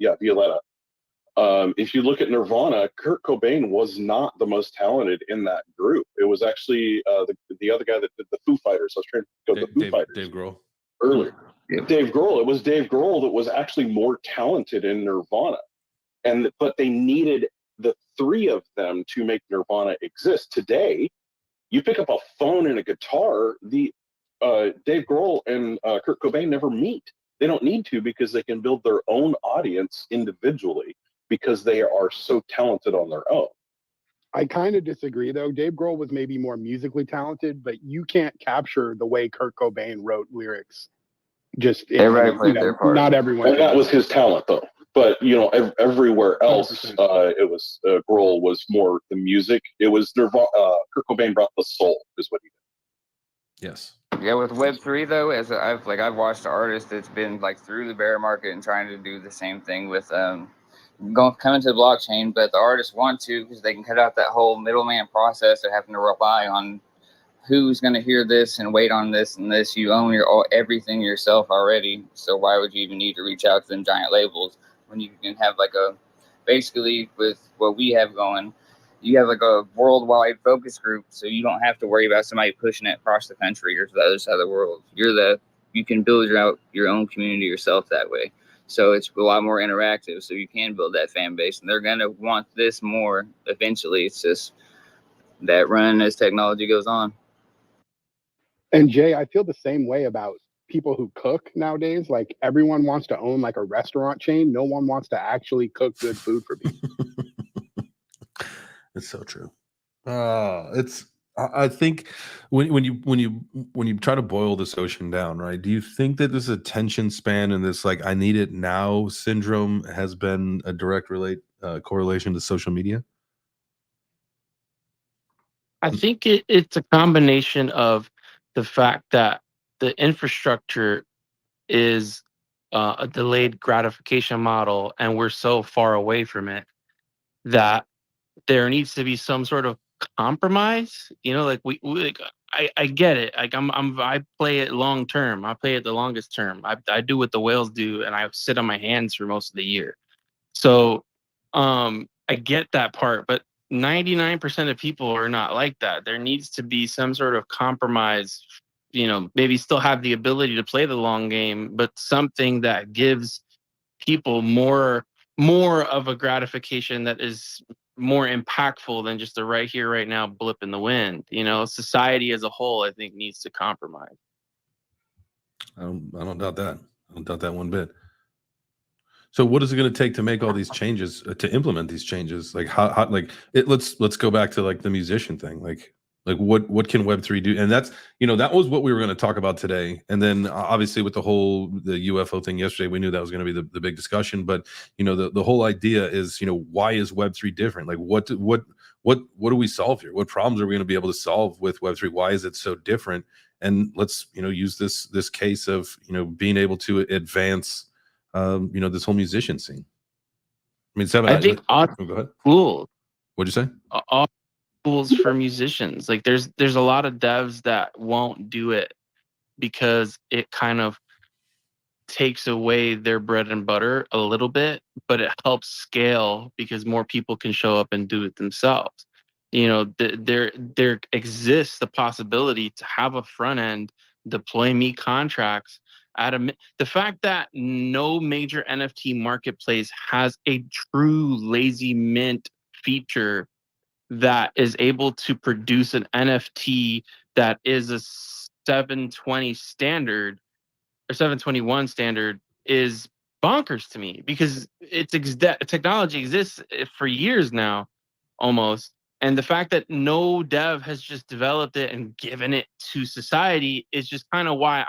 Speaker 14: Violetta. If you look at Nirvana, Kurt Cobain was not the most talented in that group. It was actually the other guy that did the Foo Fighters. I was trying to go to the Foo Fighters.
Speaker 4: Dave Grohl.
Speaker 14: Earlier. Dave Grohl. It was Dave Grohl that was actually more talented in Nirvana. But they needed the three of them to make Nirvana exist. Today, you pick up a phone and a guitar, Dave Grohl and Kurt Cobain never meet. They don't need to, because they can build their own audience individually because they are so talented on their own.
Speaker 8: I kind of disagree, though. Dave Grohl was maybe more musically talented, but you can't capture the way Kurt Cobain wrote lyrics. Just
Speaker 13: everybody played their part.
Speaker 8: Not everyone.
Speaker 14: And that was his talent, though. But, you know, everywhere else, it was Grohl was more the music. It was Nirvana. Kurt Cobain brought the soul, is what he did.
Speaker 4: Yes.
Speaker 13: Yeah, with Web3 though, as I've watched artists that's been like through the bear market and trying to do the same thing with coming to the blockchain, but the artists want to because they can cut out that whole middleman process of having to rely on who's going to hear this and wait on this and this. You own everything yourself already, so why would you even need to reach out to them giant labels when you can have basically with what we have going, you have like a worldwide focus group, so you don't have to worry about somebody pushing it across the country or to the other side of the world. You can build your own community yourself that way. So it's a lot more interactive, so you can build that fan base, and they're going to want this more eventually. It's just that run as technology goes on.
Speaker 8: And Jay, I feel the same way about people who cook nowadays. Like, everyone wants to own like a restaurant chain. No one wants to actually cook good food for people.
Speaker 4: It's so true. I think when you try to boil this ocean down, right? Do you think that this attention span and this like I need it now syndrome has been a direct correlation to social media?
Speaker 12: I think it's a combination of the fact that the infrastructure is a delayed gratification model, and we're so far away from it that there needs to be some sort of compromise. You know, like we like, I get it. Like I play it long term. I play it the longest term. I do what the whales do, and I sit on my hands for most of the year. So I get that part, but 99% of people are not like that. There needs to be some sort of compromise, you know, maybe still have the ability to play the long game, but something that gives people more of a gratification that is more impactful than just a right here, right now blip in the wind. You know, society as a whole, I think, needs to compromise.
Speaker 4: I don't doubt that. I don't doubt that one bit. So what is it going to take to make all these changes, to implement these changes? Like how like it, let's go back to like the musician thing. Like what can Web3 do? And that's, you know, that was what we were going to talk about today. And then obviously with the UFO thing yesterday, we knew that was going to be the big discussion. But, you know, the whole idea is, you know, why is Web3 different? Like what do we solve here? What problems are we going to be able to solve with Web3? Why is it so different? And let's, you know, use this case of, you know, being able to advance you know, this whole musician scene. I mean,
Speaker 12: I think
Speaker 4: go ahead.
Speaker 12: Cool.
Speaker 4: What'd you say?
Speaker 12: All tools for musicians. Like there's a lot of devs that won't do it because it kind of takes away their bread and butter a little bit, but it helps scale because more people can show up and do it themselves. You know, there exists the possibility to have a front end deploy me contracts the fact that no major NFT marketplace has a true lazy mint feature that is able to produce an NFT that is a 720 standard or 721 standard is bonkers to me, because technology exists for years now almost, and the fact that no dev has just developed it and given it to society is just kind of why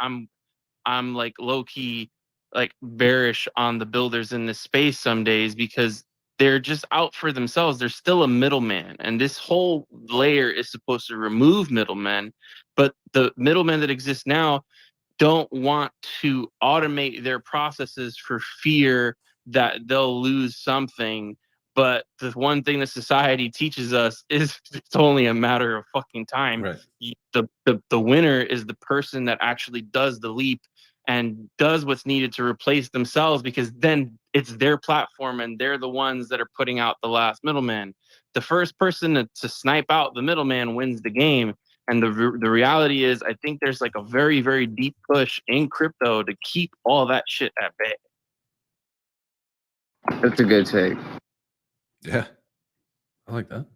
Speaker 12: I'm like low key like bearish on the builders in this space some days, because they're just out for themselves. They're still a middleman, and this whole layer is supposed to remove middlemen, but the middlemen that exist now don't want to automate their processes for fear that they'll lose something. But the one thing that society teaches us is it's only a matter of fucking time.
Speaker 4: Right.
Speaker 12: The winner is the person that actually does the leap and does what's needed to replace themselves, because then it's their platform and they're the ones that are putting out the last middleman. The first person to snipe out the middleman wins the game. And the reality is, I think there's like a very, very deep push in crypto to keep all that shit at bay.
Speaker 13: That's a good take.
Speaker 4: Yeah, I like that.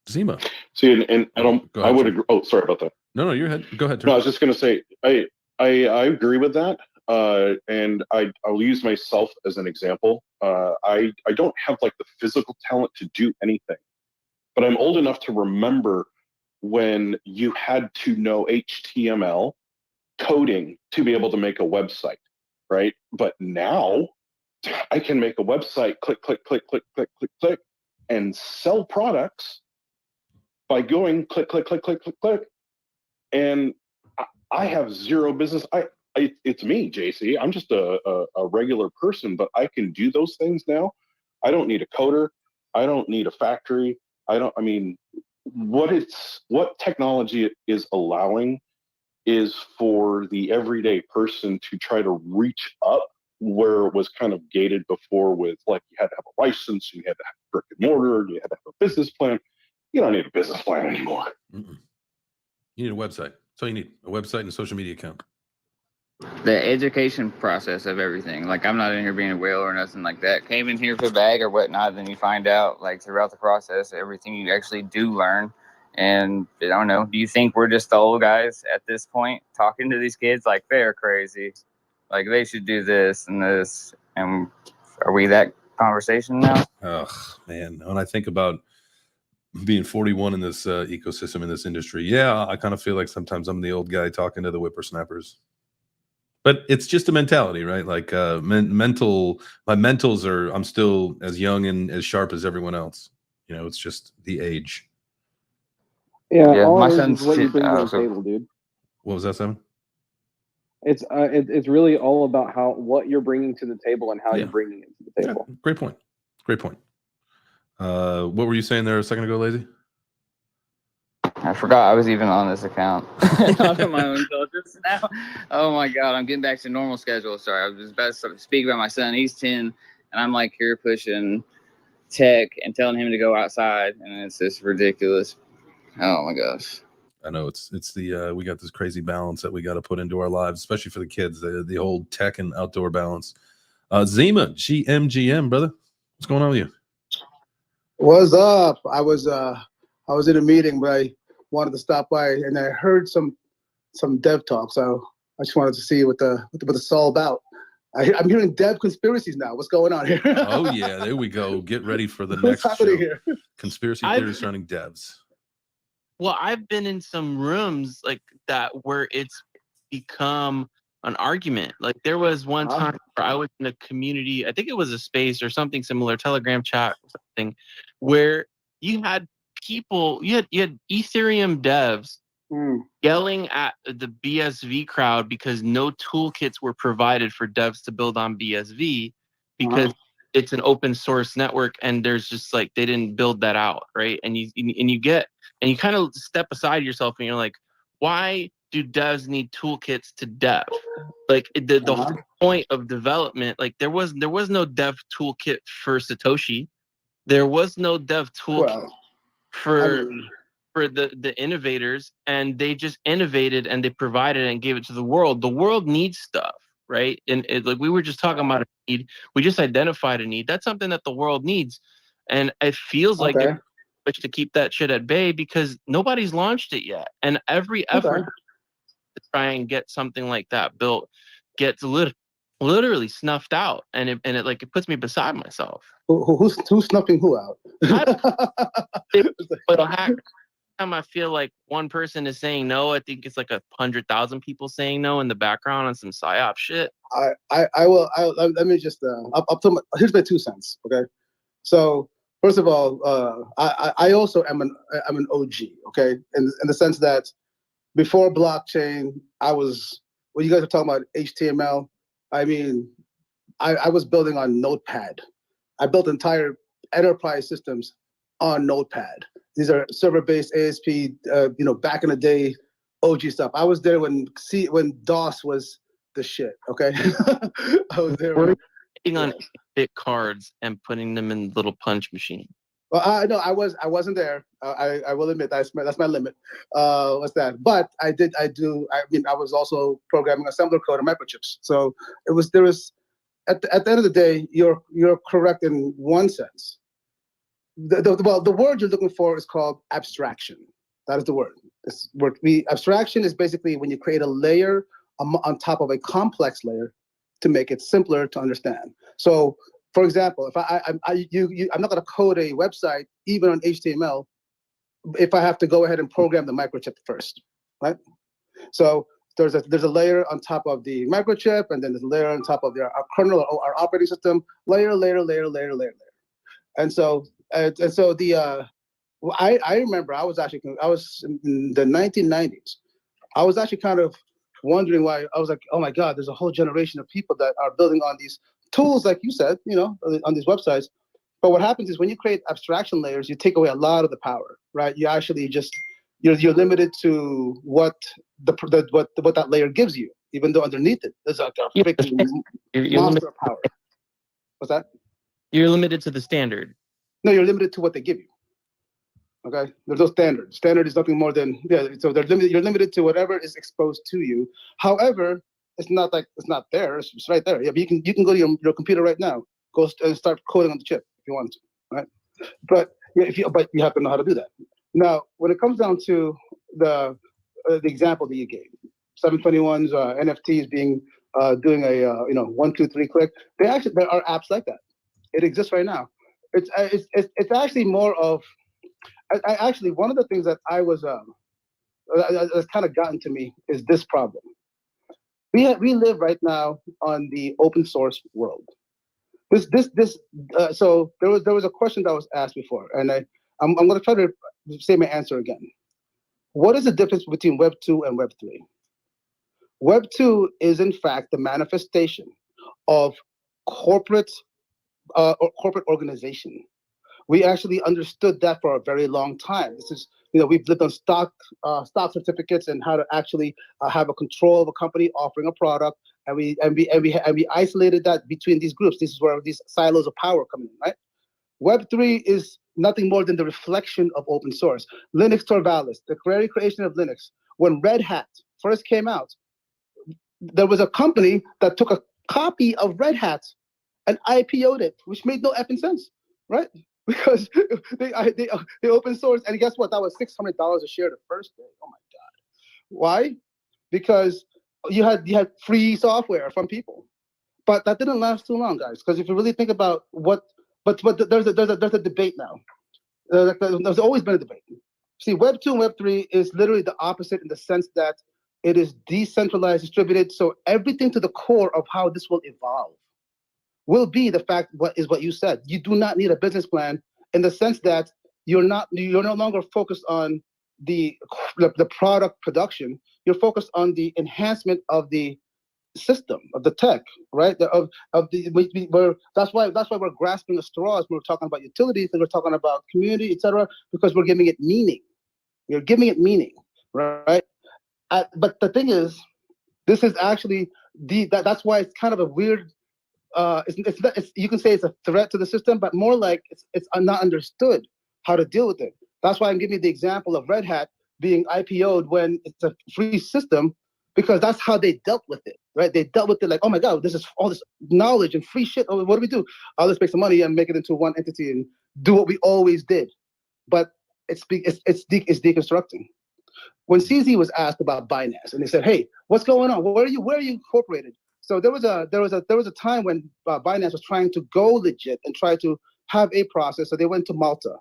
Speaker 4: Zima.
Speaker 14: See, and I would agree. Oh, sorry about that.
Speaker 4: No, you're ahead. Go ahead.
Speaker 14: No, I was just going to say, I agree with that. And I'll use myself as an example. I don't have like the physical talent to do anything, but I'm old enough to remember when you had to know HTML coding to be able to make a website, right? But now I can make a website, click, click, click, click, click, click, click, and sell products by going click, click, click, click, click, click. And I have zero business. It's me, JC. I'm just a regular person, but I can do those things now. I don't need a coder. I don't need a factory. I mean, what technology is allowing is for the everyday person to try to reach up where it was kind of gated before, with like you had to have a license, you had to have brick and mortar, you had to have a business plan. You don't need a business plan anymore.
Speaker 4: Mm-mm. You need a website. That's all you need, a website and a social media account.
Speaker 13: The education process of everything. Like, I'm not in here being a whale or nothing like that. Came in here for the bag or whatnot, then you find out, like, throughout the process, everything you actually do learn. And I don't know, do you think we're just the old guys at this point talking to these kids like they're crazy? Like, they should do this and this. And are we that conversation now?
Speaker 4: Oh, man. When I think about being 41 in this ecosystem, in this industry, yeah, I kind of feel like sometimes I'm the old guy talking to the whippersnappers. But it's just a mentality, right? Like my mentals are, I'm still as young and as sharp as everyone else. You know, it's just the age.
Speaker 5: Yeah, all
Speaker 13: my
Speaker 5: it
Speaker 13: son's
Speaker 5: is what you bring to the
Speaker 13: so
Speaker 5: table, dude.
Speaker 4: What was that, Simon?
Speaker 5: It's really all about what you're bringing to the table and how you're bringing it to the table.
Speaker 4: Yeah, great point. Great point. What were you saying there a second ago, Lazy?
Speaker 13: I forgot I was even on this account. Onto my own just now. Oh my god, I'm getting back to normal schedule. Sorry, I was about to speak about my son. He's 10, and I'm like here pushing tech and telling him to go outside, and it's just ridiculous. Oh my gosh.
Speaker 4: I know it's the we got this crazy balance that we got to put into our lives, especially for the kids, the whole tech and outdoor balance. Zima, GMGM, brother, what's going on with you?
Speaker 16: What's up? I was in a meeting, but I wanted to stop by, and I heard some dev talk, so I just wanted to see what it's all about. I'm hearing dev conspiracies now. What's going on here?
Speaker 4: Oh yeah, there we go. Get ready for the
Speaker 16: What's
Speaker 4: next
Speaker 16: happening
Speaker 4: show.
Speaker 16: here?
Speaker 4: Conspiracy theories surrounding devs.
Speaker 12: Well, I've been in some rooms like that where it's become an argument. Like there was one time where I was in a community, I think it was a space or something similar, Telegram chat or something, where you had people, you had Ethereum devs yelling at the BSV crowd because no toolkits were provided for devs to build on BSV because it's an open source network and there's just like they didn't build that out, right? And you kind of step aside yourself and you're like, why do devs need toolkits to dev? Like the whole point of development, like there was no dev toolkit for Satoshi. There was no dev toolkit for the innovators, and they just innovated and they provided and gave it to the world. The world needs stuff, right? And like we were just talking about a need, we just identified a need. That's something that the world needs, and it feels like to keep that shit at bay because nobody's launched it yet, and every effort to try and get something like that built gets literally snuffed out, and it like it puts me beside myself.
Speaker 16: Who's snuffing who out?
Speaker 12: But a hack. Time I feel like one person is saying no, I think it's like 100,000 people saying no in the background on some psyop shit.
Speaker 16: Let me just here's my 2 cents. Okay, so first of all, I also am an OG. Okay, in the sense that before blockchain, when you guys are talking about HTML, I mean, I was building on Notepad. I built entire enterprise systems on Notepad. These are server-based ASP, back in the day, OG stuff. I was there when DOS was the shit. Okay, I was there.
Speaker 12: We're putting on bit cards and putting them in little punch machine.
Speaker 16: Well, no, I wasn't there. I will admit that's my limit. What's that? But I was also programming assembler code and microchips. So there was at the end of the day, you're correct in one sense. The word you're looking for is called abstraction. That is the word. Abstraction is basically when you create a layer on top of a complex layer to make it simpler to understand. So, for example, if I'm not going to code a website even on HTML if I have to go ahead and program the microchip first, right? So there's a layer on top of the microchip, and then there's a layer on top of our kernel or our operating system. Layer. And so I remember I was in the 1990s. I was actually kind of wondering why. I was like, oh my God, there's a whole generation of people that are building on these tools, like you said, on these websites. But what happens is when you create abstraction layers, you take away a lot of the power, right? You actually you're limited to what that layer gives you, even though underneath it there's a freaking monster of power. What's that?
Speaker 12: You're limited to the standard.
Speaker 16: No, you're limited to what they give you. Okay, there's no standard. Standard is nothing more than so they're limited. You're limited to whatever is exposed to you. However, it's not there. It's right there. Yeah, but you can go to your computer right now. Go and start coding on the chip if you want to, right? But but you have to know how to do that. Now, when it comes down to the example that you gave, 721's NFTs doing a 1, 2, 3 click. There are apps like that. It exists right now. It's actually more of actually one of the things that that's kind of gotten to me is this problem. We live right now on the open source world. So there was a question that was asked before, and I'm going to try to say my answer again. What is the difference between Web 2 and Web 3? Web 2 is, in fact, the manifestation of corporate or corporate organization. We actually understood that for a very long time. This is, we've lived on stock certificates and how to actually have a control of a company offering a product, and we isolated that between these groups. This is where these silos of power come in, right? Web 3 is nothing more than the reflection of open source. Linux Torvallis, the very creation of Linux. When Red Hat first came out, there was a company that took a copy of Red Hat and IPO'd it, which made no effing sense, right? Because they open source, and guess what? That was $600 a share the first day. Oh my God! Why? Because you had free software from people, but that didn't last too long, guys. Because if you really think about what, but there's a debate now. There's always been a debate. See, Web 2 and Web 3 is literally the opposite in the sense that it is decentralized, distributed. So everything to the core of how this will evolve will be the fact what you said. You do not need a business plan in the sense that you're no longer focused on the product production. You're focused on the enhancement of the system, of the tech, right? That's why we're grasping the straws when we're talking about utilities and we're talking about community, etc. Because we're giving it meaning. You're giving it meaning, right? But the thing is, this is actually that's why it's kind of a weird. You can say it's a threat to the system, but more like it's not understood how to deal with it. That's why I'm giving you the example of Red Hat being IPO'd when it's a free system, because that's how they dealt with it, right? They dealt with it like, oh my God, this is all this knowledge and free shit. Oh, what do we do? Oh, let's make some money and make it into one entity and do what we always did. But it's deconstructing. When CZ was asked about Binance, and they said, "Hey, what's going on? Where are you incorporated?" So there was a time when Binance was trying to go legit and try to have a process. So they went to Malta.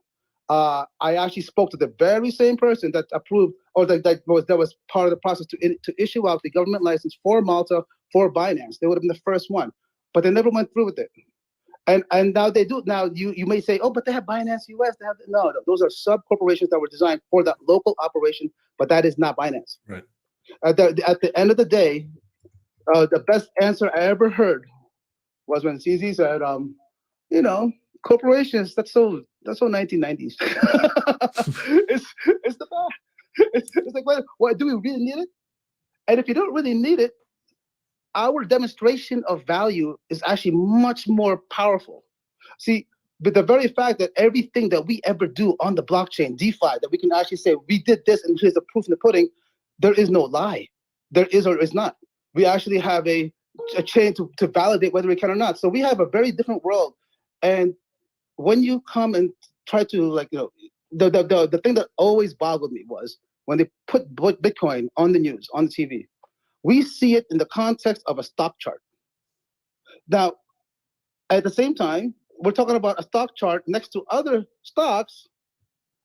Speaker 16: I actually spoke to the very same person that approved, or that was part of the process to issue out the government license for Malta for Binance. They would have been the first one, but they never went through with it. And now they do. Now you may say, oh, but they have Binance US. They have no. Those are sub corporations that were designed for that local operation, but that is not Binance.
Speaker 4: Right.
Speaker 16: At the end of the day, the best answer I ever heard was when CZ said, corporations, that's so 1990s. it's the bad. It's like, what do we really need it? And if you don't really need it, our demonstration of value is actually much more powerful. See, but the very fact that everything that we ever do on the blockchain, DeFi, that we can actually say we did this and here's the proof in the pudding, there is no lie. There is or is not. We actually have a chain to validate whether we can or not. So we have a very different world. And when you come and try to the thing that always boggled me was when they put Bitcoin on the news, on the TV. We see it in the context of a stock chart. Now, at the same time, we're talking about a stock chart next to other stocks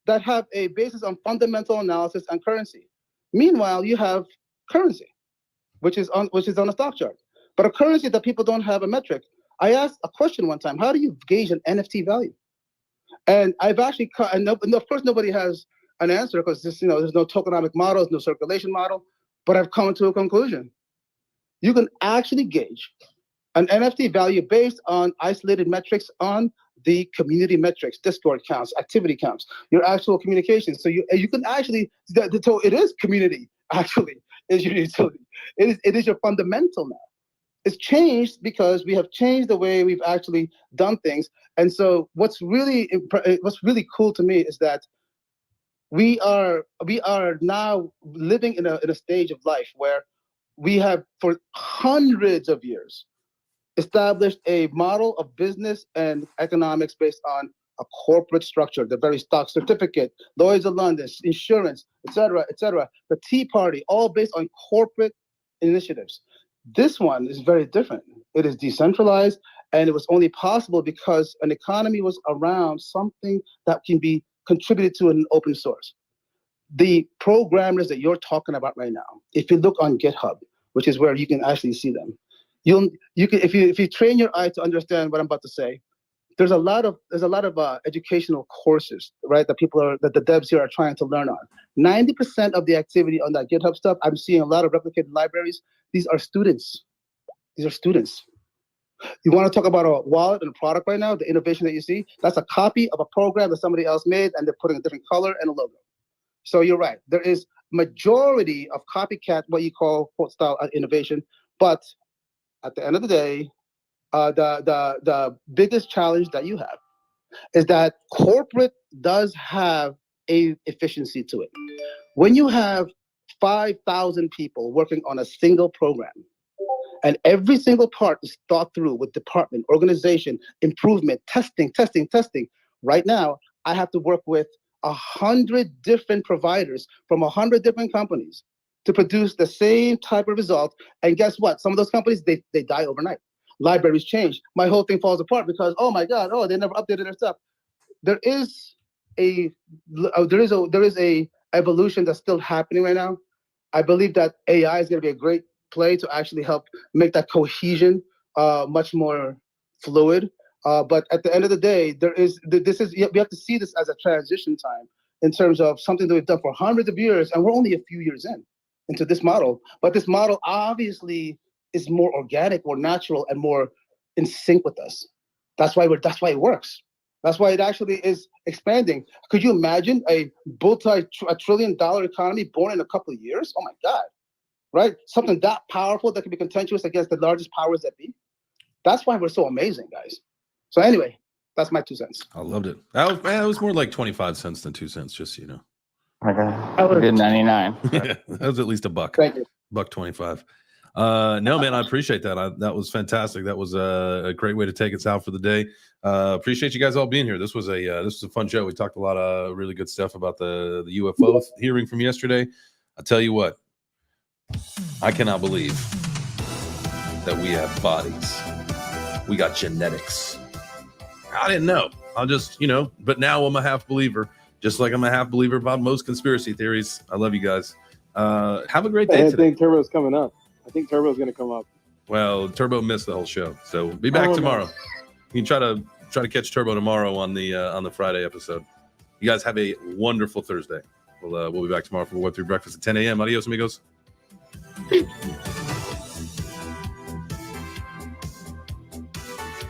Speaker 16: that have a basis on fundamental analysis and currency. Meanwhile, you have currency, which is on a stock chart, but a currency that people don't have a metric. I asked a question one time: how do you gauge an NFT value? And I've actually, and of course, nobody has an answer because there's no tokenomic models, no circulation model. But I've come to a conclusion. You can actually gauge an NFT value based on isolated metrics on the community metrics, Discord counts, activity counts, your actual communications. So you can actually, so it is community, actually, is your utility. It is your fundamental now. It's changed because we have changed the way we've actually done things. And so what's really cool to me is that we are now living in a stage of life where we have for hundreds of years established a model of business and economics based on a corporate structure, the very stock certificate, Lloyd's of London, insurance, et cetera, the Tea Party, all based on corporate initiatives. This one is very different. It is decentralized, and it was only possible because an economy was around something that can be contributed to an open source. The programmers that you're talking about right now, if you look on GitHub, which is where you can actually see them, you can if you train your eye to understand what I'm about to say, there's a lot of educational courses, right? That the devs here are trying to learn on. 90% of the activity on that GitHub stuff, I'm seeing a lot of replicated libraries. These are students. You want to talk about a wallet and a product right now? The innovation that you see, that's a copy of a program that somebody else made, and they're putting a different color and a logo. So you're right. There is majority of copycat, what you call quote style innovation, but at the end of the day, the biggest challenge that you have is that corporate does have a efficiency to it. When you have 5,000 people working on a single program, and every single part is thought through with department, organization, improvement, testing. Right now, I have to work with 100 different providers from 100 different companies to produce the same type of result. And guess what? Some of those companies, they die overnight. Libraries change. My whole thing falls apart because, oh my God, they never updated their stuff. There is a evolution that's still happening right now. I believe that AI is going to be a great play to actually help make that cohesion much more fluid. But at the end of the day, we have to see this as a transition time in terms of something that we've done for hundreds of years, and we're only a few years into this model. But this model obviously is more organic, more natural, and more in sync with us. That's why it works. That's why it actually is expanding. Could you imagine a multi-trillion-dollar economy born in a couple of years? Oh my God, right? Something that powerful that can be contentious against the largest powers that be. That's why we're so amazing, guys. So anyway, that's my 2 cents.
Speaker 4: I loved it. That was more like 25 cents than 2 cents, just so you know.
Speaker 13: Okay. Good 99.
Speaker 4: That was at least $1.
Speaker 16: Thank you.
Speaker 4: $1.25. No, man, I appreciate that. That was fantastic. That was a great way to take us out for the day. Appreciate you guys all being here. This was a fun show. We talked a lot of really good stuff about the UFO hearing from yesterday. I tell you what, I cannot believe that we have bodies. We got genetics. I didn't know. I'll just, but now I'm a half believer, just like I'm a half believer about most conspiracy theories. I love you guys. Have a great day today.
Speaker 5: I think Turbo's coming up. I think Turbo's going to come up.
Speaker 4: Well, Turbo missed the whole show, so be back tomorrow. No. You can try to catch Turbo tomorrow on the Friday episode. You guys have a wonderful Thursday. We'll be back tomorrow for Web3 Breakfast at 10 a.m. Adios, amigos.